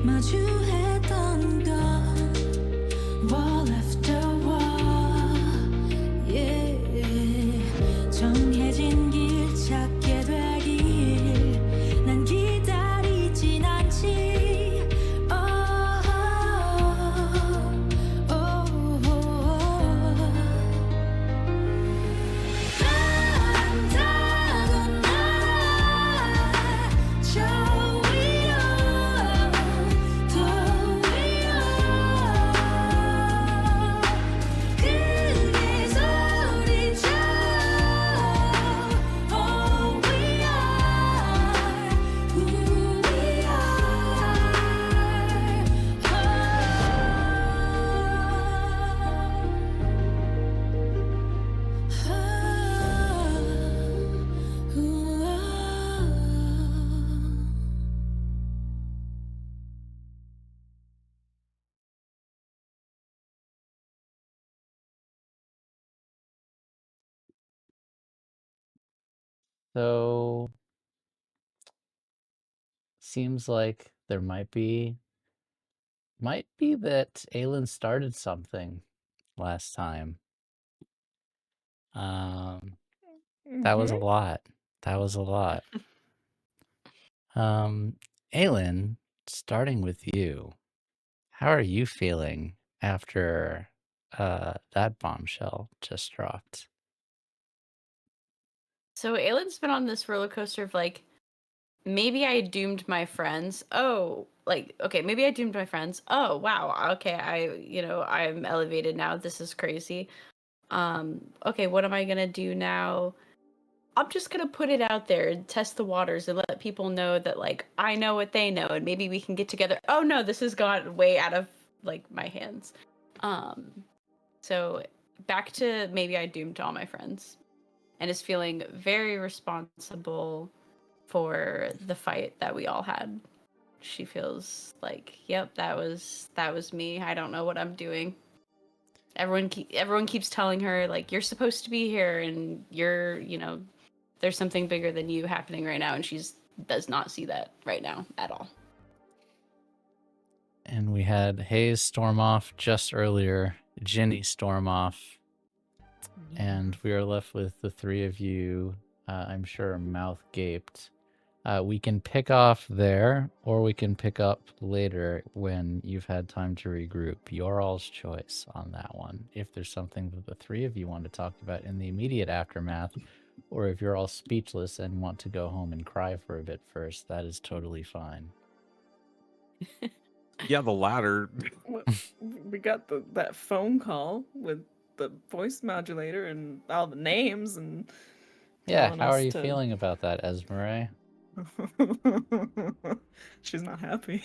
마주했던 건 wall after wall yeah. 정해진 길 찾게 되길 난 기다리진 않지 oh, oh, oh, 바람타고 날아 저 위로 더 위로 크게 소리쳐 Oh we are who we are. So seems like there might be that Aylin started something last time. That was a lot. That was a lot. Aylin, starting with you, how are you feeling after that bombshell just dropped? So Aylin's been on this roller coaster of like, maybe I doomed my friends. Oh, like, okay, maybe I doomed my friends. Oh, wow. Okay, I'm elevated now. This is crazy. Okay, what am I gonna do now? I'm just gonna put it out there and test the waters and let people know that like I know what they know and maybe we can get together. Oh no, this has gone way out of like my hands. So back to maybe I doomed all my friends and is feeling very responsible for the fight that we all had. She feels like, yep, that was me. I don't know what I'm doing. Everyone keeps telling her like you're supposed to be here and you're, there's something bigger than you happening right now and she's does not see that right now at all. And we had Haze storm off just earlier, Jini storm off, and we are left with the three of you, I'm sure, mouth gaped. We can pick off there, or we can pick up later when you've had time to regroup. Your all's choice on that one. If there's something that the three of you want to talk about in the immediate aftermath, or if you're all speechless and want to go home and cry for a bit first, that is totally fine. Yeah, the latter. We got that phone call with the voice modulator and all the names and Yeah, telling how are us you to- feeling about that, Esmeray? She's not happy.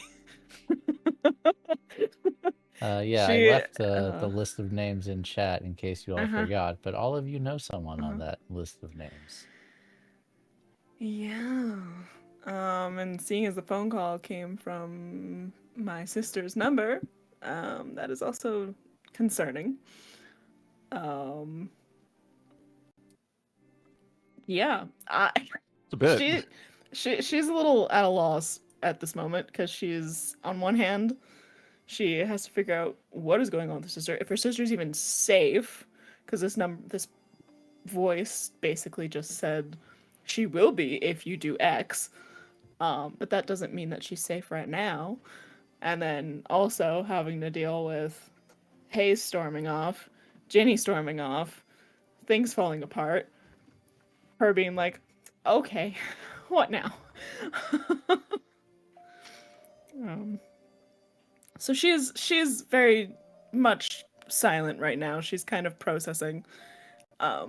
Yeah, I left the list of names in chat in case you all forgot, but all of you know someone on that list of names. Yeah. And seeing as the phone call came from my sister's number, that is also concerning. Yeah, It's a bit. she's a little at a loss at this moment because she's on one hand, she has to figure out what is going on with her sister, if her sister's even safe, because this voice basically just said she will be if you do X, but that doesn't mean that she's safe right now. And then also having to deal with Haze storming off, Jini storming off, things falling apart, her being like, okay, what now? So she's very much silent right now. She's kind of processing. Yeah.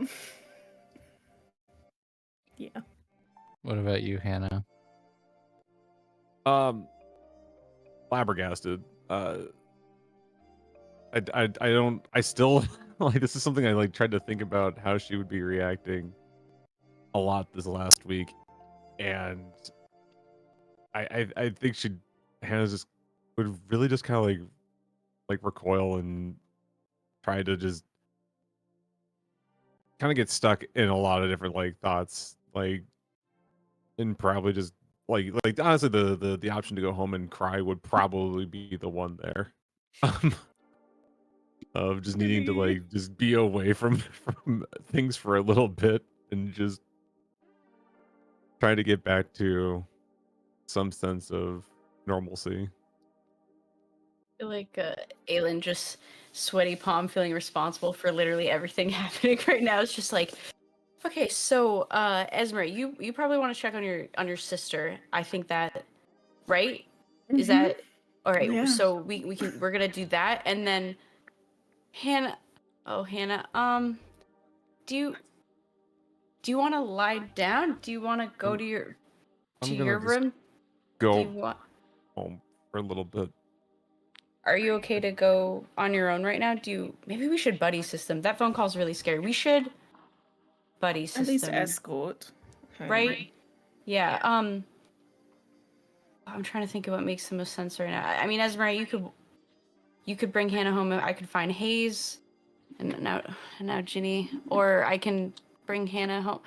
What about you, Hannah? Flabbergasted. I still like, this is something I like tried to think about how she would be reacting a lot this last week, and I think Hannah just would really just kind of like recoil and try to just kind of get stuck in a lot of different like thoughts, like, and probably just like honestly, the option to go home and cry would probably be the one there. Of just needing to like just be away from things for a little bit and just try to get back to some sense of normalcy. I feel like Aylin just sweaty palm feeling responsible for literally everything happening right now. It's just like, okay, so Esmeray, you probably want to check on your sister. I think that, right? Is that all right? Yeah. So we're gonna do that, and then Hannah. Oh, Hannah. Do you want to lie down? Do you want to go to your I'm gonna just room? go Do you want? home for a little bit. Are you okay to go on your own right now? Maybe we should buddy system. That phone call's really scary. We should buddy At least system, escort. Okay. right? Yeah. I'm trying to think of what makes the most sense right now. I mean, Esmeray, you could bring Hannah home. I could find Haze, and now Jini, or I can bring Hannah home.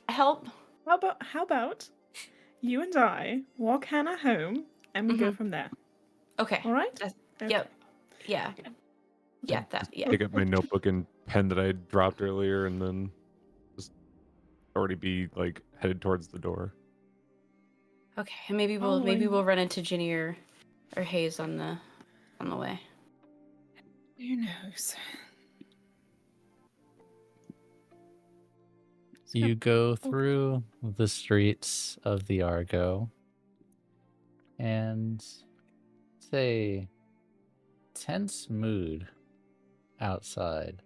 Help. How about you and I walk Hannah home and we go from there? Okay. All right? That's- Okay. Yep. Yeah. Yeah. That. Yeah. Pick up my notebook and pen that I had dropped earlier, and then just already be like headed towards the door. Okay. And maybe we'll run into Jini or Haze on the way. Who knows? You go through the streets of the Argo, and it's a tense mood outside.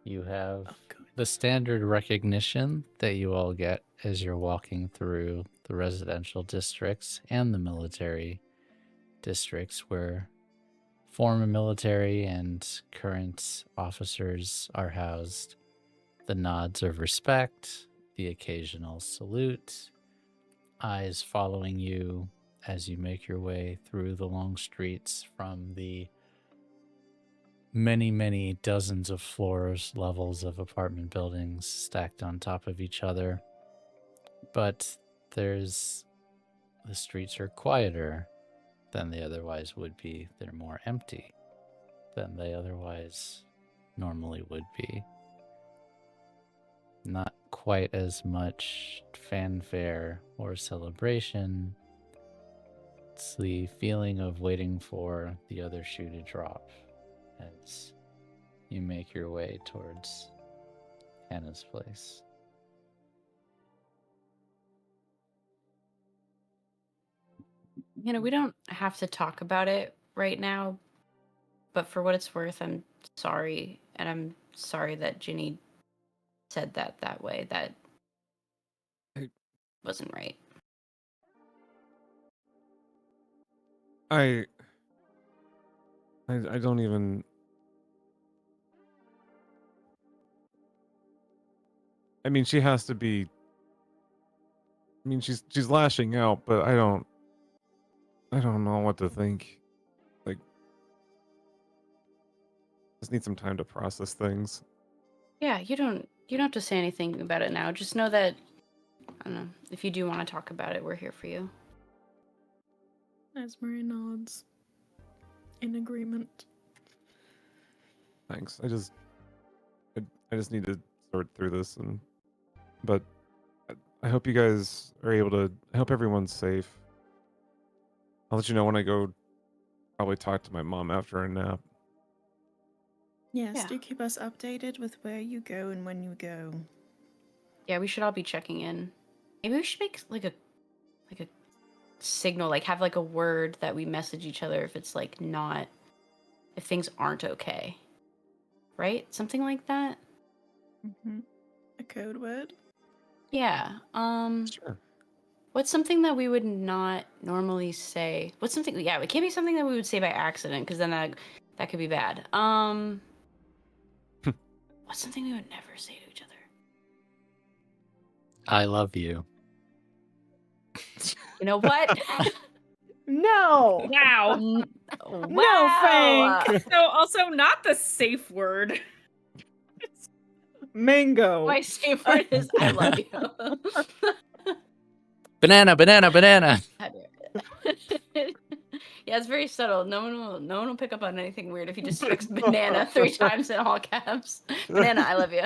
You have the standard recognition that you all get as you're walking through the residential districts and the military districts where former military and current officers are housed. The nods of respect, the occasional salute, eyes following you as you make your way through the long streets from the many, many dozens of floors, levels of apartment buildings stacked on top of each other. But the streets are quieter than they otherwise would be. They're more empty than they otherwise normally would be. Not quite as much fanfare or celebration. It's the feeling of waiting for the other shoe to drop as you make your way towards Hannah's place. We don't have to talk about it right now, but for what it's worth, I'm sorry, and I'm sorry that Jini said that way. That wasn't right. I don't even. I mean, she has to be. I mean, she's lashing out, but I don't know what to think. Like, just need some time to process things. Yeah, you don't have to say anything about it now. Just know that, I don't know, if you do want to talk about it, we're here for you. Esmeray nods. In agreement. Thanks. I just need to sort through this, but I hope you guys are able to. I hope everyone's safe. I'll let you know when I go. Probably talk to my mom after a nap. Yes, Yeah. do keep us updated with where you go and when you go. Yeah, we should all be checking in. Maybe we should make like a signal, like have like a word that we message each other if it's like not, if things aren't okay. Right? Something like that. Mm-hmm. A code word? Yeah. Sure. What's something that we would not normally say? What's something? Yeah, it can't be something that we would say by accident, because then that could be bad. What's something we would never say to each other? I love you. You know what? No! Wow. No, Frank! So also not the safe word. Mango! My safe word is I love you. Banana, banana, banana. How do yeah, it's very subtle. No one will pick up on anything weird if you just text banana 3 times in all caps. Banana, I love you.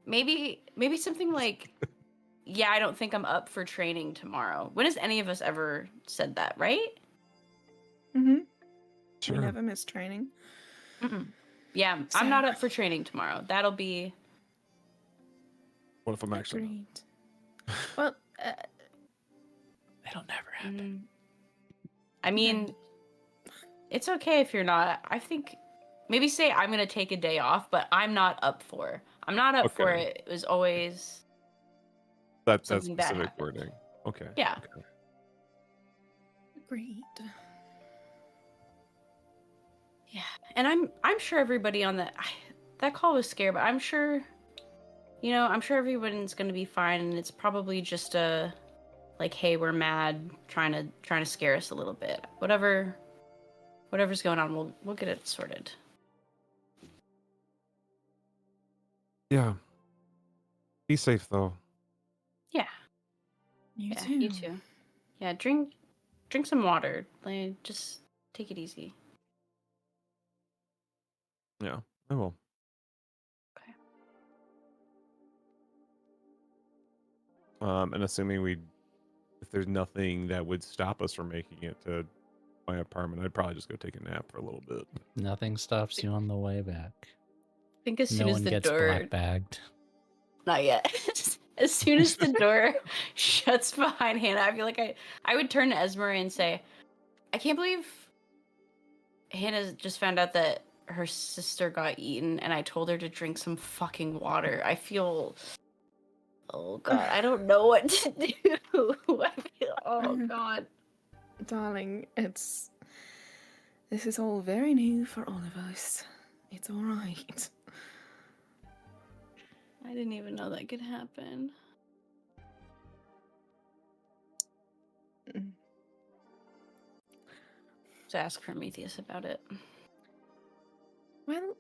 Maybe something like, yeah, I don't think I'm up for training tomorrow. When has any of us ever said that, right? Mm-hmm. Sure. We never miss training. Mm-mm. Yeah, So- I'm not up for training tomorrow. That'll be What if I'm actually? Agreed. Well, It'll never happen. I mean, it's okay if you're not. I think maybe say I'm gonna take a day off, but I'm not up for. I'm not up for Okay. it. It was always That's something bad specific happened. wording. Okay. Yeah. Okay. agreed. Yeah, and I'm sure everybody on that call was scary, but I'm sure, I'm sure everyone's gonna be fine, and it's probably just a like, hey, we're mad, trying to scare us a little bit. Whatever's going on, we'll get it sorted. Yeah. Be safe though. Yeah, You yeah, too. you too. Yeah, drink some water. Like, just take it easy. Yeah, I will. Okay. And assuming if there's nothing that would stop us from making it to my apartment, I'd probably just go take a nap for a little bit. Nothing stops you on the way back. I think as soon No as one the gets door, black bagged. not yet. As soon as the door shuts behind Hannah, I feel like I would turn to Esmeray and say, I can't believe Hannah just found out that her sister got eaten, and I told her to drink some fucking water. I feel, oh god, I don't know what to do. I feel, oh god. Darling, this is all very new for all of us. It's all right. I didn't even know that could happen. Mm. To ask Prometheus about it. Well,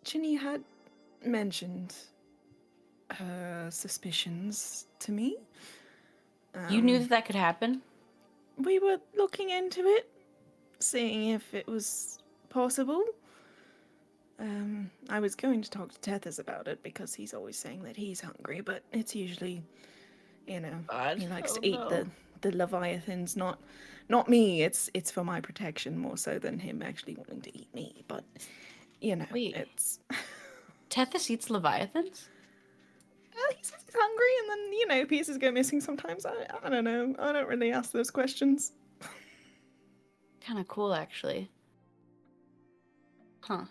Jini had mentioned her suspicions to me. You knew that could happen? We were looking into it, seeing if it was possible. I was going to talk to Tethys about it because he's always saying that he's hungry, but it's usually, God, he likes oh to eat no. the Leviathans, not me. It's for my protection more so than him actually wanting to eat me. But Wait. it's. Tethys eats Leviathans? He says he's hungry, and then pieces go missing sometimes. I don't know. I don't really ask those questions. Kind of cool, actually. Huh.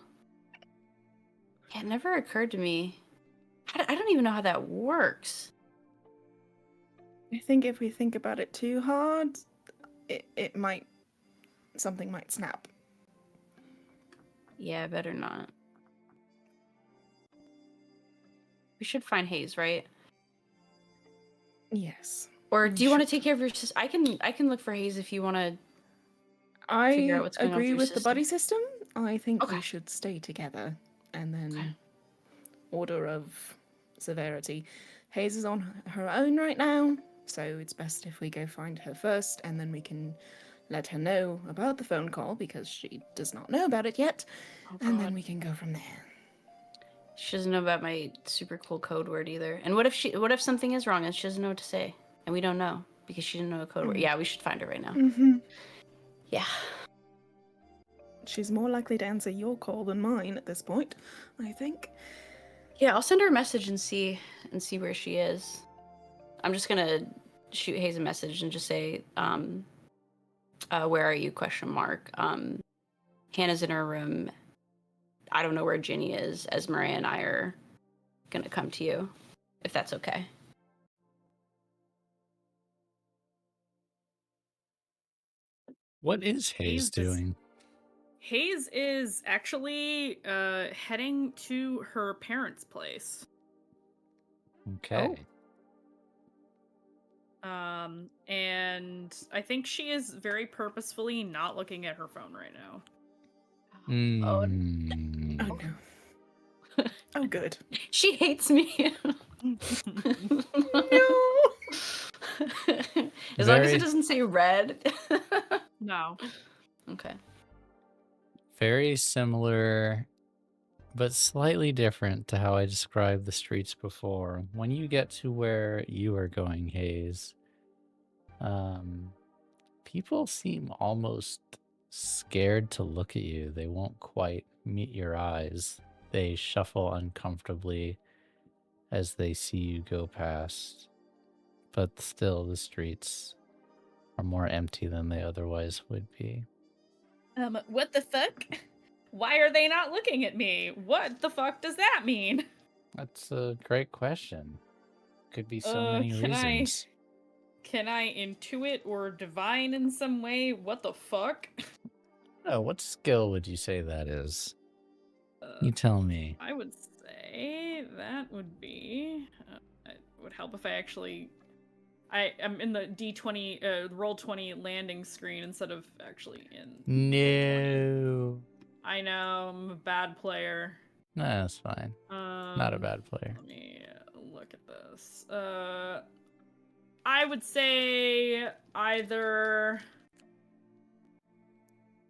Yeah, it never occurred to me. I don't even know how that works. I think if we think about it too hard, something might snap. Yeah, better not. We should find Haze, right? Yes. Or We do you want to should. take care of your sister? I can look for Haze if you want to. Figure out I what's going on with agree your with the sister. buddy system. I think Okay. we should stay together, and then Okay. order of severity. Haze is on her own right now, so it's best if we go find her first, and then we can let her know about the phone call because she does not know about it yet, Oh, and then God. we can go from there. She doesn't know about my super cool code word either. And what if something is wrong and she doesn't know what to say, and we don't know because she didn't know a code word? Yeah, we should find her right now. Mm-hmm. Yeah. She's more likely to answer your call than mine at this point, I think. Yeah, I'll send her a message and see where she is. I'm just gonna shoot Haze a message and just say, where are you? ? Hannah's in her room. I don't know where Jini is. Esmeray and I are gonna come to you, if that's okay. What is Haze Haze does- doing? Haze is actually heading to her parents' place. Okay. And I think she is very purposefully not looking at her phone right now. Oh, Mm. Oh no. Oh, good. she hates me. No. As long as Very- it doesn't say red. No. Okay. Very similar, but slightly different to how I described the streets before. When you get to where you are going, Haze, people seem almost scared to look at you. They won't quite meet your eyes. They shuffle uncomfortably as they see you go past. But still, the streets are more empty than they otherwise would be. What the fuck? Why are they not looking at me? What the fuck does that mean? That's a great question. Could be so many can reasons. Can I intuit or divine in some way? What the fuck? Oh, what skill would you say that is? Uh, You tell me. I would say that would be. It would help if I actually. I'm in the D20, Roll20 landing screen instead of actually in. No. I know, I'm a bad player. No, that's fine. Not a bad player. Let me look at this. I would say either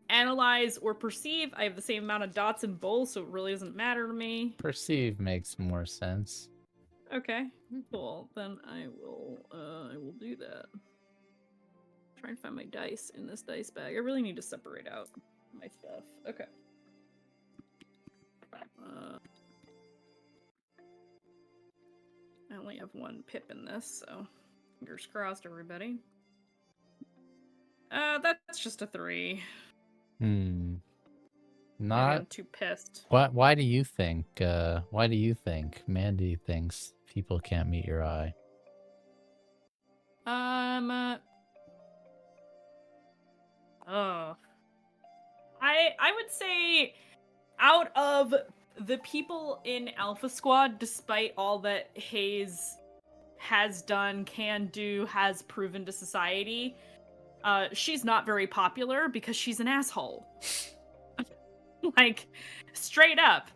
analyze or perceive. I have the same amount of dots in both, so it really doesn't matter to me. Perceive makes more sense. Okay, cool. Then I will do that. Try and find my dice in this dice bag. I really need to separate out my stuff. Okay. I only have one pip in this, so fingers crossed, everybody. That's just a 3. Maybe Not. I'm too pissed. Why do you think? Why do you think Mandy thinks people can't meet your eye? I would say out of the people in Alpha Squad, despite all that Haze has done, can do, has proven to society, she's not very popular because she's an asshole. Like, straight up.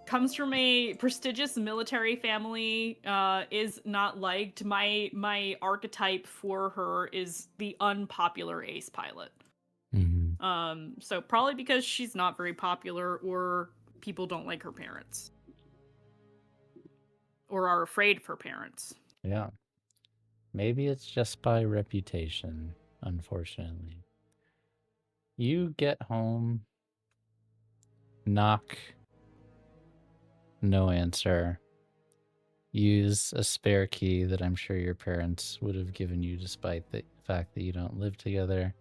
Comes from a prestigious military family, is not liked. My archetype for her is the unpopular ace pilot. Mm-hmm. So probably because she's not very popular, or people don't like her parents. Or are afraid of her parents. Yeah. Maybe it's just by reputation, unfortunately. You get home, knock, no answer. Use a spare key that I'm sure your parents would have given you despite the fact that you don't live together.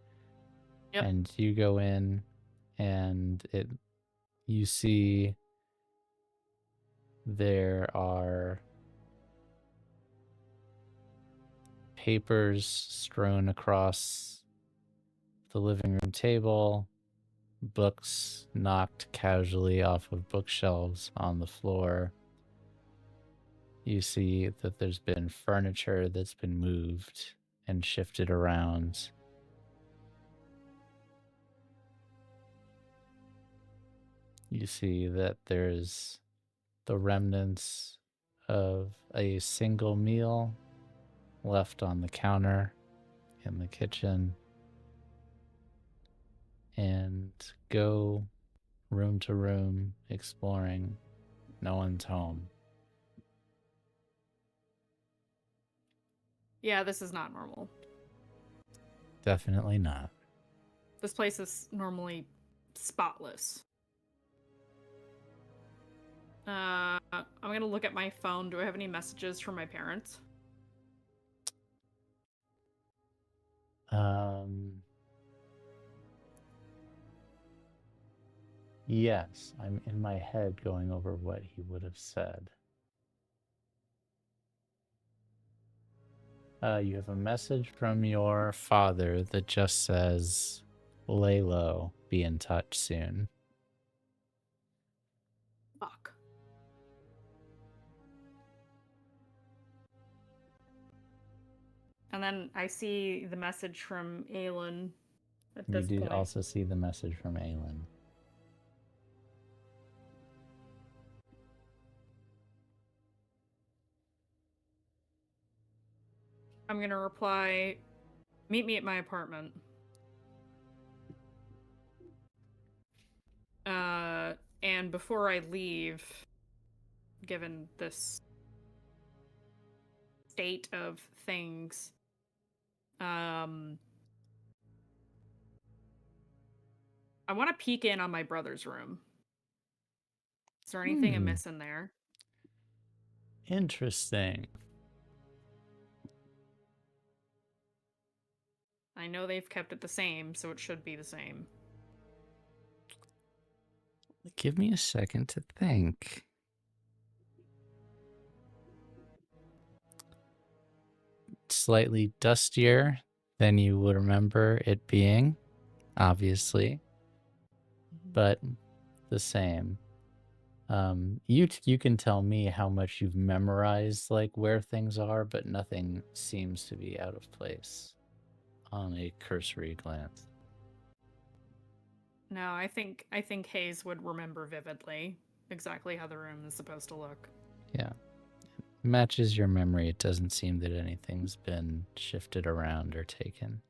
Yep. And you go in and you see there are papers strewn across the living room table, books knocked casually off of bookshelves on the floor. You see that there's been furniture that's been moved and shifted around. You see that there's the remnants of a single meal left on the counter in the kitchen. And go room to room exploring. No one's home. Yeah, this is not normal. Definitely not. This place is normally spotless. I'm gonna look at my phone. Do I have any messages from my parents? Yes, I'm in my head going over what he would have said. You have a message from your father that just says, "Lay low, be in touch soon." Fuck. And then I see the message from Aylin at You this do point. also see the message from Aylin. I'm gonna reply, meet me at my apartment. And before I leave, given this state of things, I want to peek in on my brother's room. Is there anything I'm missing there? Interesting. I know they've kept it the same, so it should be the same. Give me a second to think. Slightly dustier than you would remember it being, obviously, but the same. You can tell me how much you've memorized, like where things are, but nothing seems to be out of place on a cursory glance. No, I think Haze would remember vividly exactly how the room is supposed to look. Yeah. Matches your memory. It doesn't seem that anything's been shifted around or taken.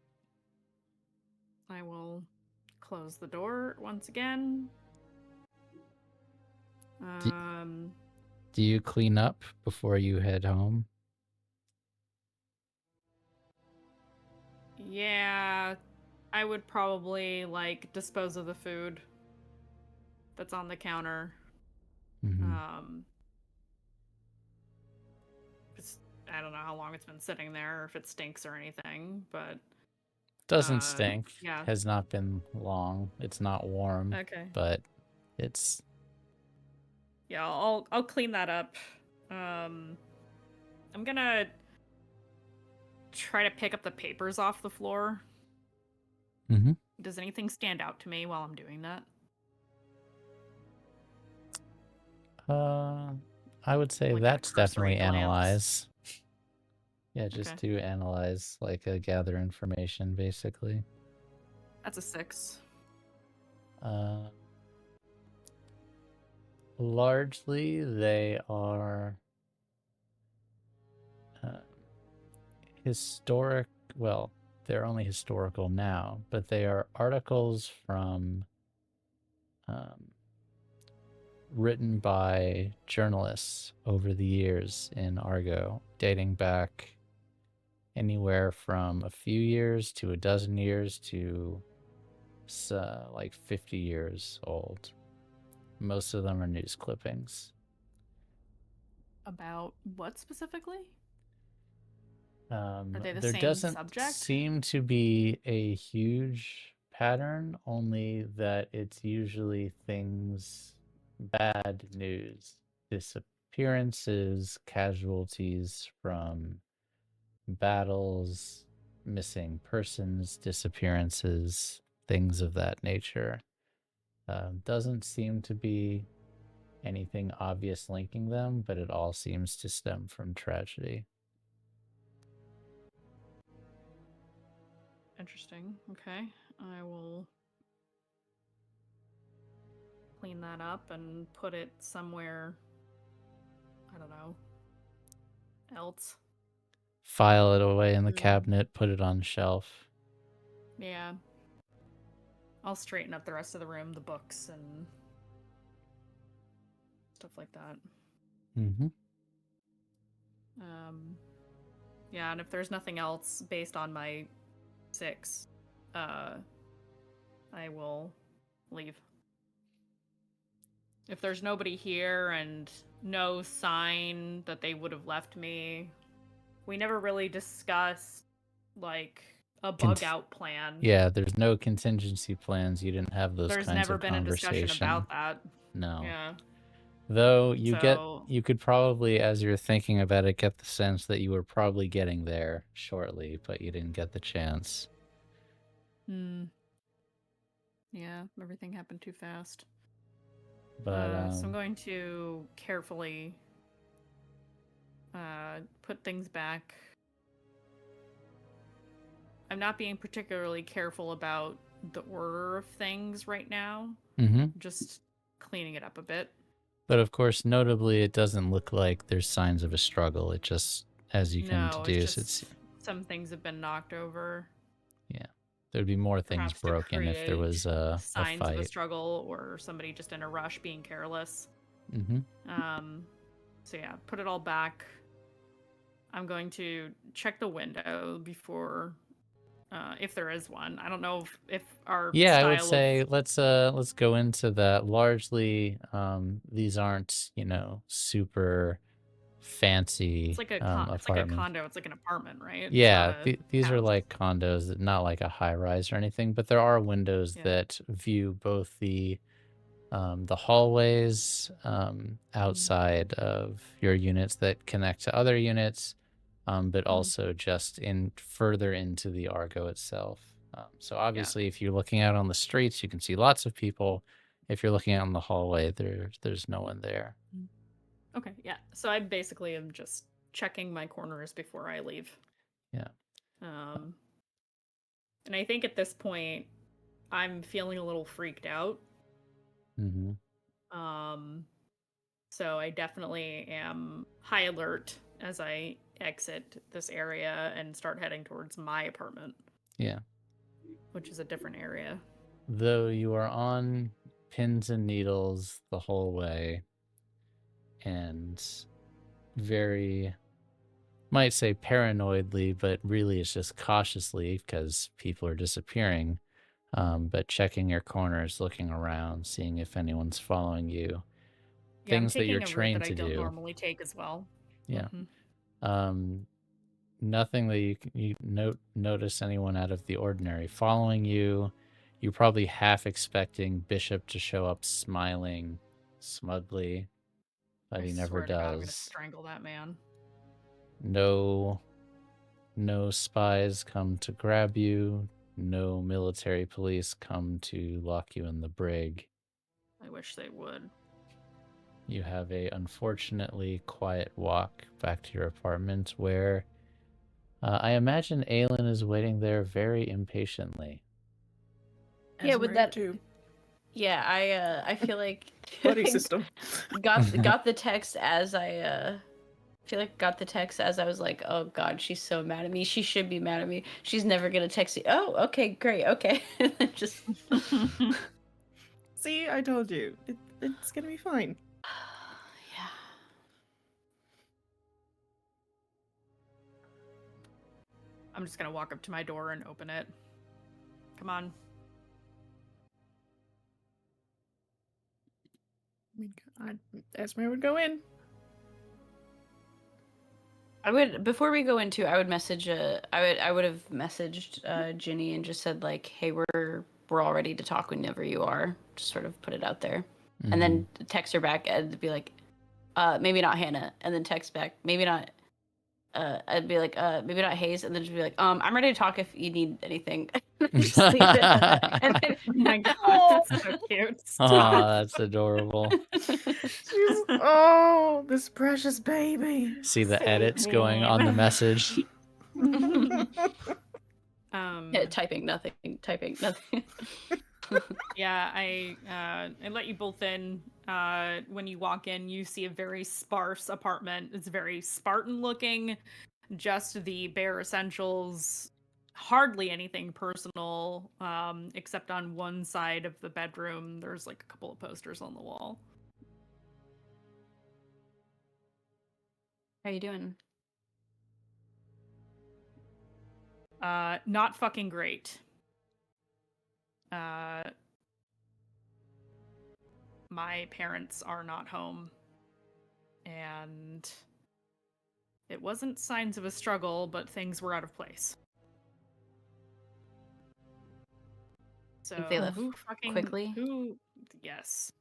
I will close the door once again. Do you clean up before you head home? Yeah, I would probably like dispose of the food that's on the counter. Mhm. I don't know how long it's been sitting there, or if it stinks or anything, but Doesn't stink. yeah. Has not been long. It's not warm, Okay. but it's Yeah, I'll clean that up. I'm gonna try to pick up the papers off the floor. Mhm. Does anything stand out to me while I'm doing that? I would say Like a that's cursory definitely glance. analyze. Yeah, just Okay. to analyze, like gather information, basically. That's a 6. Largely, they are historic. Well, they're only historical now, but they are articles from written by journalists over the years in Argo, dating back anywhere from a few years to a dozen years to like 50 years old. Most of them are news clippings. About what specifically? Are they the there same doesn't subject? seem to be a huge pattern, only that it's usually things, bad news, disappearances, casualties from battles, missing persons, disappearances, things of that nature. Doesn't seem to be anything obvious linking them, but it all seems to stem from tragedy. Interesting. Okay. I will clean that up and put it somewhere, I don't know, else. File it away in the cabinet, put it on the shelf. Yeah. I'll straighten up the rest of the room, the books and stuff like that. Mm-hmm. Yeah, and if there's nothing else based on my 6, I will leave. If there's nobody here and no sign that they would have left me, we never really discussed like a bug out plan. Yeah, there's no contingency plans. You didn't have those There's kinds never of been a discussion conversation. about that. No. Yeah. Though you So- you could probably, as you're thinking about it, get the sense that you were probably getting there shortly, but you didn't get the chance. Yeah, everything happened too fast. But so I'm going to carefully put things back. I'm not being particularly careful about the order of things right now. Just cleaning it up a bit. But of course, notably, it doesn't look like there's signs of a struggle. It just, as you can deduce, some things have been knocked over. There'd be more things Perhaps to broken if there was a signs of a fight. struggle or somebody just in a rush being careless. Mm-hmm. So yeah, put it all back. I'm going to check the window before, if there is one. I don't know if our Yeah, I would style say of let's go into that. Largely, these aren't, super fancy it's like a it's like a apartments. condo. It's like an apartment, right? It's Yeah, not a these are house. like condos, not like a high rise or anything, but there are windows Yeah. that view both the hallways outside of your units that connect to other units, but also just further into the Argo itself. So obviously, if you're looking out on the streets, you can see lots of people. If you're looking out in the hallway, there's no one there. Okay, yeah. So I basically am just checking my corners before I leave. Yeah. And I think at this point, I'm feeling a little freaked out. Mm-hmm. So I definitely am high alert as I exit this area and start heading towards my apartment. Yeah. Which is a different area. Though you are on pins and needles the whole way, and very, might say paranoidly, but really it's just cautiously because people are disappearing. But checking your corners, looking around, seeing if anyone's following you. Yeah, Things that you're I'm taking a route trained that to I don't do. normally take as well. Yeah. Mhm. Nothing that you notice anyone out of the ordinary following you. You're probably half expecting Bishop to show up smiling smugly, but I he never swear to God, I'm gonna does. strangle that man. No spies come to grab you. No military police come to lock you in the brig. I wish they would. You have a unfortunately quiet walk back to your apartment where I imagine Aylin is waiting there very impatiently. Yeah, with Esmeray that- too. Yeah, I feel like Buddy system. got the text as I feel like got the text as I was like, oh God, she's so mad at me. She should be mad at me. She's never gonna text me. Oh, okay, great, okay. Just See, I told you. It's gonna be fine. yeah. I'm just gonna walk up to my door and open it. Come on. Esmeray would go in. I would before we go into I would message I would have messaged Jini and just said like, hey, we're all ready to talk whenever you are. Just sort of put it out there. And then text her back and be like, maybe not Hannah, and then text back, maybe not I'd be like, maybe not Haze, and then just be like, I'm ready to talk if you need anything. Just leave it at that. And then, Oh my God, that's so cute. Oh, that's adorable. Oh, this precious baby. See the edits going on the message. yeah, typing nothing. Yeah, I let you both in. When you walk in, you see a very sparse apartment. It's very Spartan looking, just the bare essentials, hardly anything personal, except on one side of the bedroom, there's like a couple of posters on the wall. How you doing? Not fucking great. My parents are not home, and it wasn't signs of a struggle, but things were out of place. So Think they left who fucking quickly? who? Yes.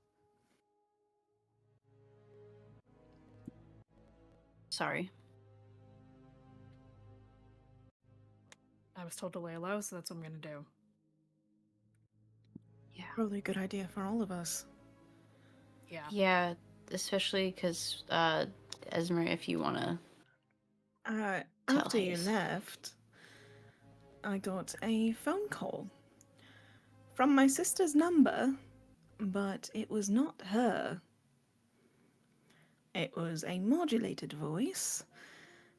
Sorry. I was told to lay low, so that's what I'm gonna do. Yeah. Probably a good idea for all of us. Yeah. Yeah, especially because Esmeray, if you wanna. Tell After you Haze. left, I got a phone call from my sister's number, but it was not her. It was a modulated voice,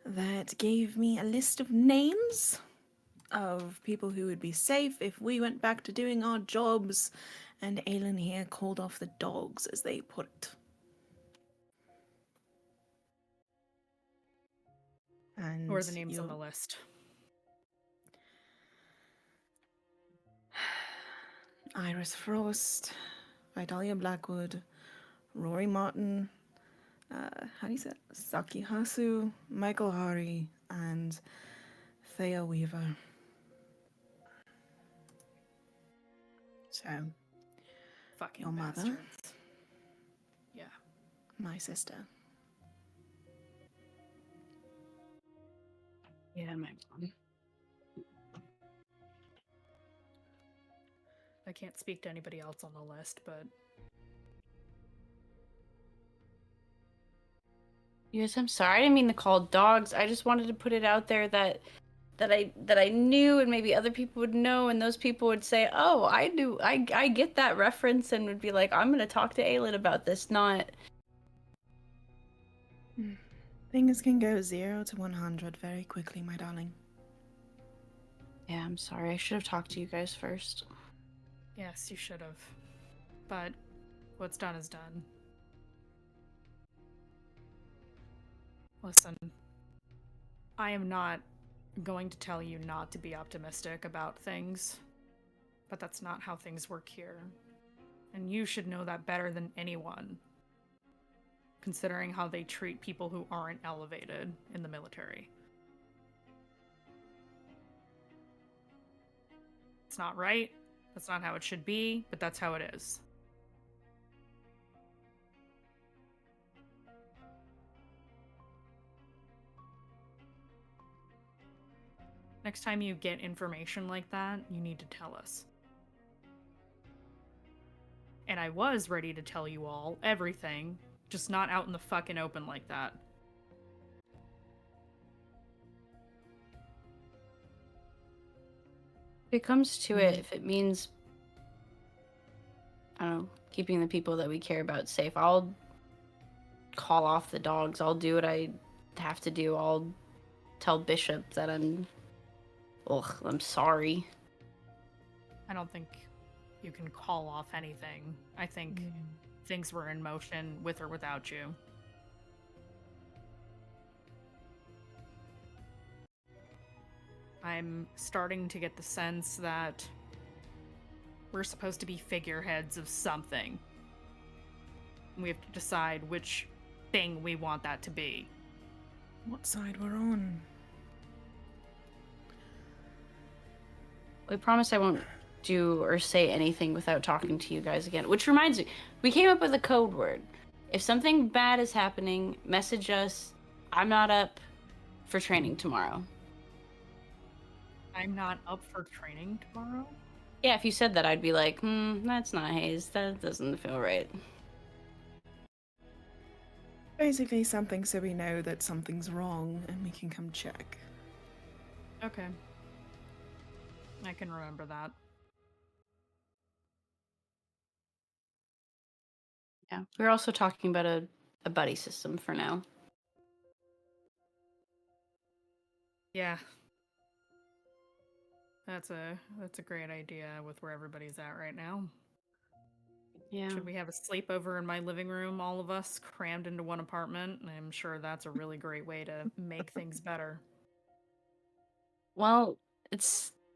that gave me a list of names of people who would be safe if we went back to doing our jobs, and Aylin here called off the dogs, as they put it. And Who are the names on you'll- the list? Iris Frost, Vidalia Blackwood, Rory Martin, how do you say it? Saki Hasu, Michael Hari, and Thea Weaver. So, Fucking your mother, bastards. Yeah. my sister. Yeah, my mom. I can't speak to anybody else on the list, but Yes, I'm sorry. I didn't mean to call dogs. I just wanted to put it out there that I knew, and maybe other people would know, and those people would say, "Oh, I knew. I get that reference," and would be like, "I'm gonna talk to Aylin about this." Not. Things can go 0 to 100 very quickly, my darling. Yeah, I'm sorry. I should have talked to you guys first. yes, you should have. But what's done is done. Listen, I am not going to tell you not to be optimistic about things, but that's not how things work here. And you should know that better than anyone, considering how they treat people who aren't elevated in the military. It's not right, that's not how it should be, but that's how it is. Next time you get information like that, you need to tell us. And I was ready to tell you all everything, just not out in the fucking open like that. If it comes to it, if it means, I don't know, keeping the people that we care about safe, I'll call off the dogs. I'll do what I have to do. I'll tell Bishop that I'm sorry. I don't think you can call off anything. I think things were in motion with or without you. I'm starting to get the sense that we're supposed to be figureheads of something. We have to decide which thing we want that to be. What side we're on? I promise I won't do or say anything without talking to you guys again. Which reminds me, we came up with a code word. If something bad is happening, message us. I'm not up for training tomorrow. I'm not up for training tomorrow. Yeah, if you said that, I'd be like, that's not Haze. That doesn't feel right. Basically something so we know that something's wrong and we can come check. Okay. I can remember that. Yeah, we're also talking about a buddy system for now. Yeah. That's a great idea with where everybody's at right now. Yeah. Should we have a sleepover in my living room, all of us crammed into one apartment? I'm sure that's a really great way to make things better. Well,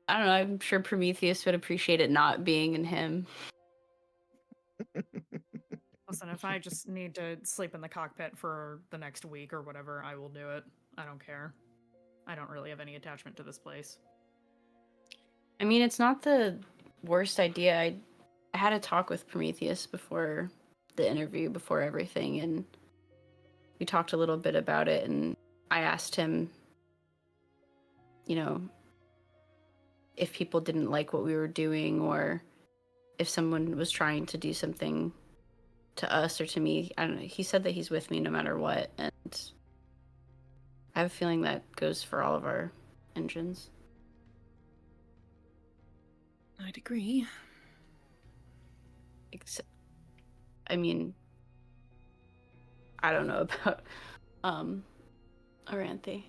I don't know, I'm sure Prometheus would appreciate it not being in him. Listen, if I just need to sleep in the cockpit for the next week or whatever, I will do it. I don't care. I don't really have any attachment to this place. I mean, it's not the worst idea. I had a talk with Prometheus before the interview, before everything, and we talked a little bit about it, and I asked him, you know, if people didn't like what we were doing, or if someone was trying to do something to us or to me. I don't know. He said that he's with me no matter what, and I have a feeling that goes for all of our engines. I'd agree. Except, I mean, I don't know about Aranthe.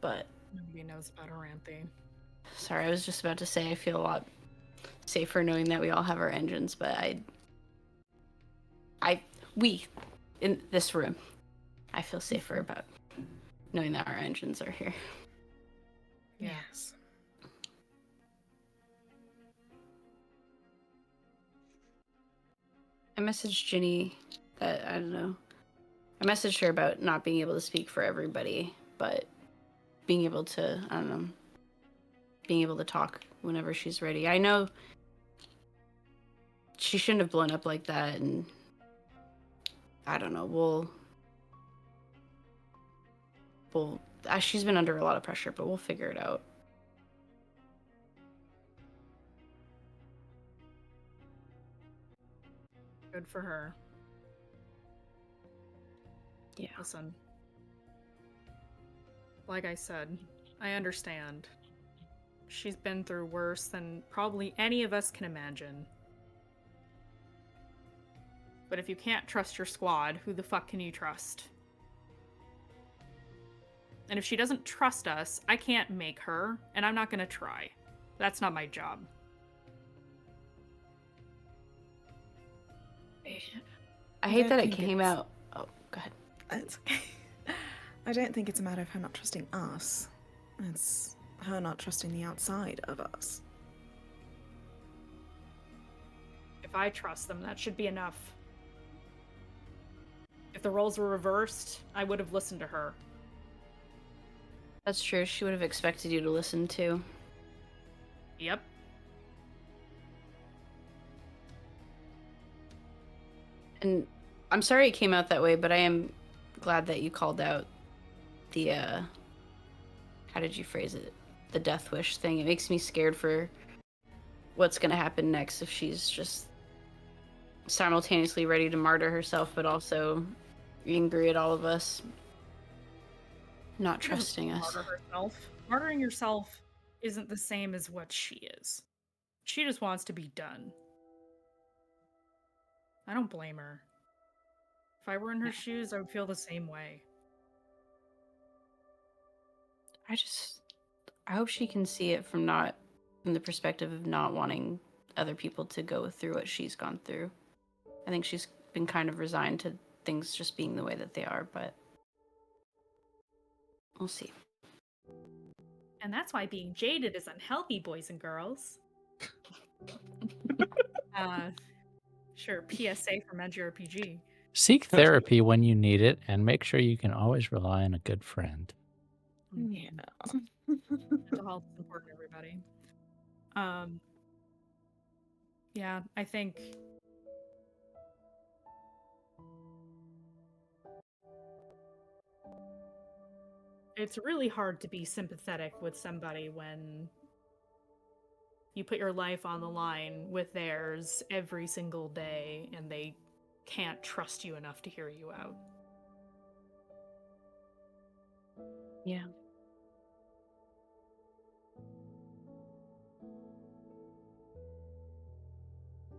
but Nobody knows about Aranthe. sorry, I was just about to say I feel a lot safer knowing that we all have our engines, but we, in this room, I feel safer about knowing that our engines are here. Yeah. Yes. I messaged Ginny that, I don't know, I messaged her about not being able to speak for everybody, but being able to, I don't know, being able to talk whenever she's ready. I know she shouldn't have blown up like that, and I don't know, she's been under a lot of pressure, but we'll figure it out. Good for her. Yeah. Listen. Like I said, I understand. She's been through worse than probably any of us can imagine. But if you can't trust your squad, who the fuck can you trust? And if she doesn't trust us, I can't make her, and I'm not gonna try. That's not my job. I hate don't that it think came it's- out. Oh, go ahead. It's okay. I don't think it's a matter of her not trusting us. It's her not trusting the outside of us. If I trust them, that should be enough. If the roles were reversed, I would have listened to her. That's true. She would have expected you to listen too. Yep. And I'm sorry it came out that way, but I am glad that you called out the, how did you phrase it? The death wish thing. It makes me scared for what's gonna happen next if she's just simultaneously ready to martyr herself, but also angry at all of us. Not She doesn't trusting us. Martyr herself. Martyring yourself isn't the same as what she is. She just wants to be done. I don't blame her. If I were in her shoes, I would feel the same way. I hope she can see it from the perspective of not wanting other people to go through what she's gone through. I think she's been kind of resigned to things just being the way that they are, but we'll see. And that's why being jaded is unhealthy, boys and girls. Sure, PSA from TTRPG. Seek therapy when you need it, and make sure you can always rely on a good friend. Yeah. Mental health is important, everybody. Yeah, I think it's really hard to be sympathetic with somebody when you put your life on the line with theirs every single day and they can't trust you enough to hear you out. Yeah.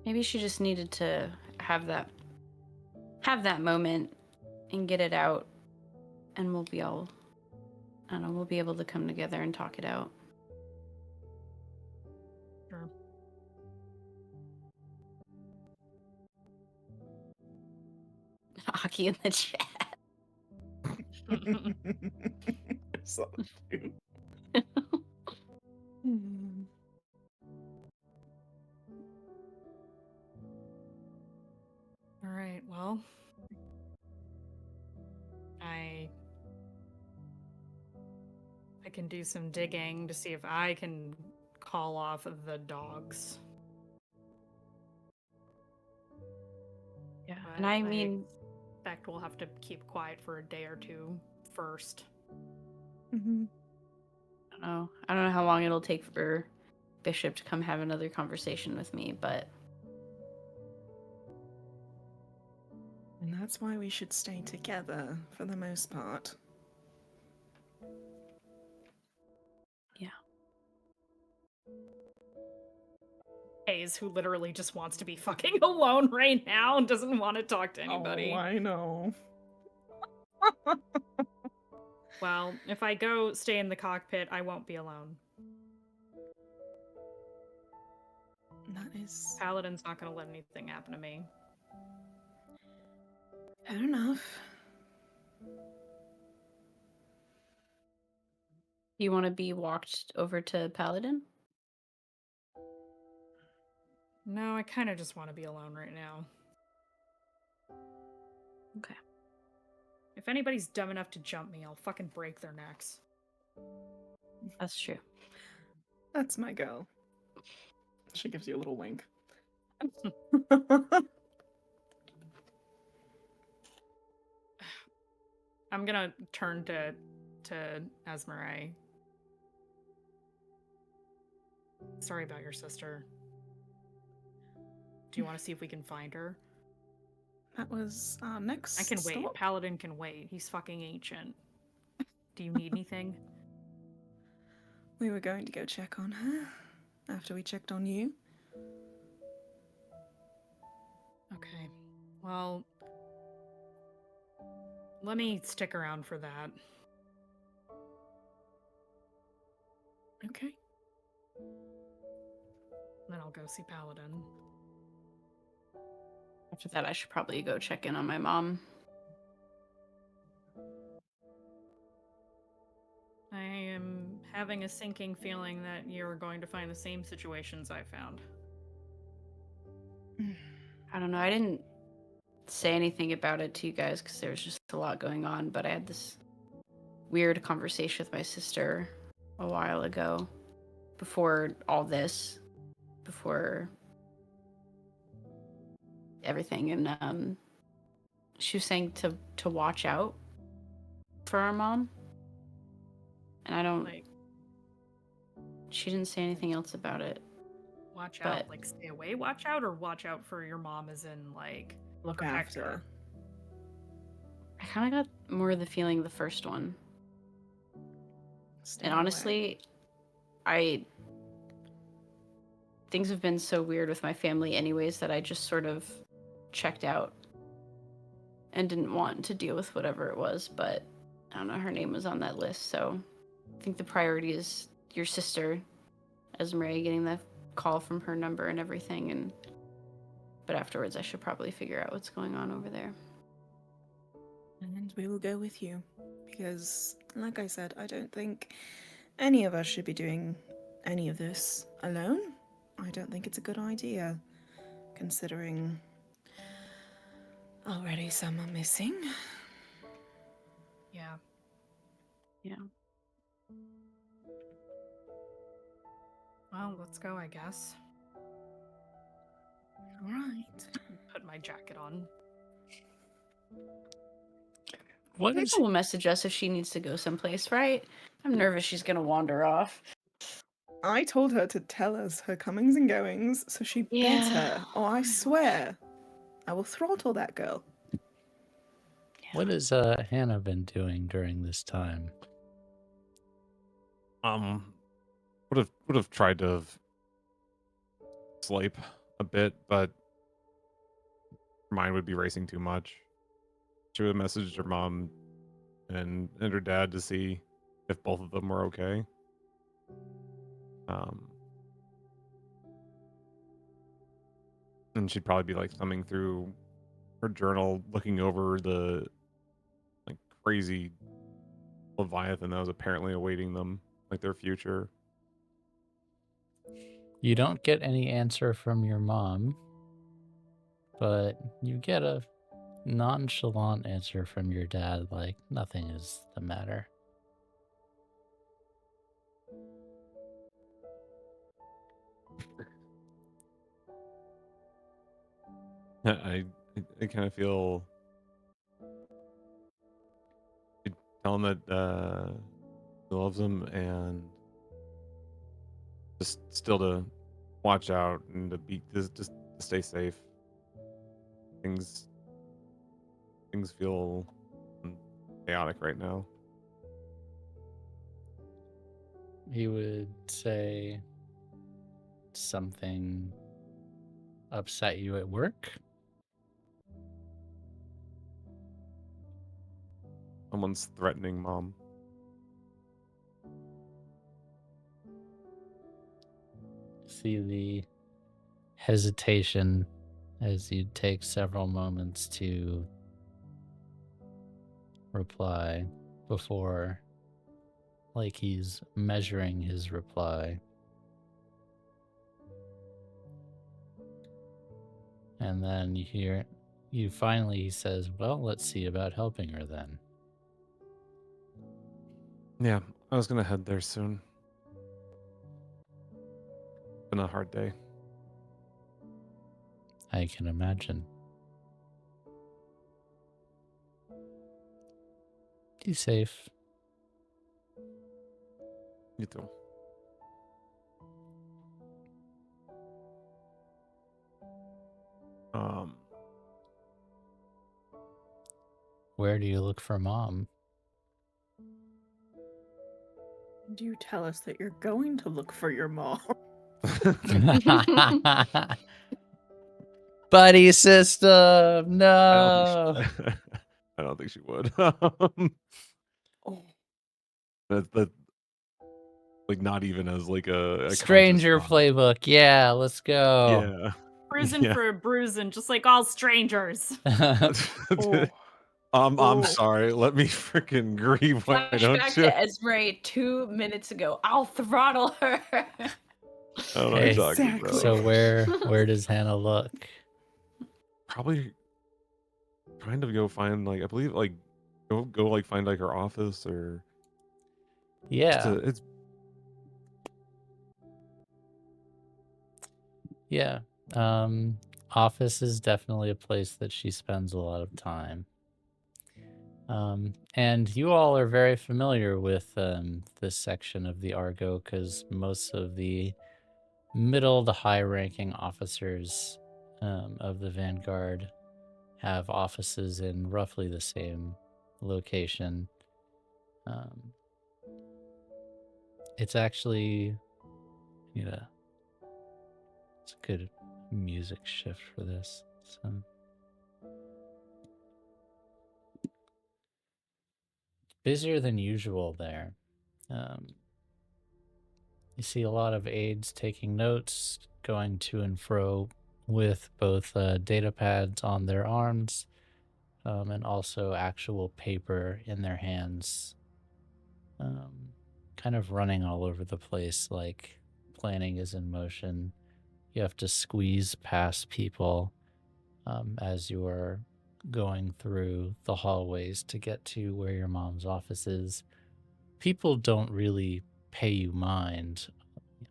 Maybe she just needed to have that moment and get it out, and we'll be all, I don't know, we'll be able to come together and talk it out. Sure. Aki in the chat. So cute. All right, well, I can do some digging to see if I can call off the dogs. Yeah. But And I mean, expect we'll have to keep quiet for a day or two first. Mhm. I don't know how long it'll take for Bishop to come have another conversation with me, but And that's why we should stay together for the most part. yeah. Haze, who literally just wants to be fucking alone right now and doesn't want to talk to anybody. Oh, I know. Well, if I go stay in the cockpit, I won't be alone. That is Paladin's not gonna let anything happen to me. fair enough. You want to be walked over to Paladin? No, I kind of just want to be alone right now. Okay. If anybody's dumb enough to jump me, I'll fucking break their necks. That's true. That's my girl. She gives you a little wink. I'm gonna turn to Esmeray. Sorry about your sister. Do you want to see if we can find her? That was our next I can wait. stop. Paladin can wait. He's fucking ancient. Do you need anything? We were going to go check on her after we checked on you. Okay. Well, let me stick around for that. Okay. Then I'll go see Paladin. After that, I should probably go check in on my mom. I am having a sinking feeling that you're going to find the same situations I found. I don't know. I didn't say anything about it to you guys because there was just a lot going on, but I had this weird conversation with my sister a while ago before all this, before everything, and she was saying to watch out for our mom, and I don't Like, she didn't say anything else about it. watch out, But- like stay away, watch out, or watch out for your mom as in like Look protect after. her. I kind of got more of the feeling the first one. Stay And away. honestly, things have been so weird with my family anyways that I just sort of checked out and didn't want to deal with whatever it was, but I don't know, her name was on that list, so I think the priority is your sister, Esmeray, getting the call from her number and everything, but afterwards I should probably figure out what's going on over there. And we will go with you. Because, like I said, I don't think any of us should be doing any of this alone. I don't think it's a good idea, considering already some are missing. Yeah. Yeah. Well, let's go, I guess. All right. Put my jacket on. What is People will message us if she needs to go someplace, right? I'm nervous she's gonna wander off. I told her to tell us her comings and goings, so she better, or I swear, I will throttle that girl. what has Hannah been doing during this time? Would have tried to sleep a bit, but her mind would be racing too much. She would have messaged her mom and her dad to see if both of them were okay. And she'd probably be like thumbing through her journal, looking over the like crazy Leviathan that was apparently awaiting them, like their future. You don't get any answer from your mom, but you get a nonchalant answer from your dad, like nothing is the matter. I kind of feel. You tell him that he loves him and just still to watch out and to be just to stay safe. Things feel chaotic right now. He would say something upset you at work. Someone's threatening mom. See the hesitation as you take several moments to reply before, like he's measuring his reply. And then he finally says, well, let's see about helping her then. Yeah, I was gonna head there soon. Been a hard day. I can imagine. Be safe. You too. Where do you look for Mom? Do you tell us that you're going to look for your mom? Buddy system, I no. don't think she, I don't think she would. Oh, that like not even as like a conscious Stranger thought. playbook. Yeah, let's go. Yeah. Bruising Yeah. for a bruising, just like all strangers. oh. I'm Oh. sorry. Let me freaking grieve. Why don't Flashback you? to Esmeray 2 minutes ago. I'll throttle her. I don't know what Hey, you're talking about. exactly. So where does Hannah look? Probably trying to go find like I believe like go like find like her office or Yeah. it's Yeah. Office is definitely a place that she spends a lot of time. And you all are very familiar with this section of the Argo because most of the middle to high ranking officers of the Vanguard have offices in roughly the same location. It's actually, yeah, it's a good music shift for this. So busier than usual there. You see a lot of aides taking notes, going to and fro with both data pads on their arms and also actual paper in their hands, kind of running all over the place like planning is in motion. You have to squeeze past people as you are going through the hallways to get to where your mom's office is. People don't really pay you mind,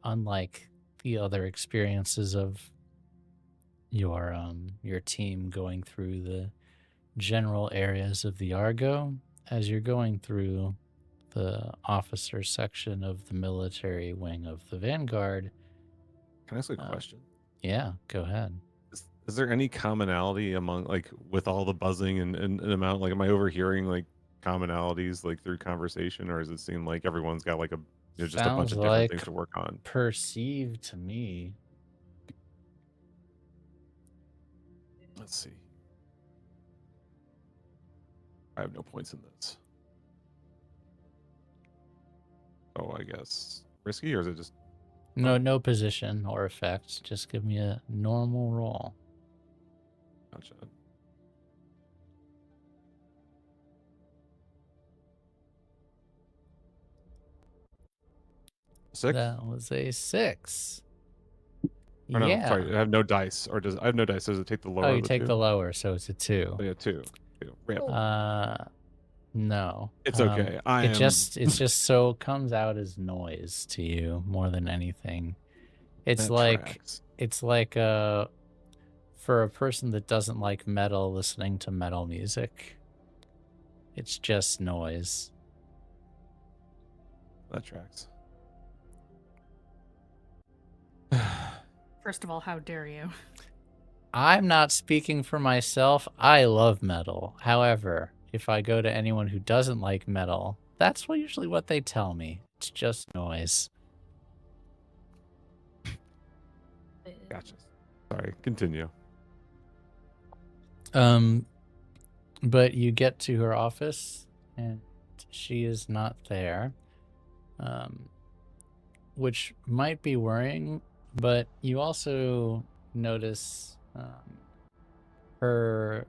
unlike the other experiences of your team going through the general areas of the Argo. As you're going through the officer section of the military wing of the Vanguard. Can I ask a question? Yeah, go ahead. Is there any commonality among like with all the buzzing and amount like am I overhearing like commonalities like through conversation or does it seem like everyone's got like a just a bunch Sounds of different like things to work on? perceived to me. Let's see. I have no points in this. Oh, I guess risky or is it just No position or effect. Just give me a normal roll. gotcha. Six? That was a 6. Or no, Yeah. sorry, I have no dice. Or does I have no dice? Does it take the lower? Oh, of you the take two? the lower, so it's a 2. Oh, yeah, two. Rip. No. It's okay. It just so comes out as noise to you more than anything. It's That like tracks. it's like for a person that doesn't like metal listening to metal music. It's just noise. That tracks. First of all, how dare you? I'm not speaking for myself. I love metal. However, if I go to anyone who doesn't like metal, that's usually what they tell me. It's just noise. Gotcha. Sorry, continue. But you get to her office and she is not there. Which might be worrying, But you also notice her,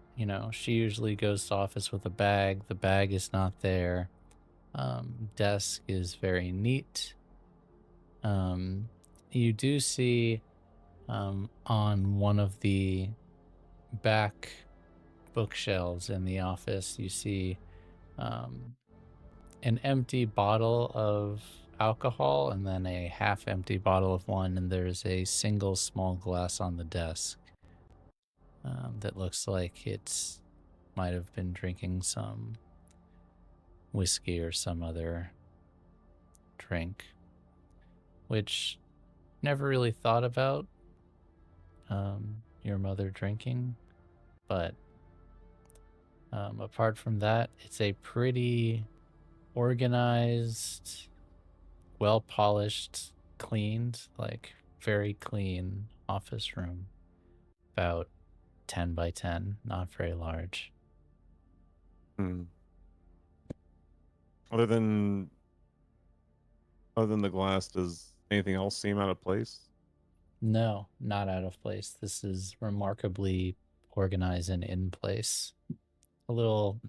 she usually goes to office with a bag. The bag is not there. Desk is very neat. You do see on one of the back bookshelves in the office, you see an empty bottle of alcohol and then a half empty bottle of wine, and there's a single small glass on the desk that looks like it's might have been drinking some whiskey or some other drink, which never really thought about your mother drinking, but apart from that, it's a pretty organized, well polished, cleaned, like very clean office room. About 10 by 10, not very large. Hmm. Other than the glass, does anything else seem out of place? No, not out of place. This is remarkably organized and in place. A little,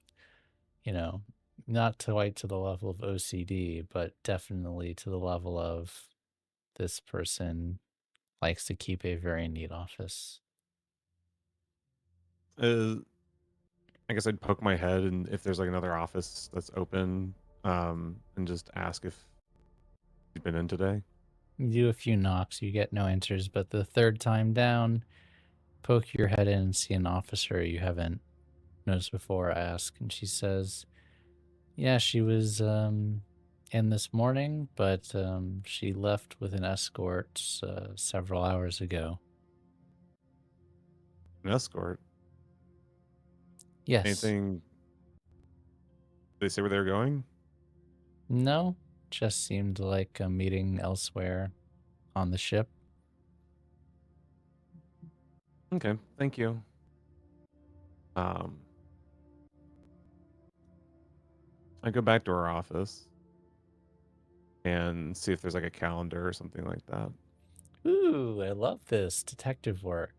not quite to the level of OCD, but definitely to the level of this person likes to keep a very neat office. I guess I'd poke my head and if there's like another office that's open, and just ask if you've been in today. You do a few knocks, you get no answers, but the third time down, poke your head in and see an officer you haven't noticed before ask, and she says, yeah, she was in this morning, but she left with an escort several hours ago. An escort. Yes. Anything? Did they say where they were going? No, just seemed like a meeting elsewhere on the ship. Okay, thank you. I go back to our office and see if there's like a calendar or something like that. Ooh, I love this detective work.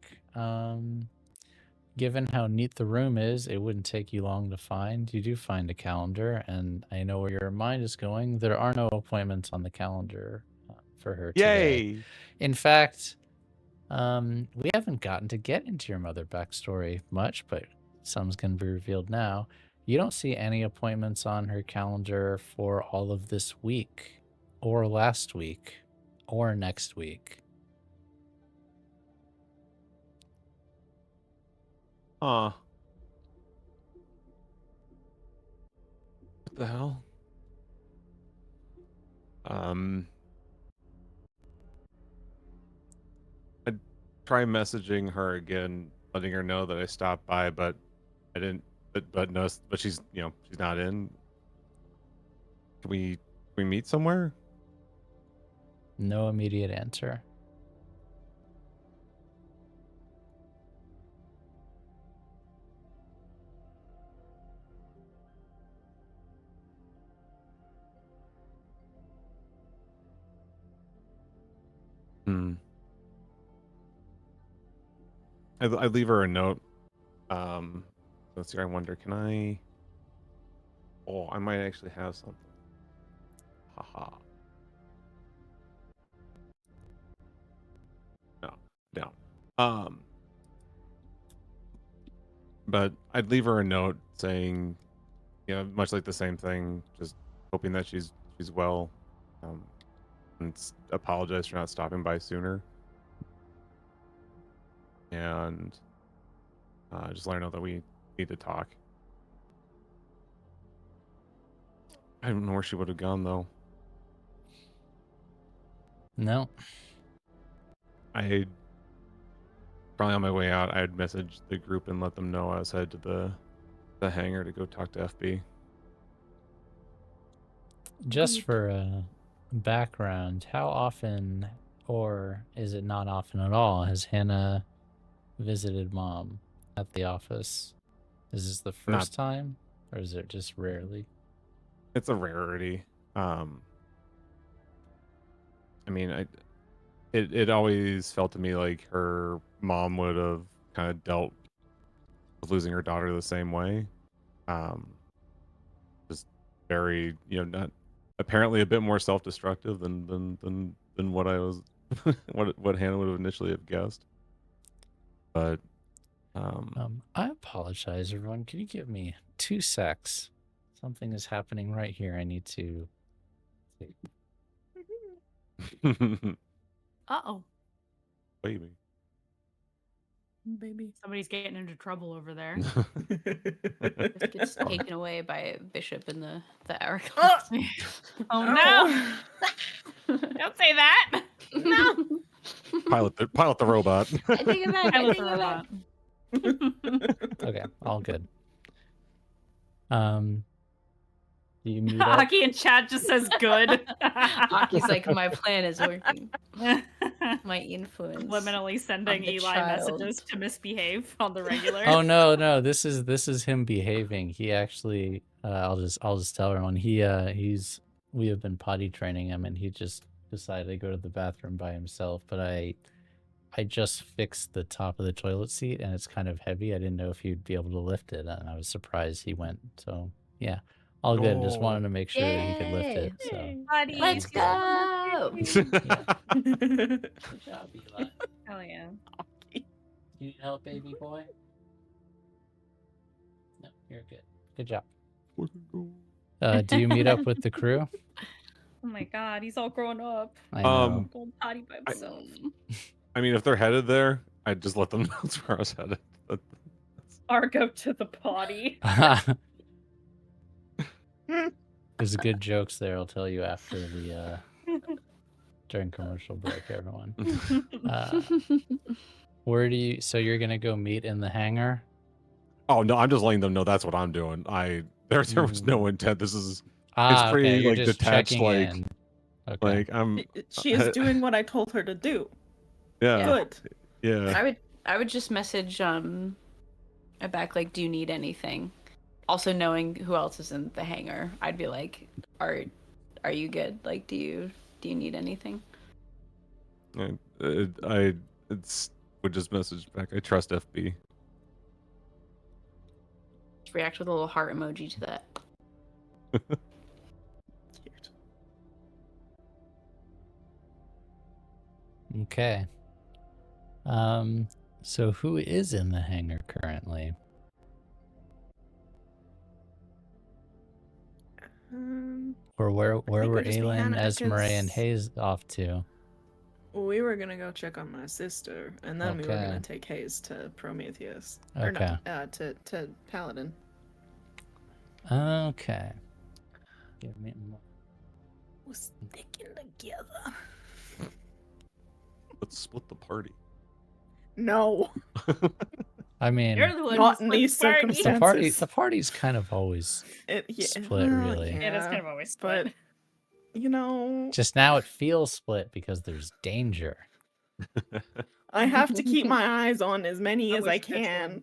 Given how neat the room is, it wouldn't take you long to find. You do find a calendar, and I know where your mind is going. There are no appointments on the calendar for her today. Yay! In fact, we haven't gotten to get into your mother backstory much, but some's going to be revealed now. You don't see any appointments on her calendar for all of this week, or last week, or next week. What the hell? I'd try messaging her again, letting her know that I stopped by, but I didn't. But no, but she's she's not in. Can we meet somewhere? No immediate answer. I leave her a note. Let's see. I wonder, can I? Oh, I might actually have something. Haha. No, down. But I'd leave her a note saying, much like the same thing, just hoping that she's well, and apologize for not stopping by sooner, and just let her know that we need to talk. I don't know where she would have gone though. No. I probably on my way out, I'd message the group and let them know I was headed to the hangar to go talk to FB. Just for background, how often, or is it not often at all, has Hannah visited Mom at the office? Is this the first time, or is it just rarely? It's a rarity. I mean, it always felt to me like her mom would have kind of dealt with losing her daughter the same way. Just very, not apparently a bit more self-destructive than what I was what Hannah would have initially have guessed. But I apologize, everyone. Can you give me 2 secs? Something is happening right here. I need to. Uh-oh. baby. Baby. Somebody's getting into trouble over there. It gets taken away by a bishop in the Argo. Oh no! Don't say that. No. Pilot the robot. I take it back. I I love take the it back. robot. Okay, all good. Do you meet up? Hockey in chat just says good. Aki's like, my plan is working. My influence. Liminally sending the Eli child. messages to misbehave on the regular. Oh no, this is him behaving. He actually I'll just tell everyone we have been potty training him and he just decided to go to the bathroom by himself, but I just fixed the top of the toilet seat and it's kind of heavy. I didn't know if he'd be able to lift it and I was surprised he went. So, yeah. All good. Just wanted to make sure that he could lift it. So, Buddy. Let's go. good job, Eli. Hell yeah. Do you need help, baby boy? No, you're good. Good job. Do you meet up with the crew? Oh my god, he's all grown up. I know. Going potty by himself. I mean, if they're headed there, I'd just let them know that's where I was headed. Argo to the potty. There's good jokes there. I'll tell you after the during commercial break, everyone. Where do you? So you're gonna go meet in the hangar? Oh no, I'm just letting them know that's what I'm doing. There was no intent. This is Ah, pretty, okay. You're like, just detached, checking like- in. Okay. I'm She is doing what I told her to do. yeah Good. yeah. I would just message back like, do you need anything? Also knowing who else is in the hangar, I'd be like, are you good? Like, do you need anything? I would just message back. I trust FB. Just react with a little heart emoji to that. Cute. Okay. So who is in the hangar currently? Or where think were it'd just be Aylin, Hannah, Esmeray, and because- Haze off to? We were gonna go check on my sister, and then we were Okay. gonna take Haze to Prometheus. Or Okay. not, to Paladin. Okay. Give me a mo- We're sticking together. Let's split the party. No. I mean, You're the one Not who in split these the party. circumstances. the party's kind of always Yeah, Split, well, really. It is yeah, kind of always split. But, you know, just now it feels split because there's danger. I have to keep my eyes on as many I as I wish this can.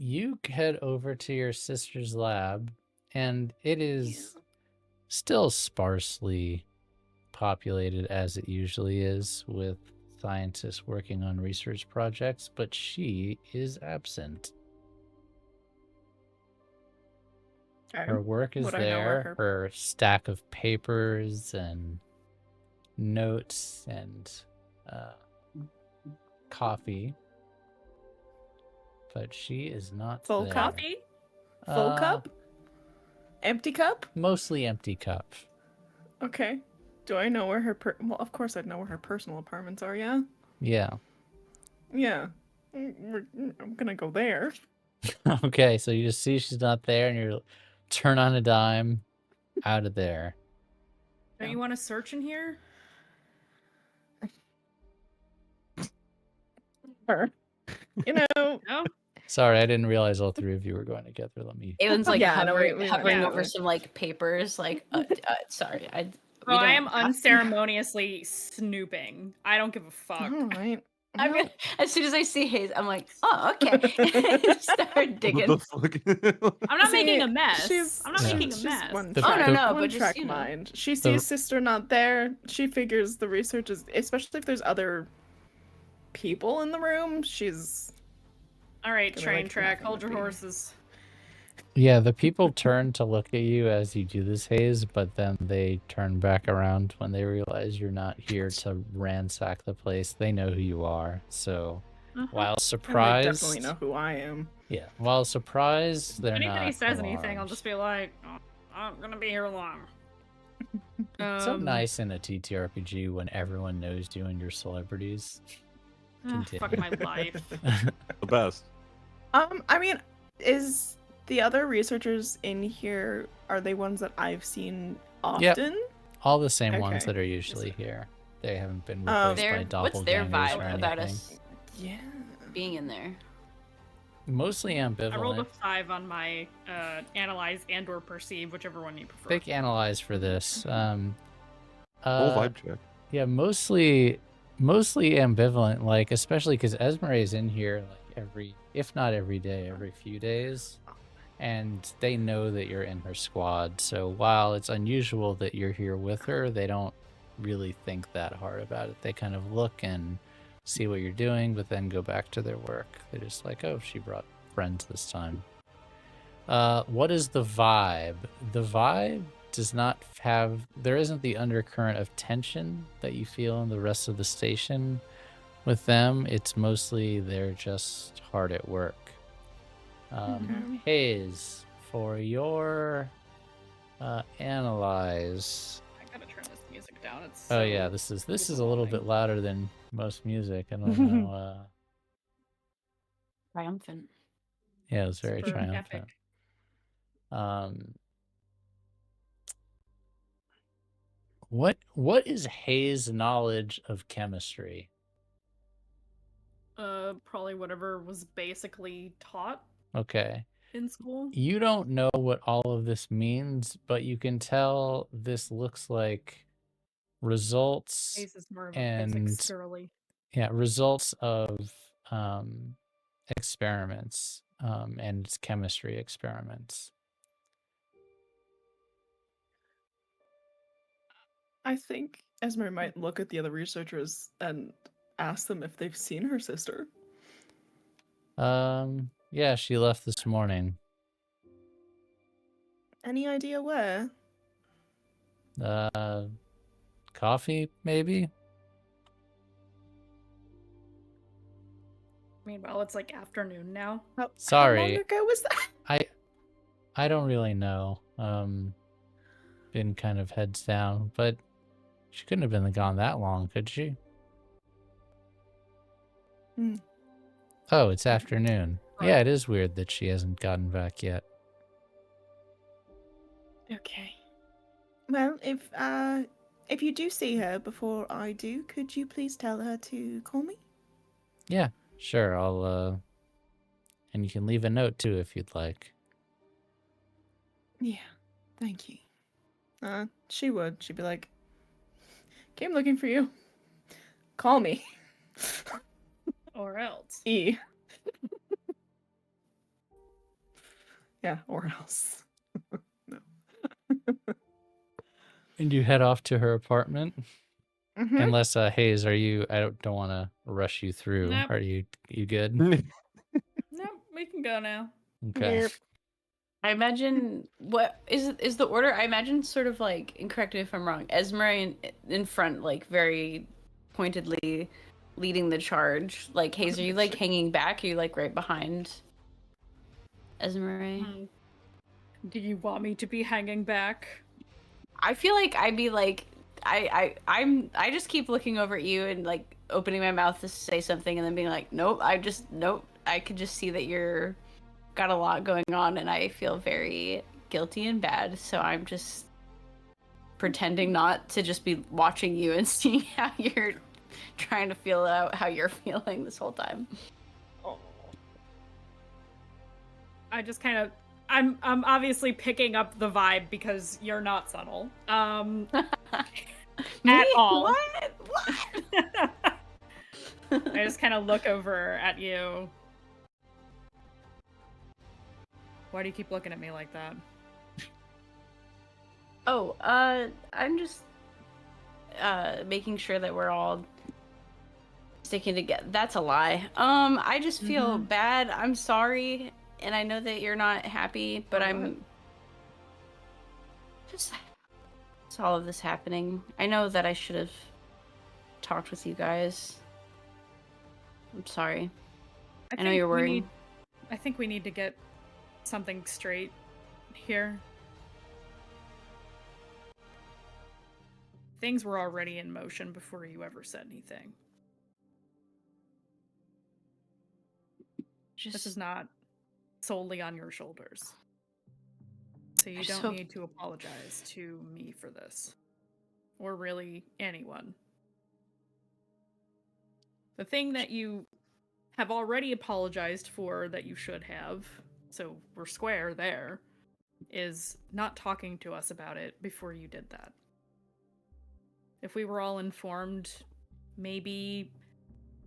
You head over to your sister's lab, and it is still sparsely populated as it usually is with scientists working on research projects, but she is absent. Her work is Would I know where there, her- her stack of papers and notes and coffee, but she is not Full there. Coffee? Full Uh, cup? Empty cup? Mostly empty cup. Okay. Do I know where her well, of course I'd know where her personal apartments are, yeah? Yeah. Yeah. I'm gonna go there. Okay, so you just see she's not there, and you turn on a dime, out of there. Don't you want to search in here? Her. You know, No? Sorry, I didn't realize all three of you were going together. Let me. Aylin's like Yeah, no, hovering, we- hovering yeah, over we- some like papers. Like, sorry, we Well, I don't am have to. unceremoniously snooping. I don't give a fuck. all right. I'm Well- gonna, as soon as I see Haze, I'm like, oh, okay. Start digging. What the fuck? I'm not See, making a mess. she's- I'm not Yeah. making a she's mess. one The- Oh, no, the- no, one but track just, mind. She The- sees sister not there. She figures the research is, especially if there's other people in the room. She's All right, Gonna, train like, track. nothing Hold would your be- horses. Yeah, the people turn to look at you as you do this, Haze, but then they turn back around when they realize you're not here to ransack the place. They know who you are. So while and they surprised, definitely know who I am. yeah, while surprised, they're If not. anybody says anything, I'll alarmed. just be like, oh, I'm gonna be here long. So nice in a TTRPG when everyone knows you and your celebrities. Fuck my life. The best. I mean, is the other researchers in here, are they ones that I've seen often? All the same ones Okay. that are usually here. They haven't been Oh. replaced by What's their doppelgangers or vibe anything. about us Yeah. being in there? Mostly I rolled a ambivalent. 5 on my analyze and or perceive, whichever one you prefer. Big analyze for this. Roll vibe check. Yeah, mostly ambivalent. Like especially because Esmeray is in here like every, if not every day, every few days, and they know that you're in her squad. So while it's unusual that you're here with her, they don't really think that hard about it. They kind of look and see what you're doing, but then go back to their work. They're just like, oh, she brought friends this time. What is the vibe? The vibe does not have, there isn't the undercurrent of tension that you feel in the rest of the station with them. It's mostly they're just hard at work. Haze, for your analyze. I gotta turn this music down. It's Oh so yeah, this is a little bit overwhelming. louder than most music. I don't know. Triumphant. Yeah, it was very Super triumphant. epic. What is Hayes' knowledge of chemistry? Probably whatever was basically taught Okay. in school. You don't know what all of this means, but you can tell this looks like results, Ace is more of a and physics girly. results of experiments, and chemistry experiments. I think Esmeray might look at the other researchers and ask them if they've seen her sister. Yeah, she left this morning. Any idea where? Coffee, maybe? Meanwhile, it's like afternoon now. How Sorry. long ago was that? I don't really know. Been kind of heads down, but she couldn't have been gone that long, could she? Hmm. Oh, it's afternoon. Right. Yeah, it is weird that she hasn't gotten back yet. Okay. Well, if you do see her before I do, could you please tell her to call me? Yeah, sure. I'll and you can leave a note too if you'd like. Yeah, thank you. She would. She'd be like, came looking for you. Call me. Or else. E. Yeah, or else. No. And you head off to her apartment. Mhm. Unless Hayes, are you? I don't want to rush you through. Nope. Are you good? No, we can go now. Okay. Yep. I imagine what is the order? I imagine sort of like, and correct me if I'm wrong, Esmeray in front, like very pointedly leading the charge. Like, Haze, are you like hanging back? Are you like right behind Esmeray? Do you want me to be hanging back? I feel like I'd be like, I just keep looking over at you and like opening my mouth to say something and then being like, nope. I could just see that you're got a lot going on and I feel very guilty and bad, so I'm just pretending not to just be watching you and seeing how you're trying to feel out how you're feeling this whole time. I just kind of I'm obviously picking up the vibe because you're not subtle. Me? At all. What? I just kind of look over at you. Why do you keep looking at me like that? Oh, I'm just making sure that we're all sticking together. That's a lie. I just feel bad. I'm sorry, and I know that you're not happy, but I'm just it's all of this happening. I know that I should have talked with you guys. I'm sorry. I know think you're we worried. need- I think we need to get something straight here. Things were already in motion before you ever said anything. Just This is not solely on your shoulders. So you I just don't hope- need to apologize to me for this. Or really anyone. The thing that you have already apologized for that you should have, so we're square there, is not talking to us about it before you did that. If we were all informed, maybe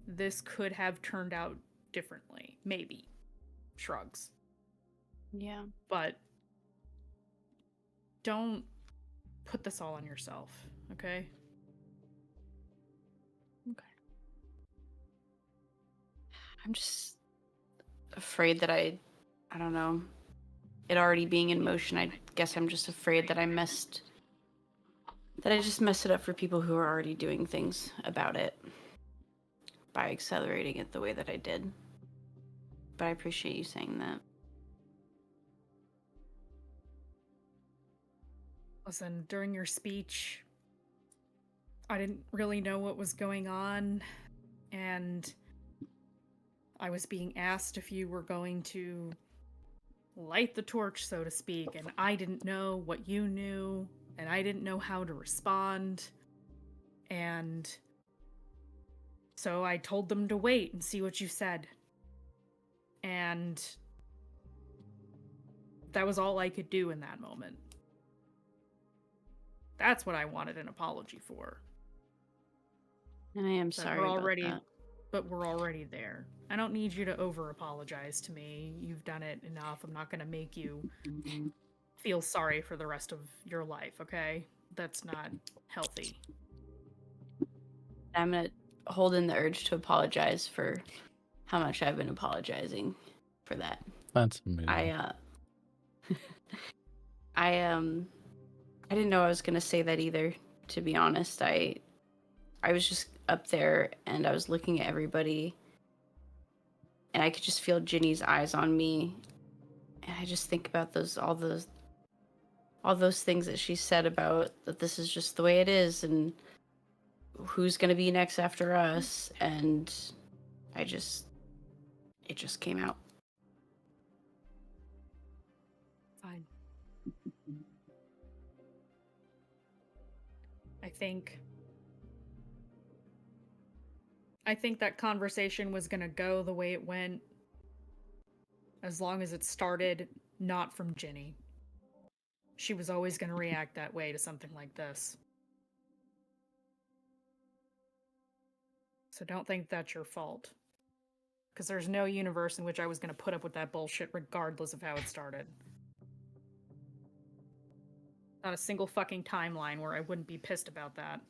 this could have turned out differently. Maybe. Shrugs. yeah. But don't put this all on yourself, okay? I'm just afraid that I don't know. It already being in motion, I guess I'm just afraid that I just messed it up for people who are already doing things about it by accelerating it the way that I did. But I appreciate you saying that. Listen, during your speech, I didn't really know what was going on, and I was being asked if you were going to light the torch, so to speak, and I didn't know what you knew, and I didn't know how to respond, and so I told them to wait and see what you said. And that was all I could do in that moment. That's what I wanted an apology for. And I am But sorry we're about already, that. but we're already there. I don't need you to over apologize to me. You've done it enough. I'm not going to make you feel sorry for the rest of your life, okay? That's not healthy. I'm gonna hold in the urge to apologize for how much I've been apologizing for that. That's a move. I didn't know I was gonna say that either, to be honest. I was just up there and I was looking at everybody and I could just feel Ginny's eyes on me. And I just think about all those things that she said about that this is just the way it is and who's gonna be next after us, and it just came out. Fine. I think that conversation was gonna go the way it went, as long as it started not from Ginny. She was always gonna react that way to something like this. So don't think that's your fault. Because there's no universe in which I was gonna put up with that bullshit regardless of how it started. Not a single fucking timeline where I wouldn't be pissed about that.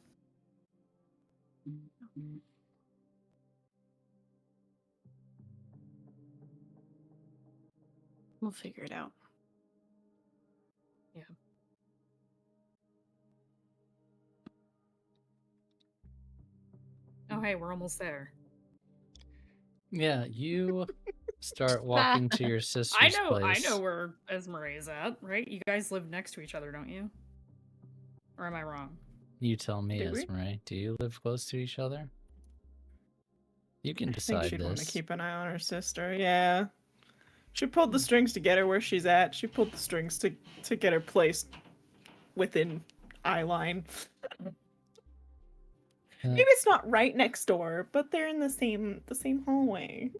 We'll figure it out. Yeah. Oh, hey, we're almost there. Yeah, you start walking to your sister's I place. know where Esmeray is at, right? You guys live next to each other, don't you? Or am I wrong? You tell me, Do we? Esmeray. Do you live close to each other? You can I think decide she'd want to this. keep an eye on her sister. Yeah. She pulled the strings to get her where she's at. She pulled the strings to get her placed within eye line. Maybe it's not right next door, but they're in the same hallway.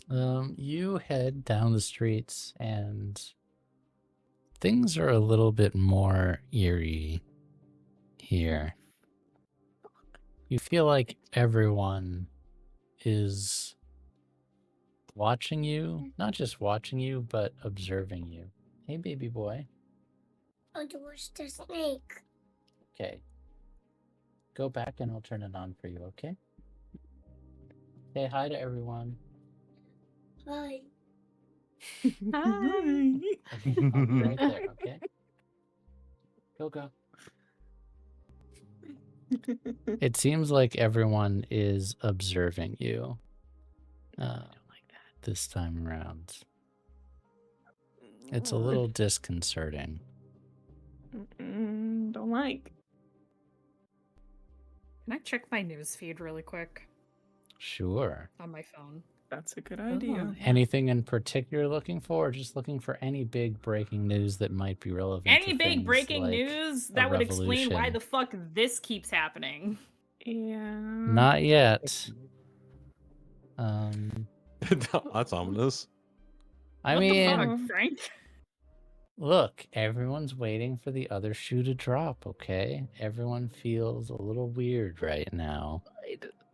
You head down the streets and things are a little bit more eerie here. You feel like everyone is watching you, not just watching you, but observing you. Hey, baby boy. Oh, where's the snake? Okay. Go back and I'll turn it on for you, okay? Say hi to everyone. Hi. I'll be right there, okay? Go. It seems like everyone is observing you this time around. It's a little disconcerting. Don't like. Can I check my news feed really quick Sure. on my phone? That's a good idea. Anything in particular you're looking for, or just looking for any big breaking news that might be relevant Any to big things breaking like news a that would explain why revolution? the fuck this keeps happening? Yeah. Not yet. That's ominous. I What the mean, fuck, Frank? look, everyone's waiting for the other shoe to drop, okay? Everyone feels a little weird right now.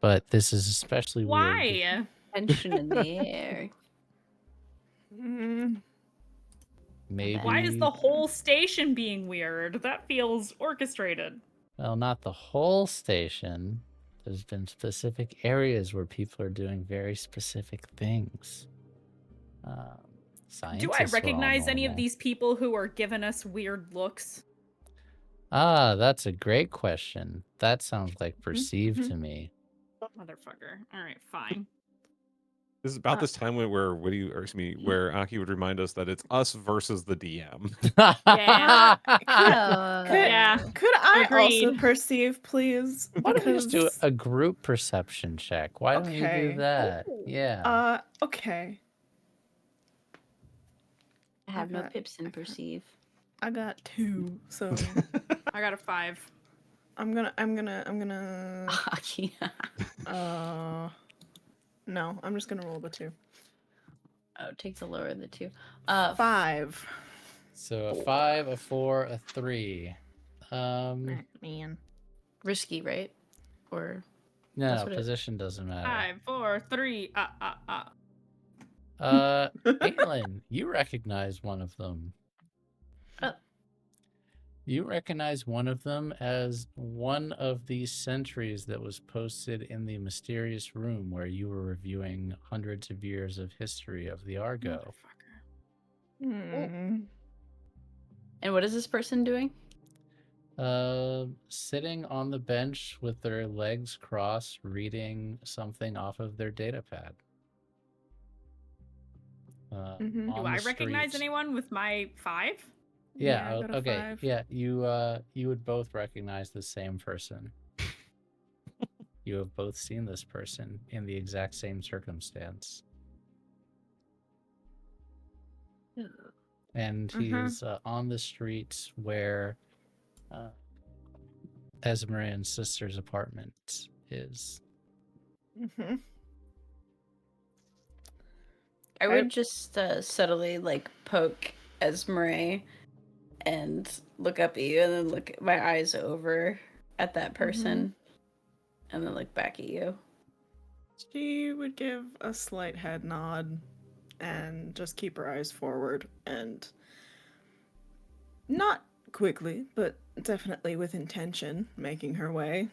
But this is especially weird. Why? Tension in the air. Maybe. Why is the whole station being weird? That feels orchestrated. Well, not the whole station. There's been specific areas where people are doing very specific things. Scientists Do I were all recognize any of normal. these people who are giving us weird looks? Ah, that's a great question. That sounds like perceived mhm. to me. Motherfucker. Alright, fine. This is about this time where Aki would remind us that it's us versus the DM. Yeah. Yeah. Could I also Agreed. perceive, please? Why don't we just do Because- a group perception check? Why don't you do Okay. that? Yeah. Okay. I have no Okay. pips in perceive. I got 2, so I got a 5. I'm gonna Aki. no, I'm just gonna roll the 2. Oh, take the lower of the two. 5. So a 5, a 4, a 3. Man. Risky, right? Or No, That's what it- position doesn't matter. 5, 4, 3. Aylin, you recognize one of them. Oh. You recognize one of them as one of the sentries that was posted in the mysterious room where you were reviewing hundreds of years of history of the Argo. Hmm. And what is this person doing? Sitting on the bench with their legs crossed, reading something off of their data pad. Mhm. on Do I the recognize streets. anyone with my 5? Yeah, I got a okay. 5. Yeah, you would both recognize the same person. You have both seen this person in the exact same circumstance. And he Mhm. is on the streets where Esmeray and sister's apartment is. Mhm. I would just subtly like poke Esmeray and look up at you, and then look my eyes over at that person, and then look back at you. She would give a slight head nod and just keep her eyes forward and not quickly, but definitely with intention, making her way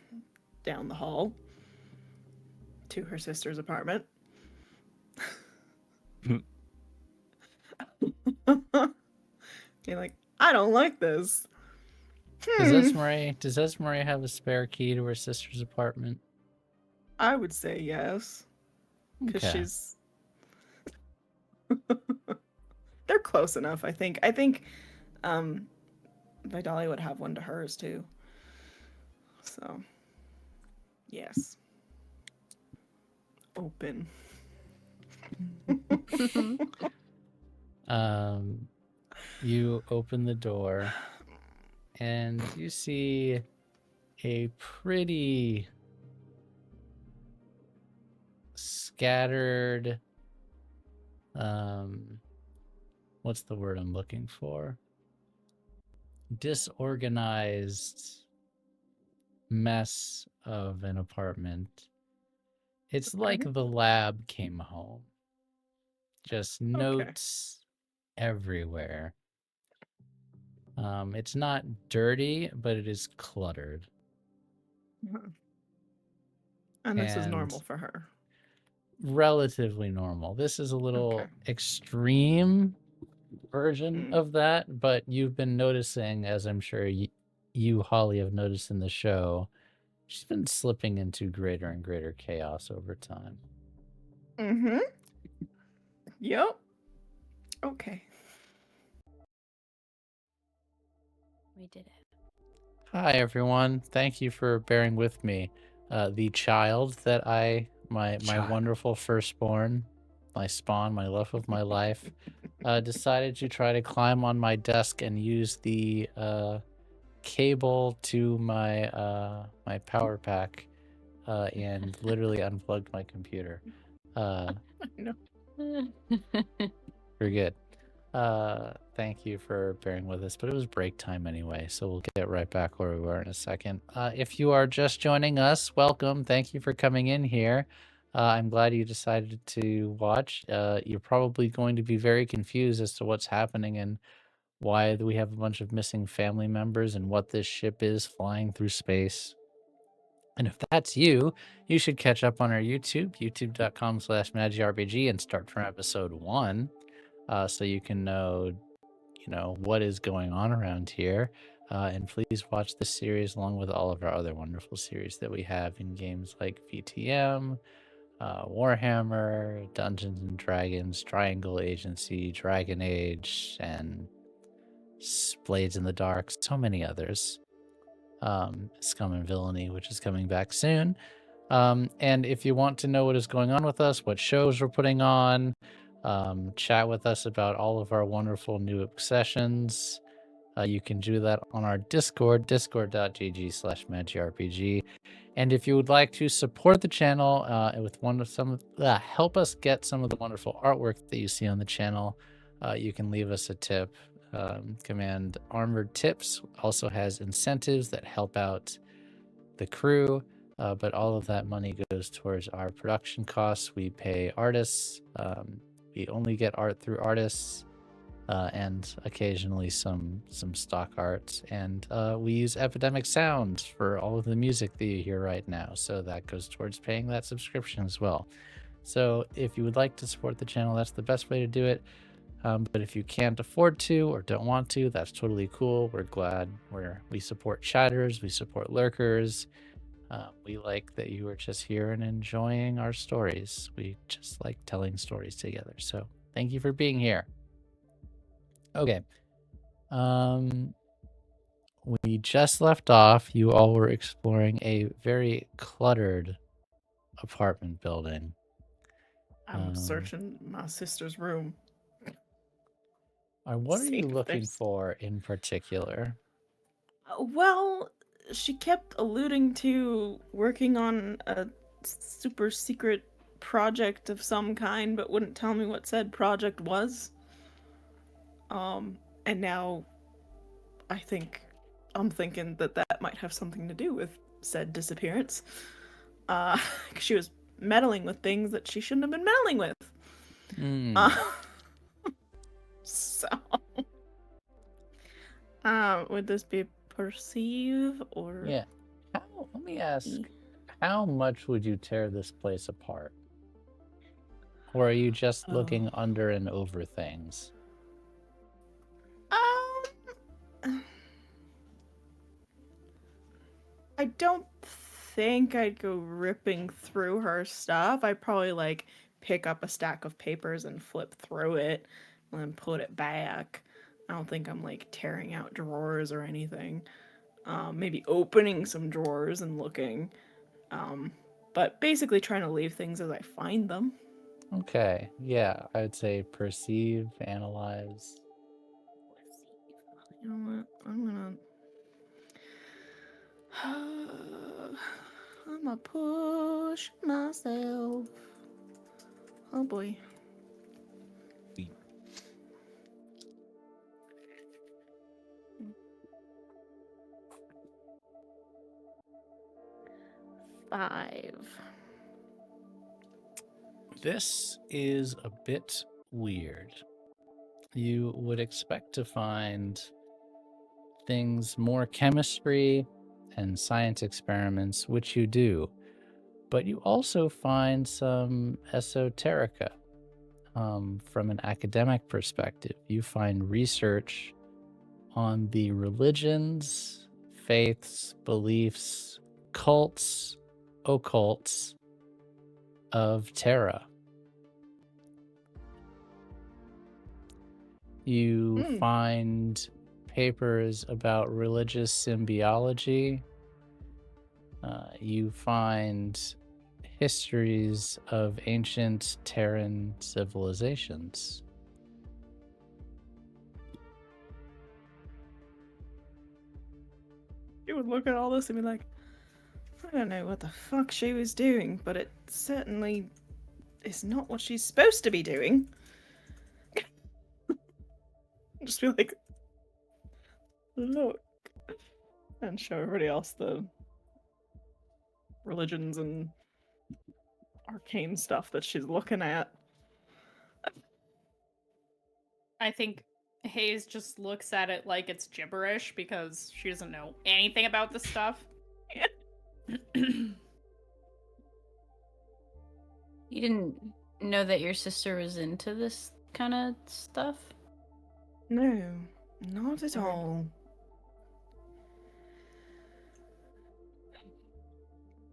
down the hall to her sister's apartment. You're like, I don't like this. Does Hmm. Esmeray have a spare key to her sister's apartment? I would say yes. Because Okay. she's. They're close enough, I think. I think Vidalia would have one to hers too. So, yes. Open. You open the door and you see a pretty scattered what's the word I'm looking for? Disorganized mess of an apartment. It's Okay. like the lab came home. Just notes everywhere. It's not dirty, but it is cluttered. And this is And normal for her. relatively normal. This is a little Okay. extreme version Mm. of that, but you've been noticing, as I'm sure you, Holly, have noticed in the show, she's been slipping into greater and greater chaos over time. Mm-hmm. Yep. Okay. We did it. Hi, everyone. Thank you for bearing with me. The child that my wonderful firstborn, my spawn, my love of my life, decided to try to climb on my desk and use the cable to my my power pack and literally unplugged my computer. No. We're good. Thank you for bearing with us, but it was break time anyway, so we'll get right back where we were in a second. If you are just joining us, welcome. Thank you for coming in here. I'm glad you decided to watch. You're probably going to be very confused as to what's happening and why we have a bunch of missing family members and what this ship is flying through space. And if that's you, you should catch up on our YouTube, youtube.com/MandiiRPG, and start from episode 1. So you can know what is going on around here. And please watch this series along with all of our other wonderful series that we have in games like VTM, Warhammer, Dungeons and Dragons, Triangle Agency, Dragon Age, and Blades in the Dark, so many others. Scum and Villainy, which is coming back soon. And if you want to know what is going on with us, what shows we're putting on, chat with us about all of our wonderful new obsessions, you can do that on our Discord, discord.gg/MandiiRPG. And if you would like to support the channel with help us get some of the wonderful artwork that you see on the channel, you can leave us a tip. Command Armored Tips also has incentives that help out the crew, but all of that money goes towards our production costs. We pay artists. We only get art through artists, and occasionally some stock art. And we use Epidemic Sound for all of the music that you hear right now, so that goes towards paying that subscription as well. So if you would like to support the channel, that's the best way to do it. But if you can't afford to or don't want to, that's totally cool. We're glad we support chatters, we support lurkers. We like that you are just here and enjoying our stories. We just like telling stories together. So thank you for being here. Okay. We just left off. You all were exploring a very cluttered apartment building. I'm searching my sister's room. What are See you if looking there's- for in particular? Well, she kept alluding to working on a super secret project of some kind, but wouldn't tell me what said project was. And now I'm thinking that might have something to do with said disappearance. 'Cause she was meddling with things that she shouldn't have been meddling with. So, would this be perceive or? Yeah. Let me ask, how much would you tear this place apart? Or are you just looking under and over things? I don't think I'd go ripping through her stuff. I'd probably pick up a stack of papers and flip through it and then put it back. I don't think I'm tearing out drawers or anything. Maybe opening some drawers and looking. But basically trying to leave things as I find them. Okay. Yeah, I would say perceive, analyze. You know what? I'm gonna push myself. Oh boy. 5. This is a bit weird. You would expect to find things more chemistry and science experiments, which you do, but you also find some esoterica. From an academic perspective, you find research on the religions, faiths, beliefs, cults, occults of Terra. You find papers about religious symbiology. You find histories of ancient Terran civilizations. You would look at all this and be like, I don't know what the fuck she was doing, but it certainly is not what she's supposed to be doing. Just be like, look. And show everybody else the religions and arcane stuff that she's looking at. I think Haze just looks at it like it's gibberish because she doesn't know anything about this stuff. You didn't know that your sister was into this kind of stuff? No, not at Okay. all.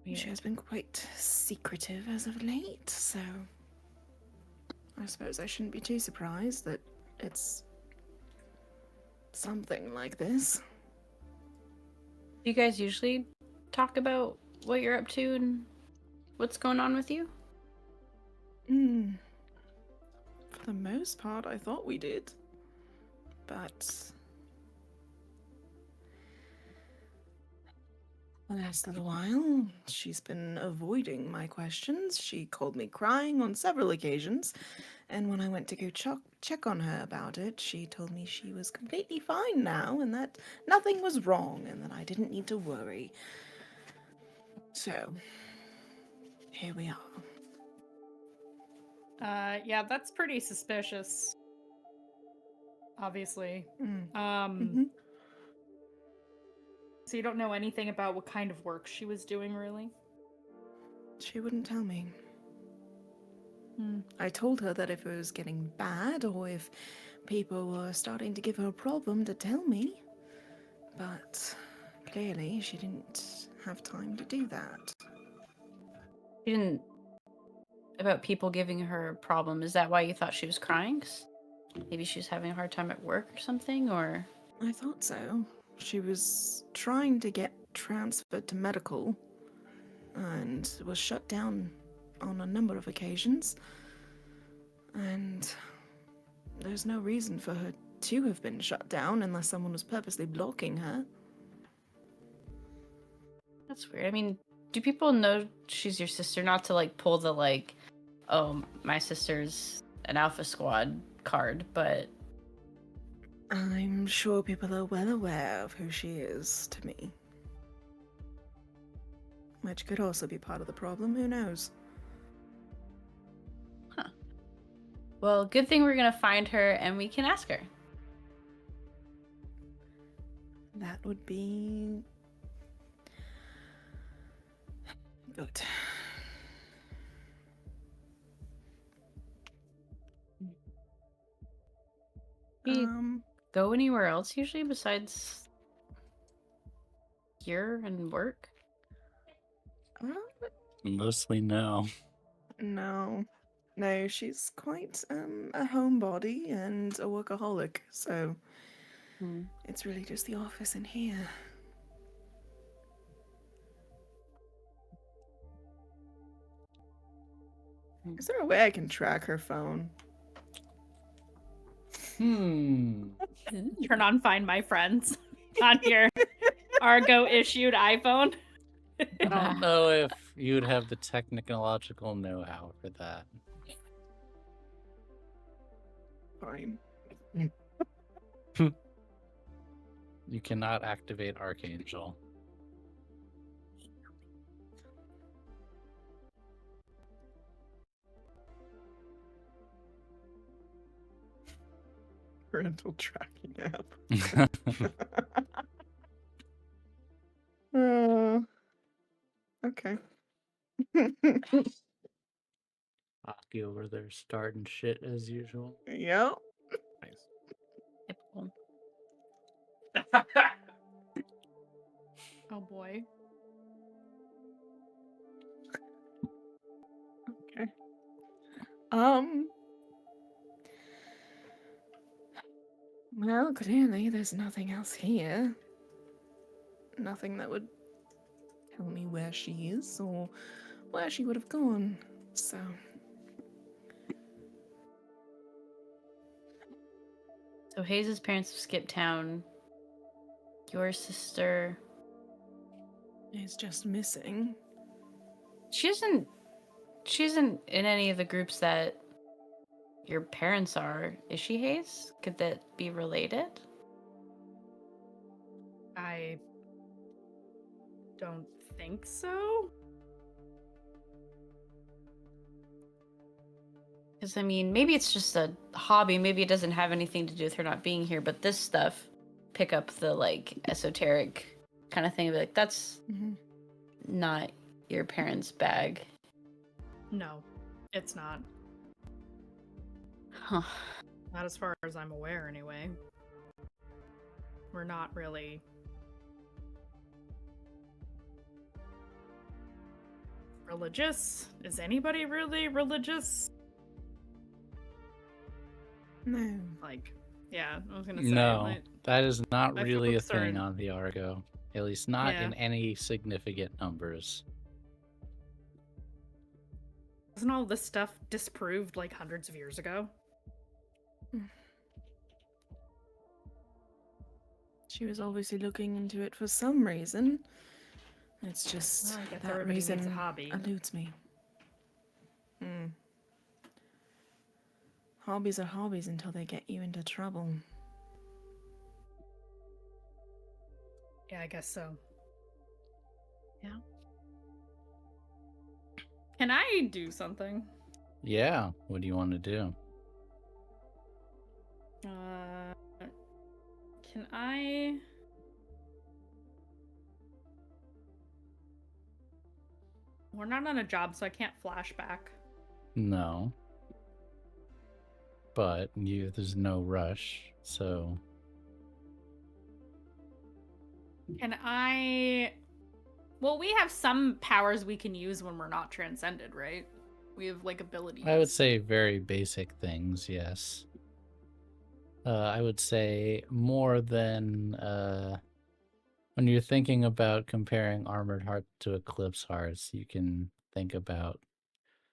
She has been quite secretive as of late, so I suppose I shouldn't be too surprised that it's something like this. Do you guys usually talk about what you're up to and what's going on with you? For the most part, I thought we did. But the last little while, she's been avoiding my questions. She called me crying on several occasions, and when I went to go check on her about it, she told me she was completely fine now and that nothing was wrong and that I didn't need to worry. So, here we are. Yeah, that's pretty suspicious. Obviously. Mm-hmm. So you don't know anything about what kind of work she was doing, really? She wouldn't tell me. I told her that if it was getting bad or if people were starting to give her a problem to tell me. But clearly she didn't have time to do that. You didn't... About people giving her a problem, is that why you thought she was crying? 'Cause maybe she was having a hard time at work or something, or... I thought so. She was trying to get transferred to medical and was shut down on a number of occasions. And there's no reason for her to have been shut down unless someone was purposely blocking her. That's weird. I mean, do people know she's your sister? Not to, like, pull the, like, oh, my sister's an Alpha Squad card, but... I'm sure people are well aware of who she is to me. Which could also be part of the problem, who knows? Huh. Well, good thing we're gonna find her and we can ask her. That would be... good. You go anywhere else usually besides here and work? Mostly no. No. No, she's quite a homebody and a workaholic, so it's really just the office in here. Is there a way I can track her phone? Turn on Find My Friends on your Argo issued iPhone. I don't know if you'd have the technological know-how for that. Fine. You cannot activate Archangel. Parental tracking app. Okay. Hockey over there starting shit as usual. Yep. Nice. Typical. Oh boy. Okay. Well, clearly there's nothing else here. Nothing that would tell me where she is or where she would have gone. So, So Haze's parents have skipped town. Your sister, is just missing. she isn't in any of the groups that your parents are. Is she, Haze? Could that be related? I don't think so. Because, I mean, maybe it's just a hobby. Maybe it doesn't have anything to do with her not being here, but this stuff, pick up the, like, esoteric kind of thing. Be like, that's Mm-hmm. not your parents' bag. No, it's not. Huh. Not as far as I'm aware, anyway. We're not really religious. Is anybody really religious? No. Like, yeah, I was gonna say. No, like, that is not my really a folks are thing in- on the Argo. At least not Yeah. in any significant numbers. wasn't all this stuff disproved like hundreds of years ago? She was obviously looking into it for some reason. It's just Well, I guess that everybody needs a reason hobby. eludes me. Hmm. Hobbies are hobbies until they get you into trouble. Yeah, I guess so. Yeah. Can I do something? Yeah, what do you want to do? Can I? We're not on a job, so I can't flashback. No. But there's no rush, so Can I? Well, we have some powers we can use when we're not transcended, right? We have like abilities. I would say very basic things, yes. I would say more than when you're thinking about comparing Armored Heart to Eclipse Hearts, you can think about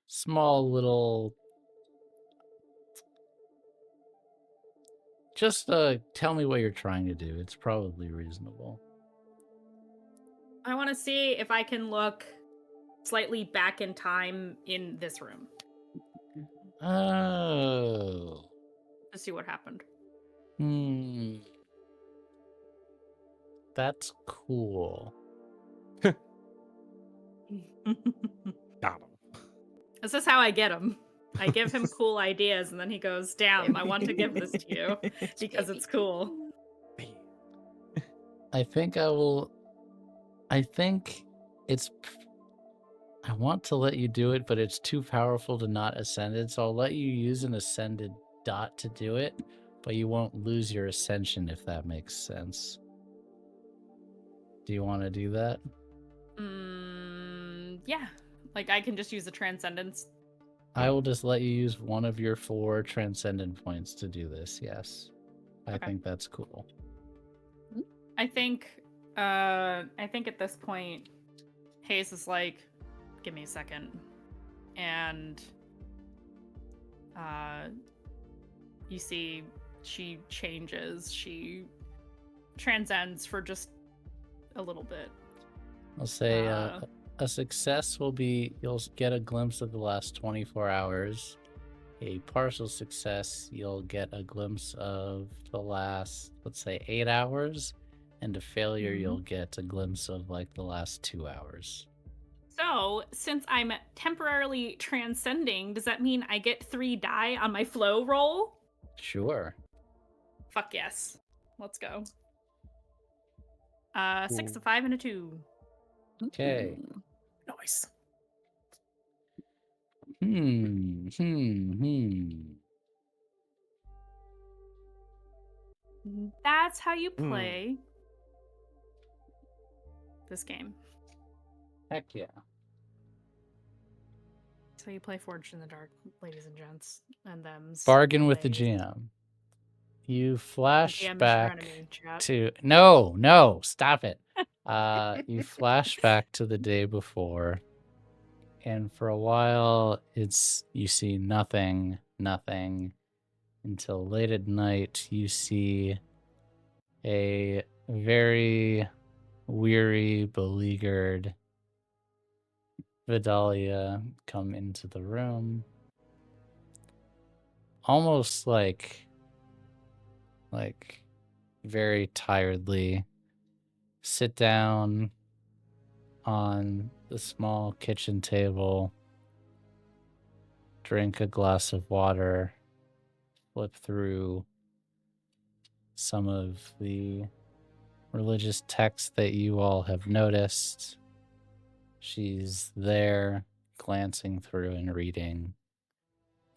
small little. Just tell me what you're trying to do. It's probably reasonable. I want to see if I can look slightly back in time in this room Oh. to see what happened. That's cool. Got him. This is how I get him. I give him cool ideas, and then he goes, "Damn, I want to give this to you because it's cool." I think I will. I think it's. I want to let you do it, but it's too powerful to not ascended, so I'll let you use an ascended dot to do it, but you won't lose your ascension if that makes sense. Do you want to do that? Yeah. Like I can just use the transcendence. I will just let you use one of your 4 transcendent points to do this, yes. I Okay. think that's cool. I think at this point, Haze is like, "Give me a second," and you see she changes. She transcends for just a little bit. I'll say a success will be you'll get a glimpse of the last 24 hours. A partial success, you'll get a glimpse of the last, let's say, 8 hours. And a failure, you'll get a glimpse of like the last 2 hours. So, since I'm temporarily transcending, does that mean I get 3 die on my flow roll? Sure. Fuck yes. Let's go. 6, a 5, and a 2. Okay. Nice. That's how you Hmm. play this game. Heck yeah. That's how you play Forged in the Dark, ladies and gents, and thems. Bargain with the theys. GM. You The flash GM is your back enemy, chat. to no, stop it. You flash back to the day before, and for a while you see nothing until late at night you see a very weary, beleaguered Vidalia come into the room, almost like very tiredly sit down on the small kitchen table, drink a glass of water, flip through some of the religious texts that you all have noticed. She's there glancing through and reading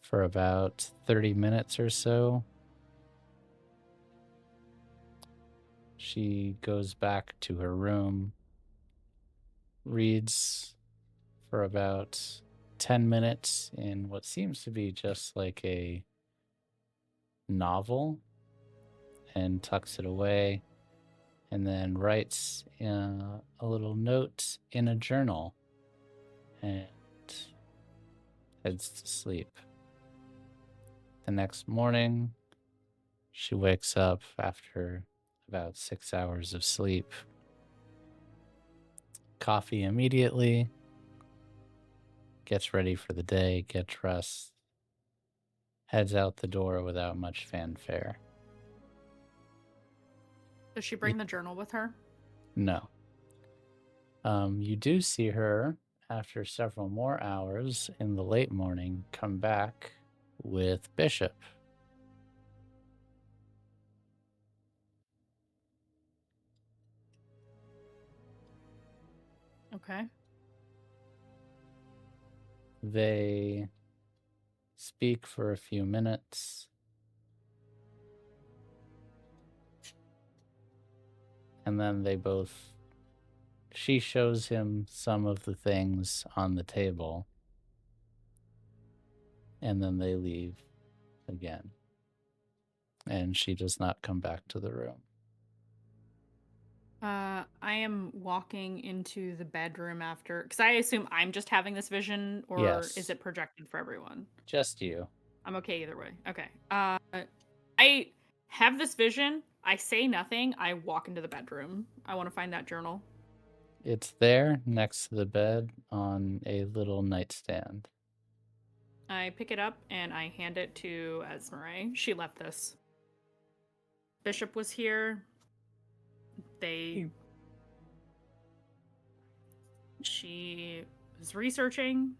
for about 30 minutes or so. She goes back to her room, reads for about 10 minutes in what seems to be just like a novel, and tucks it away, and then writes a little note in a journal and heads to sleep. The next morning, she wakes up after about 6 hours of sleep. Coffee immediately, gets ready for the day, gets dressed, heads out the door without much fanfare. Does she bring the journal with her? No. You do see her, after several more hours in the late morning, come back with Bishop. Okay. They speak for a few minutes. And then she shows him some of the things on the table. And then they leave again. And she does not come back to the room. I am walking into the bedroom after, because I assume I'm just having this vision, or Yes. is it projected for everyone? Just you. I'm okay either way. Okay. I have this vision. I say nothing. I walk into the bedroom. I want to find that journal. It's there next to the bed on a little nightstand. I pick it up and I hand it to Esmeray. She left this. Bishop was here. She was researching,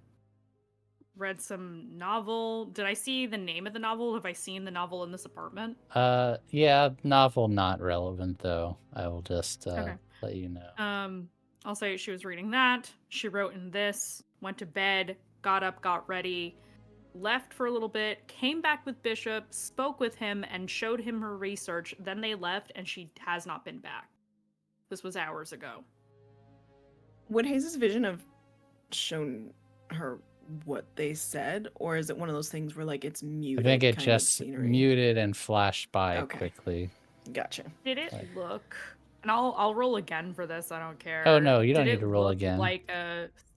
read some novel. Did I see the name of the novel? Have I seen the novel in this apartment? Yeah, novel not relevant though. I will just Okay. let you know. I'll say she was reading that. She wrote in this, went to bed, got up, got ready, left for a little bit, came back with Bishop, spoke with him, and showed him her research. Then they left, and she has not been back. This was hours ago. Would Haze's vision have shown her what they said, or is it one of those things where like it's muted? I think it kind of just scenery? muted and flashed by Okay. quickly. Gotcha. Did it Right. look? And I'll roll again for this. I don't care. Oh, no, you don't Did need it to roll look again.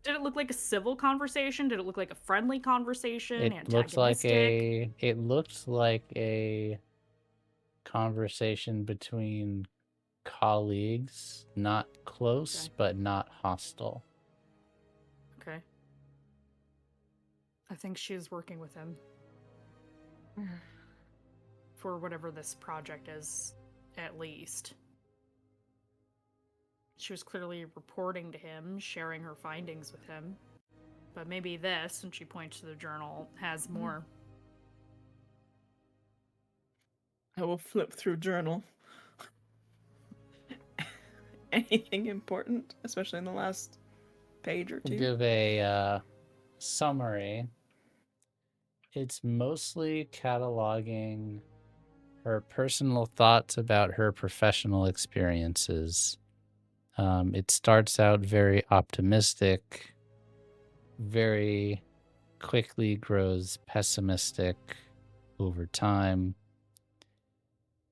Did it look like a civil conversation? Did it look like a friendly conversation? It looked like a conversation between colleagues, not close, Okay. but not hostile. Okay. I think she's working with him for whatever this project is, at least. She was clearly reporting to him, sharing her findings with him. But maybe this, and she points to the journal, has more. I will flip through journal. Anything important, especially in the last page or two? Give a summary. It's mostly cataloging her personal thoughts about her professional experiences. It starts out very optimistic, very quickly grows pessimistic over time.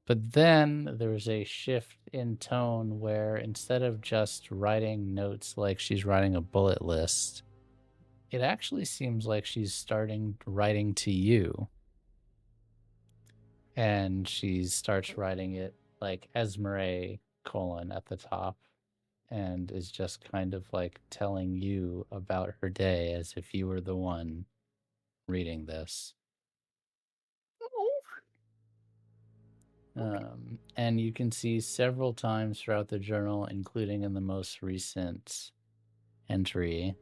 But then there's a shift in tone where instead of just writing notes like she's writing a bullet list, it actually seems like she's starting writing to you. And she starts writing it like Esmeray : at the top, and is just kind of like telling you about her day as if you were the one reading this. And you can see several times throughout the journal, including in the most recent entry,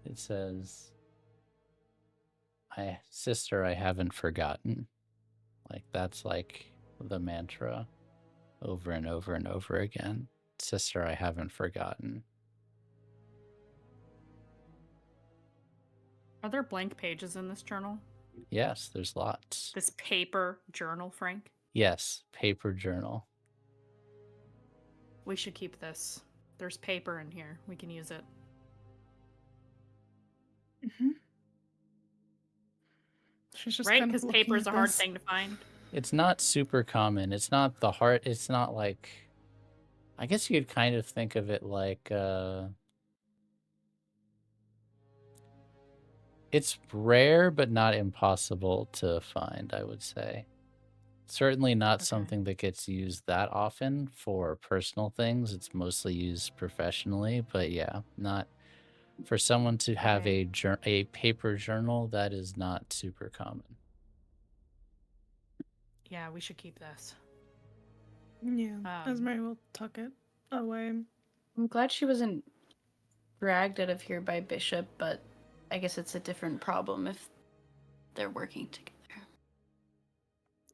it says, sister, I haven't forgotten. Like, that's like the mantra over and over and over again. Sister, I haven't forgotten. Are there blank pages in this journal? Yes, there's lots. This paper journal, Frank? Yes, paper journal. We should keep this. There's paper in here. We can use it. Mm-hmm. She's just right? kind of Because paper is a looking at hard this. thing to find. It's not super common. It's not the heart. It's not like, I guess you could kind of think of it like, it's rare, but not impossible to find, I would say. Certainly not something that gets used that often for personal things. It's mostly used professionally, but yeah, not for someone to have a paper journal, that is not super common. Yeah, we should keep this. Yeah, Esmeray will tuck it away. I'm glad she wasn't dragged out of here by Bishop, but I guess it's a different problem if they're working together.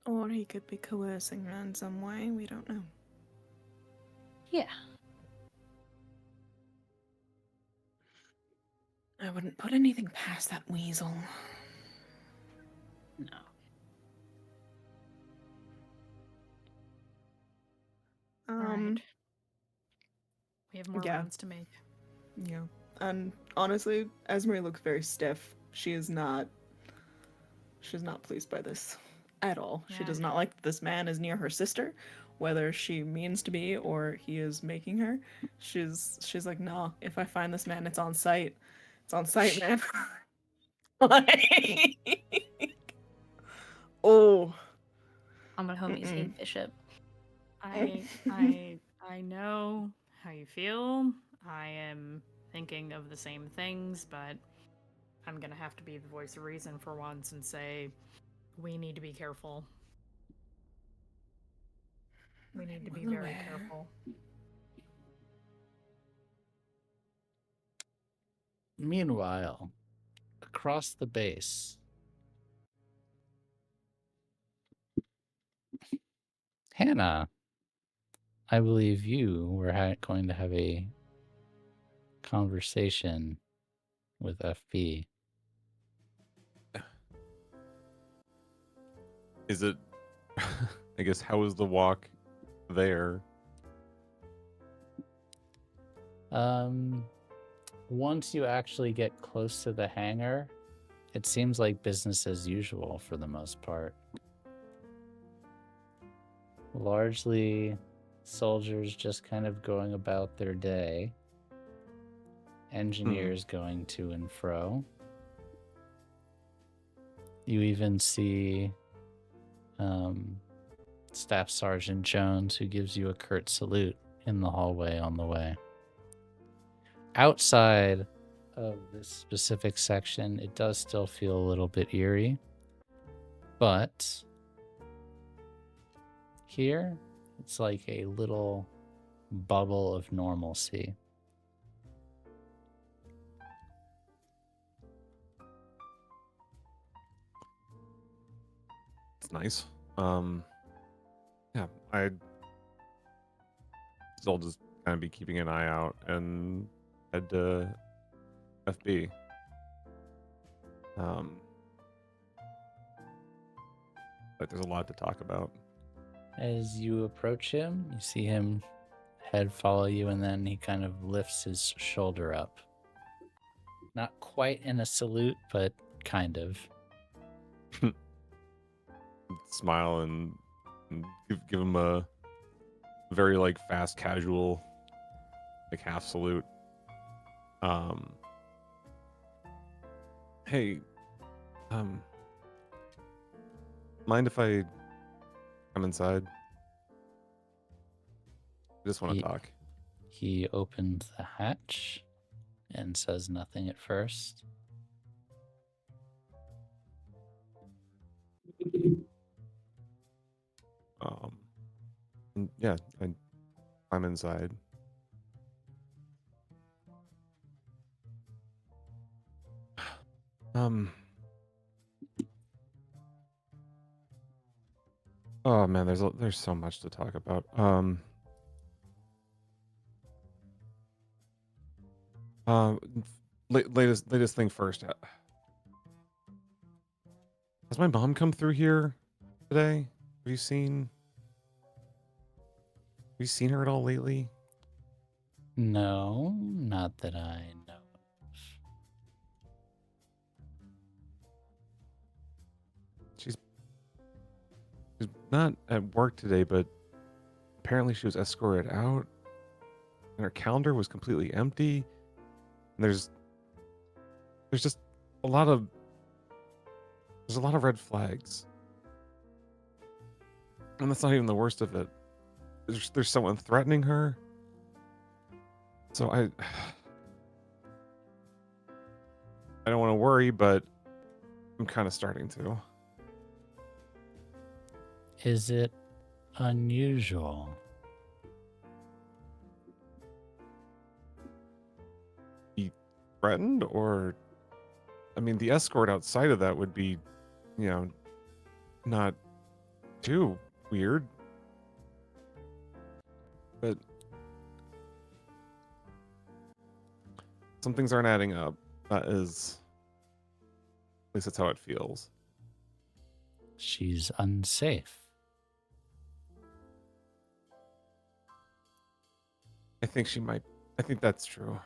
Or he could be coercing her in some way, we don't know. Yeah. I wouldn't put anything past that weasel. No. Right. We have more runs to make. Yeah. And honestly, Esmeray looks very stiff. She's not pleased by this at all. Yeah. She does not like that this man is near her sister, whether she means to be or he is making her. She's like, no, if I find this man, it's on sight. It's on sight, man. Like, oh. I'm gonna homies hate Bishop. I know how you feel. I am thinking of the same things, but I'm gonna have to be the voice of reason for once and say we need to be careful. We need to be very careful. Meanwhile, across the base, Hannah, I believe you were going to have a conversation with FP. Is it, I guess, how is the walk there? Once you actually get close to the hangar, it seems like business as usual for the most part. Largely soldiers just kind of going about their day. Engineers going to and fro. You even see Staff Sergeant Jones, who gives you a curt salute in the hallway on the way. Outside of this specific section, it does still feel a little bit eerie, but here it's like a little bubble of normalcy. It's nice. Yeah, I'd still just kind of be keeping an eye out and head to FB. But there's a lot to talk about. As you approach him, you see him head follow you, and then he kind of lifts his shoulder up. Not quite in a salute, but kind of. Smile and give him a very like fast casual like half salute. Hey, mind if I come inside? I just want to talk. He opens the hatch and says nothing at first. And yeah, I'm inside. Oh man, there's so much to talk about. Latest thing first. Has my mom come through here today? Have you seen her at all lately? No, not that I know of. She's not at work today, but apparently she was escorted out, and her calendar was completely empty. And there's just a lot of red flags, and that's not even the worst of it. There's someone threatening her. So I don't want to worry, but I'm kind of starting to. Is it unusual? Be threatened, or I mean, the escort outside of that would be, not too weird. But some things aren't adding up. That is, at least that's how it feels. She's unsafe. I think she might. I think that's true.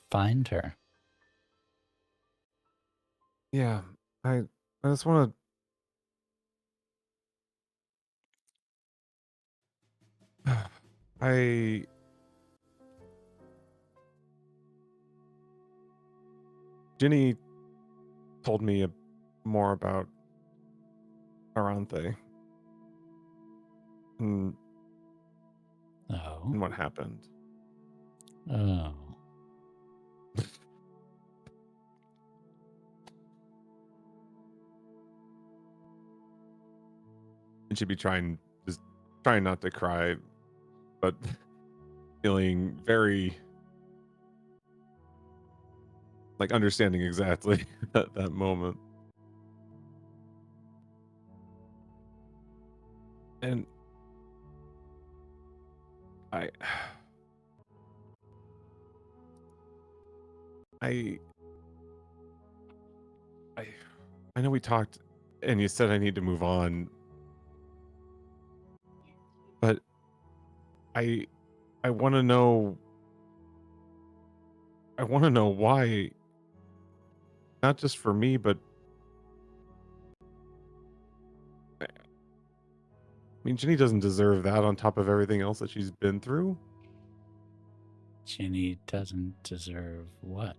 Find her. Yeah, I just want to. Jini told me more about Aranthe and Oh. what happened. Oh. And she'd be trying not to cry, but feeling very like understanding exactly that moment. And I know we talked and you said I need to move on, but I want to know why, not just for me, but I mean, Jini doesn't deserve that on top of everything else that she's been through. Jini doesn't deserve what?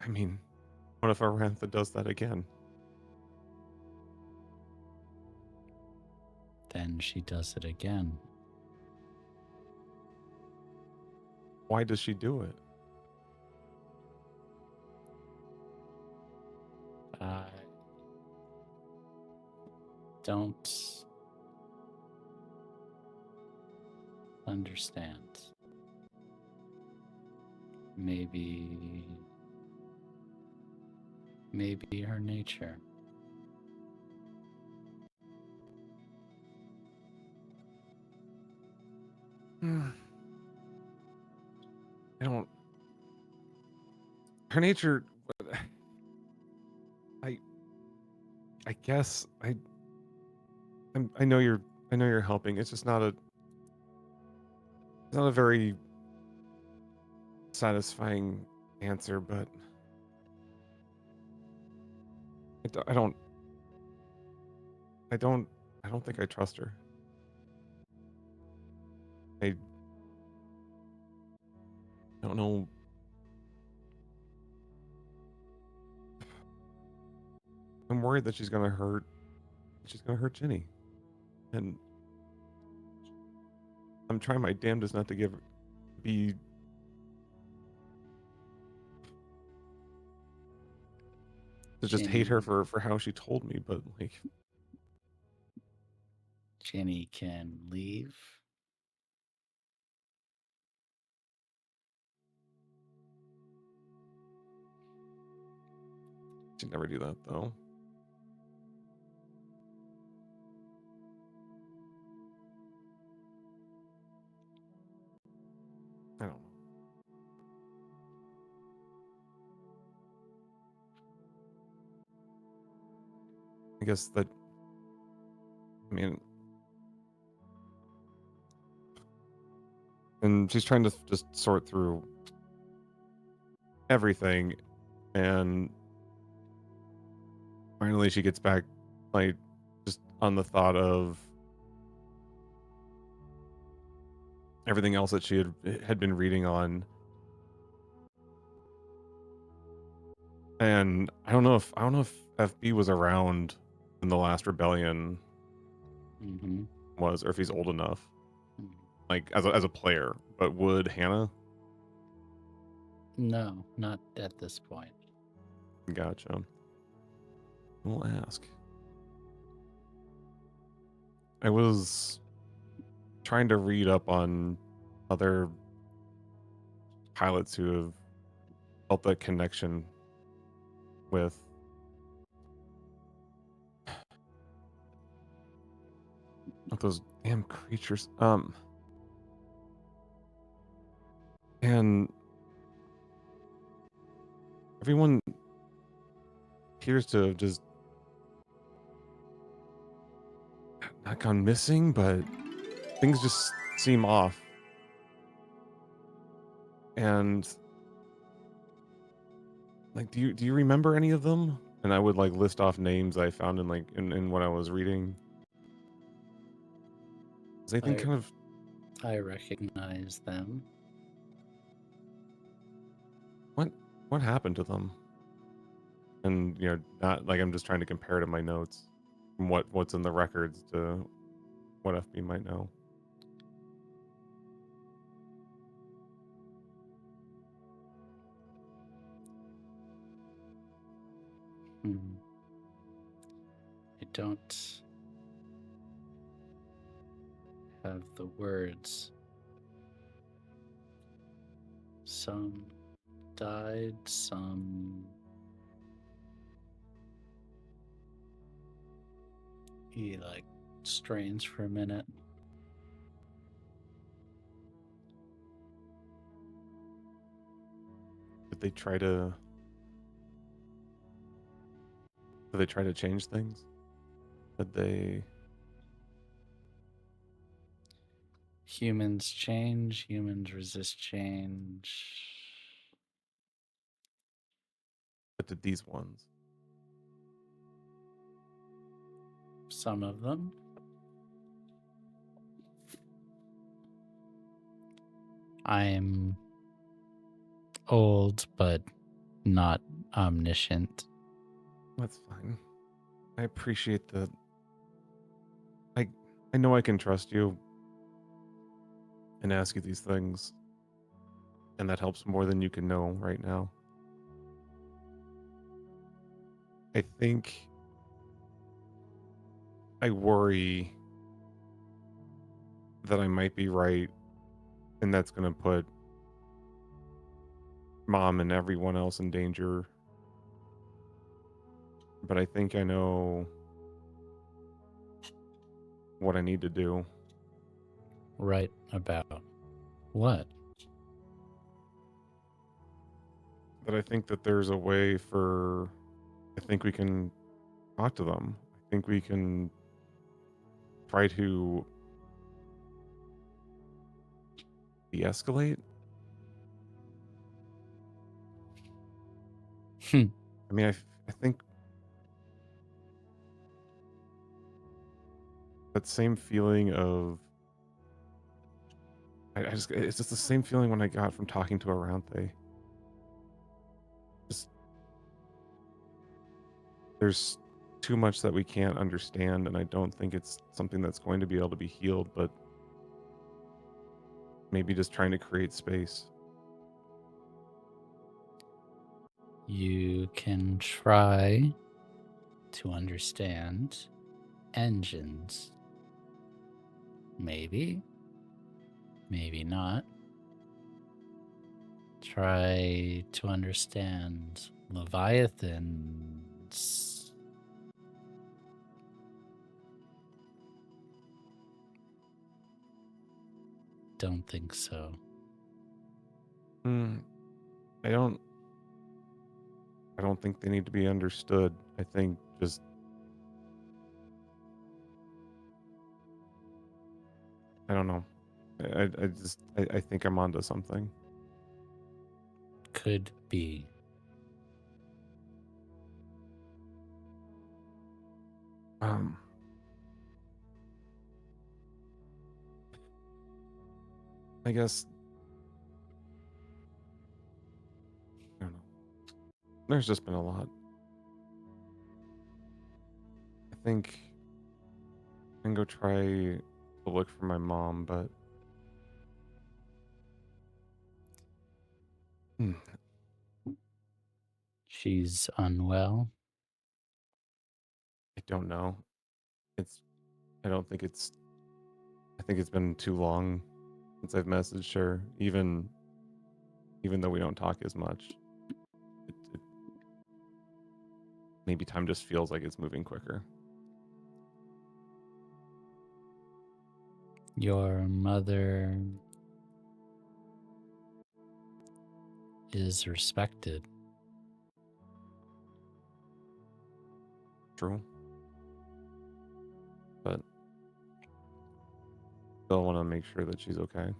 I mean, what if Arantha does that again? Then she does it again. Why does she do it? I don't understand. Maybe her nature. I don't. Her nature. I guess I know you're helping. It's just not a. It's not a very satisfying answer, but I don't think I trust her. I don't know. I'm worried that she's gonna hurt Jini, and I'm trying my damnedest not to be to just hate her Jini- for how she told me, but like Jini can leave. she'd never do that though. I don't know. I guess that. I mean, and she's trying to just sort through everything, and finally she gets back, like, just on the thought of everything else that she had been reading on. And I don't know if FB was around in the last rebellion Mm-hmm. was, or if he's old enough, Mhm. like as a player. But would Hannah? No, not at this point. Gotcha. We'll ask. I was trying to read up on other pilots who have felt that connection with those damn creatures. And everyone appears to have just not gone missing, but things just seem off. And like, do you remember any of them? And I would like list off names I found in like in what I was reading. Is anything kind of I recognize them. what happened to them? And not like I'm just trying to compare to my notes from what's in the records to what FB might know. I don't have the words. Some died, some he like strains for a minute. Did they try to change things? Did they? Humans change, humans resist change. But did these ones? Some of them. I'm old, but not omniscient. That's fine. I appreciate that. I know I can trust you and ask you these things, and that helps more than you can know right now. I think I worry that I might be right, and that's going to put Mom and everyone else in danger. But I think I know what I need to do. Right about what? But I think that there's a way for... I think we can talk to them. I think we can try to de-escalate. Hmm. I mean, I think that same feeling of... it's just the same feeling when I got from talking to Aranthe. Just, there's too much that we can't understand, and I don't think it's something that's going to be able to be healed, but maybe just trying to create space. You can try to understand engines. Maybe. Maybe not. Try to understand Leviathans. Don't think so. I don't think they need to be understood. I think just... I don't know. I think I'm onto something. Could be. I guess... I don't know. There's just been a lot. I think I can go try to look for my mom, but... She's unwell. I don't know. I don't think it's... I think it's been too long since I've messaged her, even though we don't talk as much. Maybe time just feels like it's moving quicker. Your mother is respected. True. But still want to make sure that she's okay.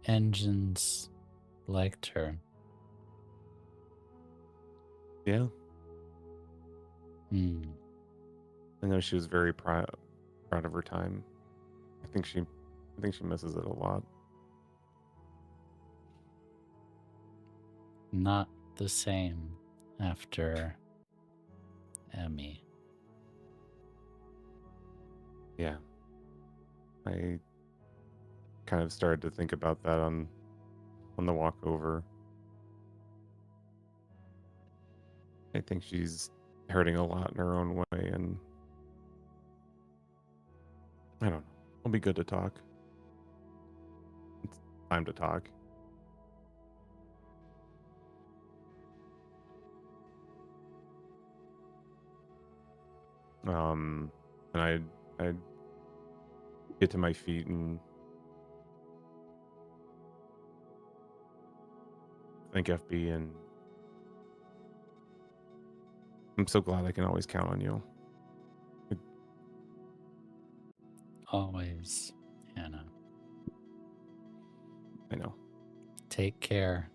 Engines liked her. Yeah. Hmm. I know she was very proud of her time. I think she misses it a lot. Not the same after Emmy. Yeah. I kind of started to think about that on the walk over. I think she's hurting a lot in her own way, and I don't know. It'll be good to talk. It's time to talk. And I get to my feet and thank FB, and I'm so glad I can always count on you. Always, Hannah. I know. Take care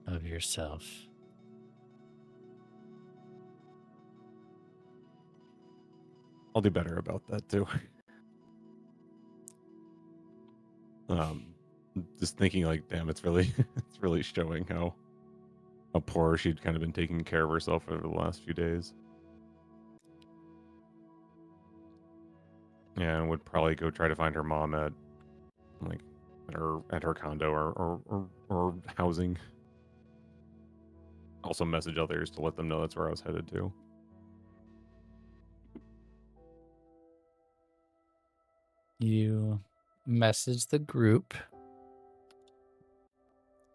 of yourself. I'll do better about that too. Just thinking like, damn, it's really it's really showing how poor she'd kind of been taking care of herself over the last few days. Yeah, and would probably go try to find her mom at her condo or housing. Also message others to let them know that's where I was headed to. You message the group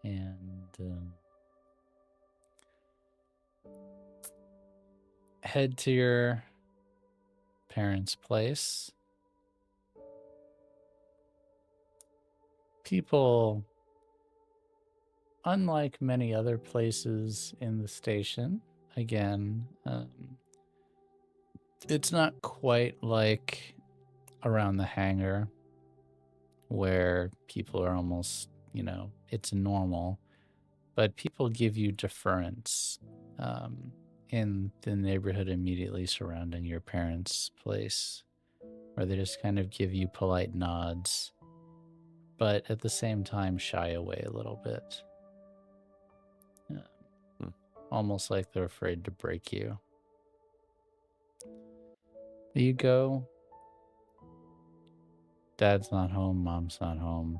and head to your parents' place. People, unlike many other places in the station, again, it's not quite like around the hangar where people are almost, it's normal, but people give you deference in the neighborhood immediately surrounding your parents' place, where they just kind of give you polite nods, but at the same time shy away a little bit. Almost like they're afraid to break you. You go. Dad's not home, Mom's not home.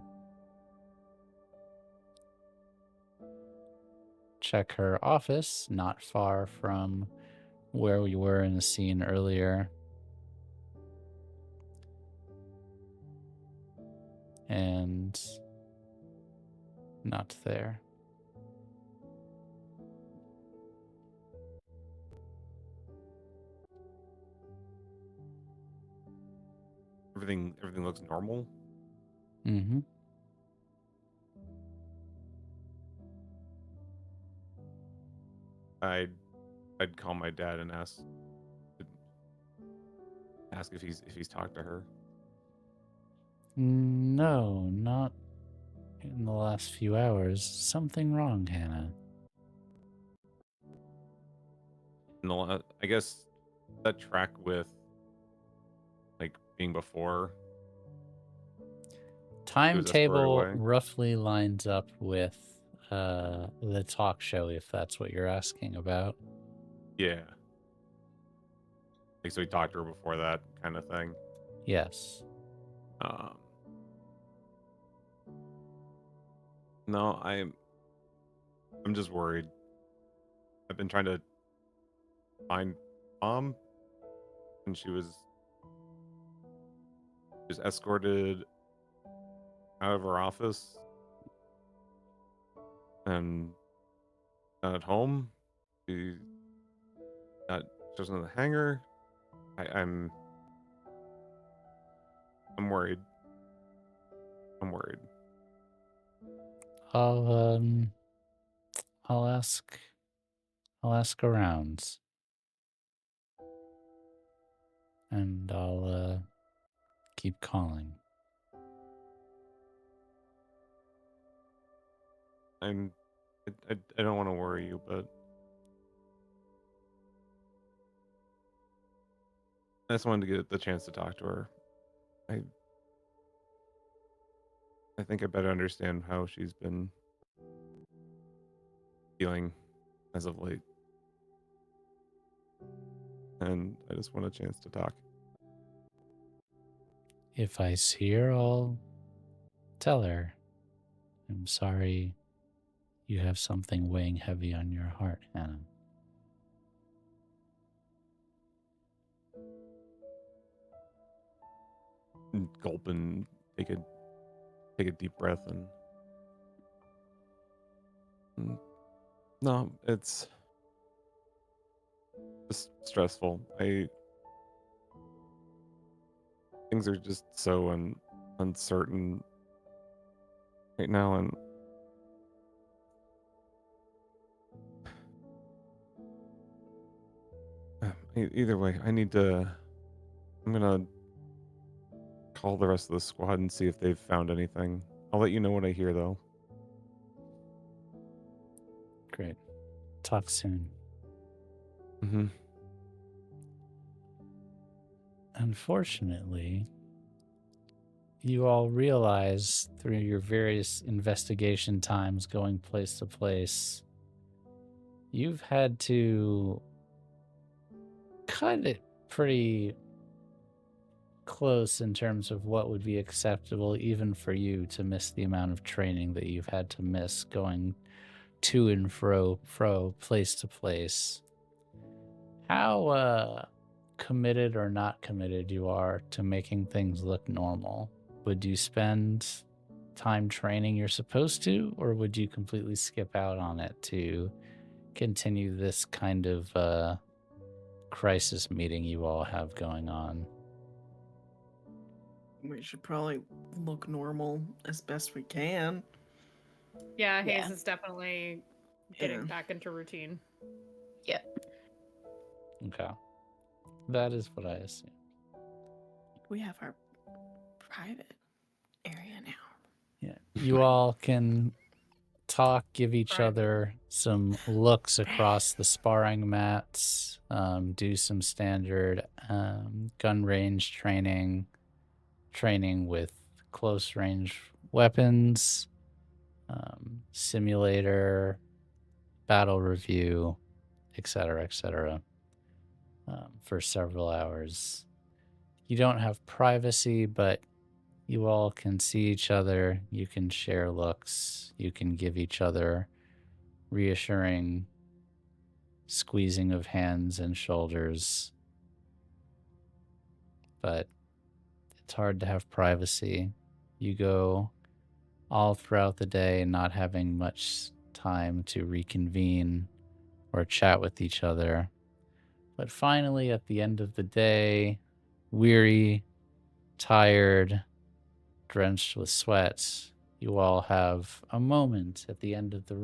Check her office, not far from where we were in the scene earlier. And not there. Everything looks normal. Mm-hmm. I'd call my dad and ask if he's talked to her. No, not in the last few hours. Something wrong, Hannah. I guess that track with like being before. Timetable away. roughly lines up with the talk show, if that's what you're asking about. Yeah. Like, so he talked to her before that kind of thing. Yes. No, I'm just worried. I've been trying to find Mom, and she was escorted out of her office and not at home. She got chosen in the hangar. I'm worried. I'm worried. I'll ask around. And I'll keep calling. I don't want to worry you, but I just wanted to get the chance to talk to her. I think I better understand how she's been feeling as of late. And I just want a chance to talk. If I see her, I'll tell her. I'm sorry you have something weighing heavy on your heart, Hannah. Gulp and take a deep breath and no, it's just stressful. Things are just so uncertain right now, and either way, I'm gonna call the rest of the squad and see if they've found anything. I'll let you know what I hear, though. Great. Talk soon. Mm-hmm. Unfortunately, you all realize through your various investigation times going place to place, you've had to cut it pretty close in terms of what would be acceptable even for you to miss the amount of training that you've had to miss going to and fro place to place. How committed or not committed you are to making things look normal. Would you spend time training you're supposed to, or would you completely skip out on it to continue this kind of crisis meeting you all have going on? We should probably look normal as best we can. Yeah, Haze Yeah. is definitely getting Yeah. back into routine. Okay. That is what I assume. We have our private area now. Yeah. You all can talk, give each Private. other some looks across the sparring mats, do some standard gun range training with close range weapons, simulator, battle review, etc., for several hours. You don't have privacy, but you all can see each other. You can share looks. You can give each other reassuring squeezing of hands and shoulders. But it's hard to have privacy. You go all throughout the day not having much time to reconvene or chat with each other. But finally, at the end of the day, weary, tired, drenched with sweat, you all have a moment at the end of the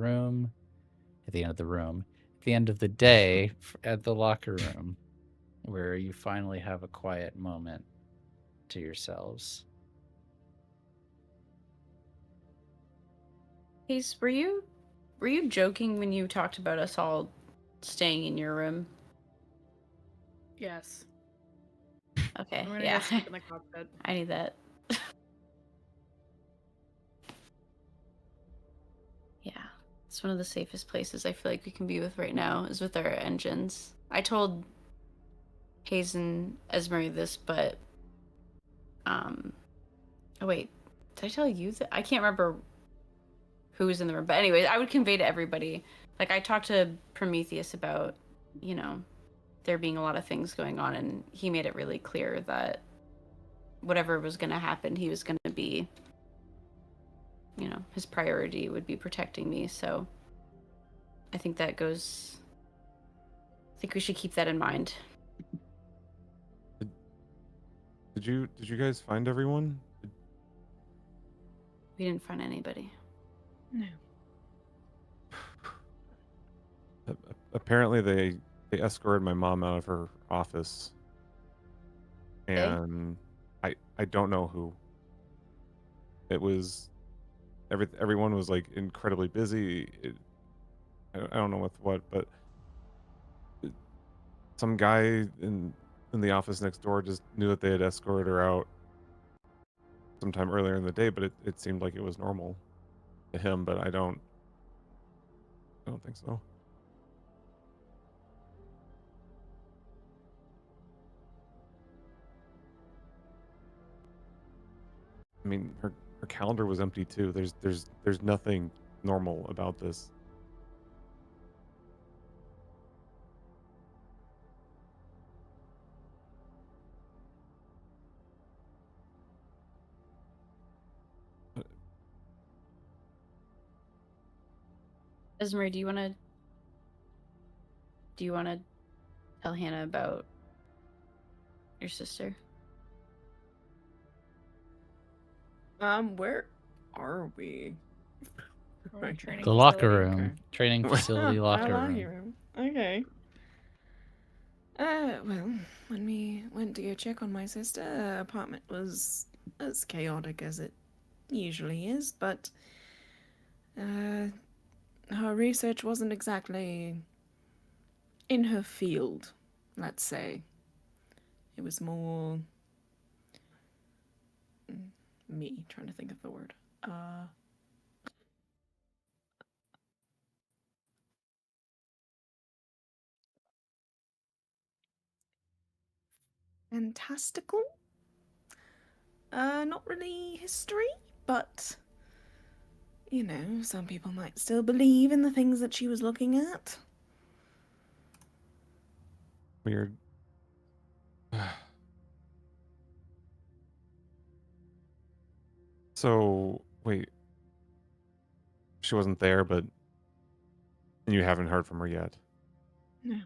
day at the locker room, where you finally have a quiet moment to yourselves. Haze, were you joking when you talked about us all staying in your room? Yes. Okay, I'm gonna yeah. go sleep in the cockpit. I need that. Yeah. It's one of the safest places I feel like we can be with right now is with our engines. I told Haze and Esmeray this, but oh wait, did I tell you that? I can't remember who was in the room, but anyways, I would convey to everybody. Like, I talked to Prometheus about, you know, there being a lot of things going on, and he made it really clear that whatever was going to happen, he was going to be, you know, his priority would be protecting me. So I think that goes, I think we should keep that in mind. Did you guys find everyone? We didn't find anybody. No. Apparently they escorted my mom out of her office, and I don't know who. It was everyone was like incredibly busy. I don't know with what, but some guy in the office next door just knew that they had escorted her out sometime earlier in the day, but it seemed like it was normal to him, but I don't think so. I mean, her calendar was empty too. There's nothing normal about this. Esmeray, do you want to tell Hannah about your sister? Where are we? Or Right. training The locker facility. room, Okay. training facility Oh, locker our room. room. Okay. Well, when we went to go check on my sister, her apartment was as chaotic as it usually is, but her research wasn't exactly in her field, let's say. It was more me trying to think of the word. Fantastical? Not really history, but you know, some people might still believe in the things that she was looking at. Weird. So, wait. She wasn't there, but and you haven't heard from her yet. No.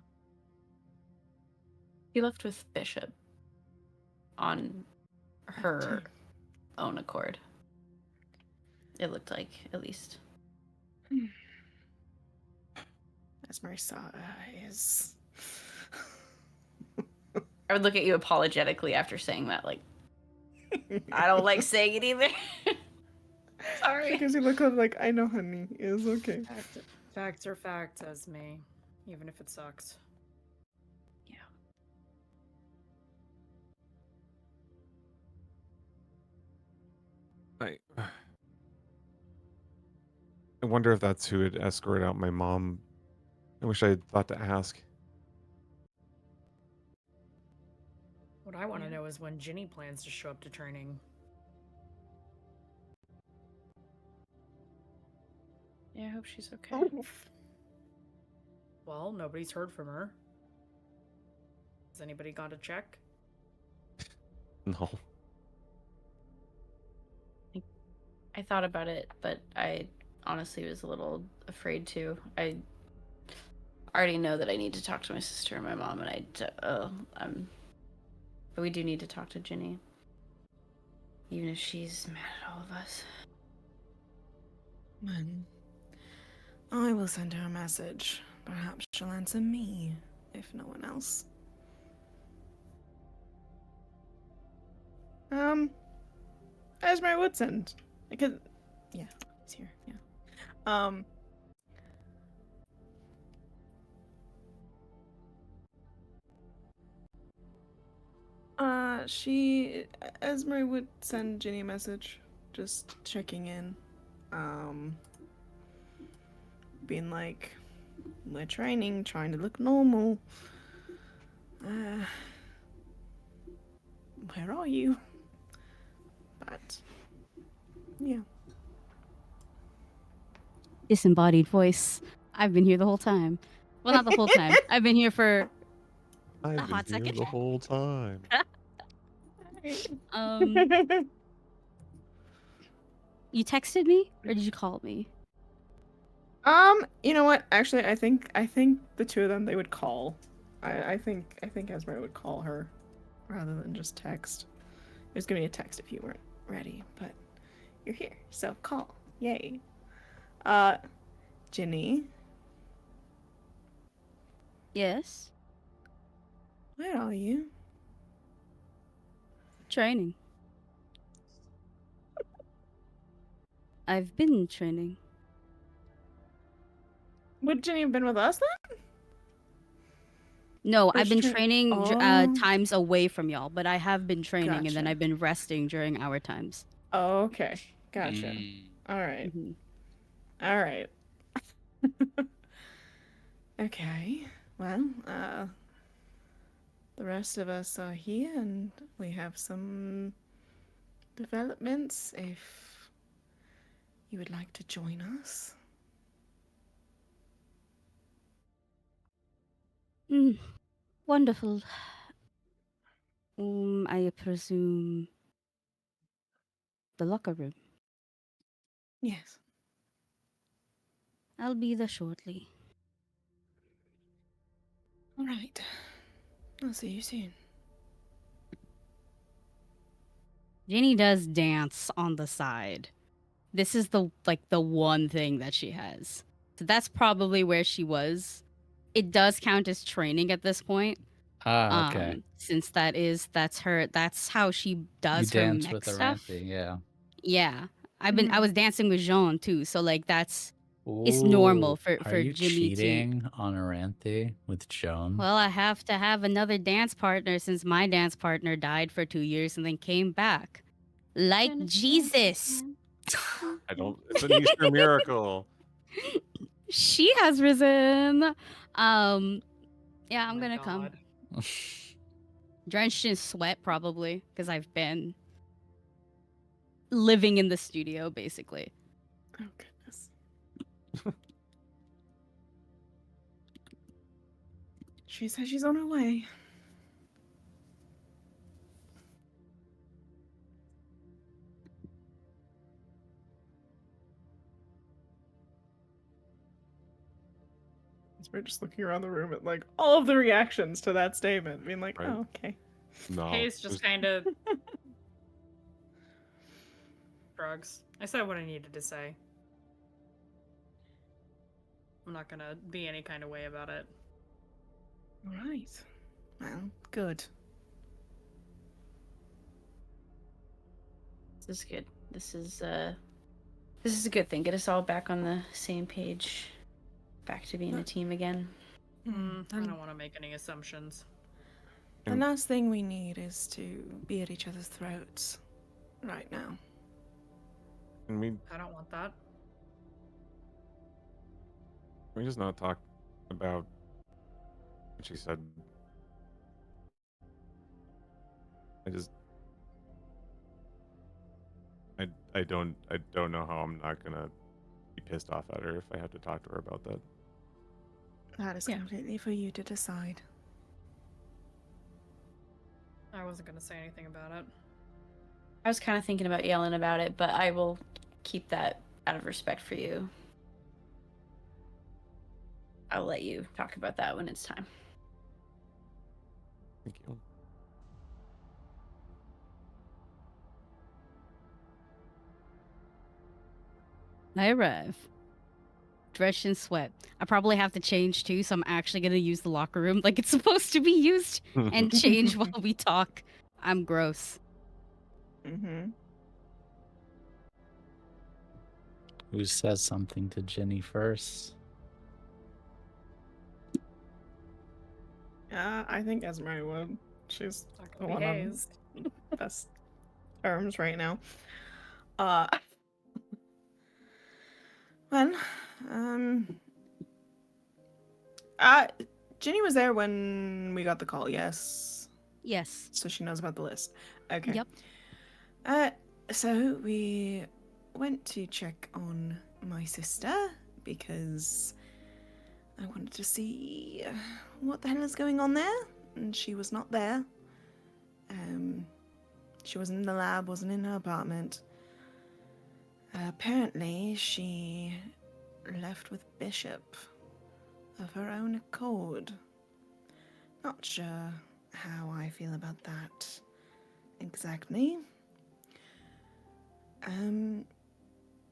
He left with Bishop on her own accord. It looked like, at least. Esmeray saw eyes. I would look at you apologetically after saying that, like, I don't like saying it either. Sorry. Because you look up like, I know, honey. It's okay. Facts are facts, Esme, even if it sucks. Yeah. I wonder if that's who had escorted out my mom. I wish I had thought to ask. What I want to know is when Jini plans to show up to training. Yeah, I hope she's okay. Well, nobody's heard from her. Has anybody got to check? No. I thought about it, but I honestly was a little afraid to. I already know that I need to talk to my sister and my mom, and but we do need to talk to Jini. Even if she's mad at all of us. Man, I will send her a message. Perhaps she'll answer me, if no one else. Esmeray would send. Yeah, he's here. Yeah. Esmeray would send Jini a message, just checking in, being like, we're training, trying to look normal. Where are you? But yeah. Disembodied voice. I've been here the whole time. Well, not the whole time. I've been here for I've been hot here second. the whole time. You texted me or did you call me? You know what? Actually, I think the two of them, they would call. I think Esmeray would call her rather than just text. It was gonna be a text if you weren't ready, but you're here, so call. Yay. Jini, Yes. where are you? Training. I've been training. Would Jini have been with us then? No, Or I've been tra- training Oh. times away from y'all, but I have been training and then Gotcha. I've been resting during our times. Oh, okay. Gotcha. All right. Mhm. All right. Okay. Well, the rest of us are here and we have some developments if you would like to join us. Wonderful. I presume the locker room. Yes. I'll be there shortly. All right. I'll see you soon. Jini does dance on the side. This is the one thing that she has. So that's probably where she was. It does count as training at this point. Ah, okay. Since that's how she does You her dance mech with stuff. Aranthi, yeah. Yeah. I was dancing with Jean too, so like it's Ooh, normal for are you Jimmy cheating on Aranthi with Joan? Well, I have to have another dance partner since my dance partner died for 2 years and then came back. Like Jesus. It's an Easter miracle. She has risen. Yeah, I'm My gonna come. God. Drenched in sweat, probably, because I've been living in the studio, basically. Oh, goodness. She says she's on her way. We're just looking around the room at like all of the reactions to that statement, being like, Right. "Oh, okay." No. Haze just kind of drugs. I said what I needed to say. I'm not gonna be any kind of way about it. All right. Well, good. This is good. This is a good thing. Get us all back on the same page. Back to being a team again. I And don't want to make any assumptions. The last thing we need is to be at each other's throats right now. Can we I don't want that. just not talk about what she said? I don't know how I'm not gonna be pissed off at her if I have to talk to her about that. That is Yeah. completely for you to decide. I wasn't gonna say anything about it. I was kind of thinking about yelling about it, but I will keep that out of respect for you. I'll let you talk about that when it's time. Thank you. I arrive. Drenched in sweat. I probably have to change too, so I'm actually gonna use the locker room like it's supposed to be used and change while we talk. I'm gross. Mm-hmm. Who says something to Jini first? I think Esmeray would. She's Not the gonna be one on Haze. best terms right now. Well, Ginny was there when we got the call, yes? Yes. So she knows about the list. Okay. Yep. So we went to check on my sister because I wanted to see what the hell is going on there, and she was not there. She wasn't in the lab, wasn't in her apartment. Apparently, she left with Bishop of her own accord. Not sure how I feel about that exactly.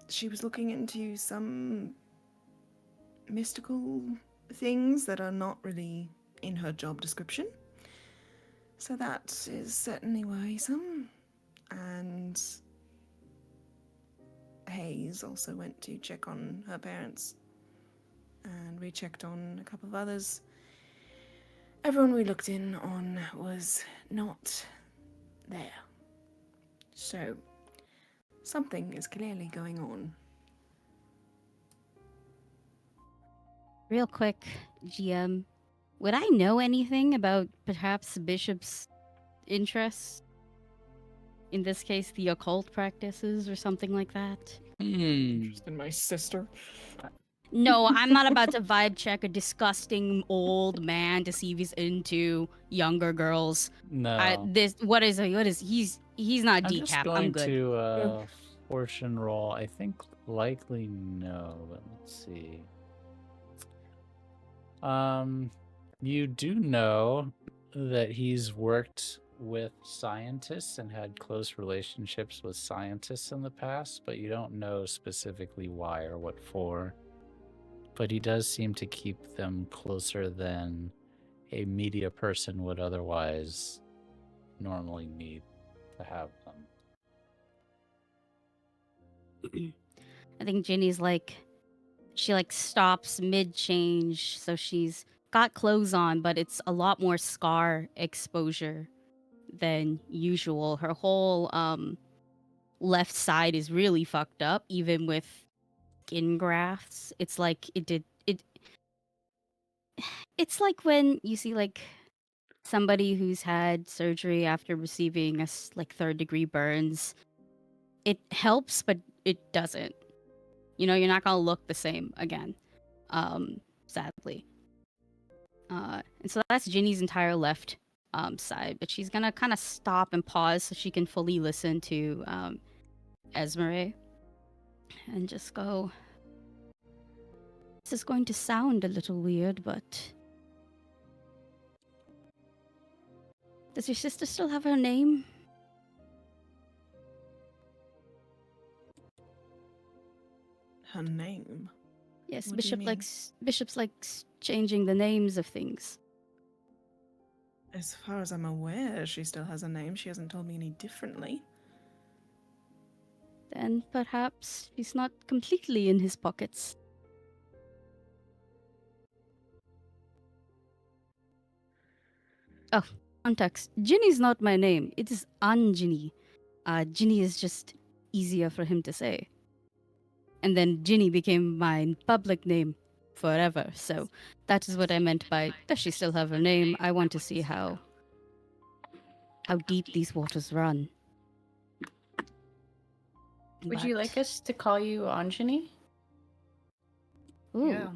She was looking into some mystical things that are not really in her job description. So that is certainly worrisome. And Haze also went to check on her parents. And we checked on a couple of others. Everyone we looked in on was not there. So, something is clearly going on. Real quick, GM, would I know anything about perhaps Bishop's interests? In this case, the occult practices or something like that? Just in my sister. No, I'm not about to vibe check a disgusting old man to see if he's into younger girls. No. What is he's not I'm just decap. going I'm good. to fortune roll. I think likely no, but let's see. You do know that he's worked with scientists and had close relationships with scientists in the past, but you don't know specifically why or what for. But he does seem to keep them closer than a media person would otherwise normally need to have them. I think Ginny's like, she like stops mid change, so she's got clothes on, but it's a lot more scar exposure than usual. Her whole left side is really fucked up, even with skin grafts. It's like it's like when you see like somebody who's had surgery after receiving like third degree burns. It helps, but it doesn't. You know, you're not gonna look the same again. Sadly. And so that's Ginny's entire left side, but she's gonna kind of stop and pause so she can fully listen to Esmeray and just go, This is going to sound a little weird, but does your sister still have her name? Her name. Yes, What do you mean? bishops likes changing the names of things. As far as I'm aware, she still has a name. She hasn't told me any differently. Then perhaps she's not completely in his pockets. Oh, context. Jini's not my name. It is Anjini. Jini is just easier for him to say. And then Jini became my public name forever. So that is what I meant by, does she still have her name? I want to see how deep these waters run. Would you But- like us to call you Anjani? Ooh. Yeah.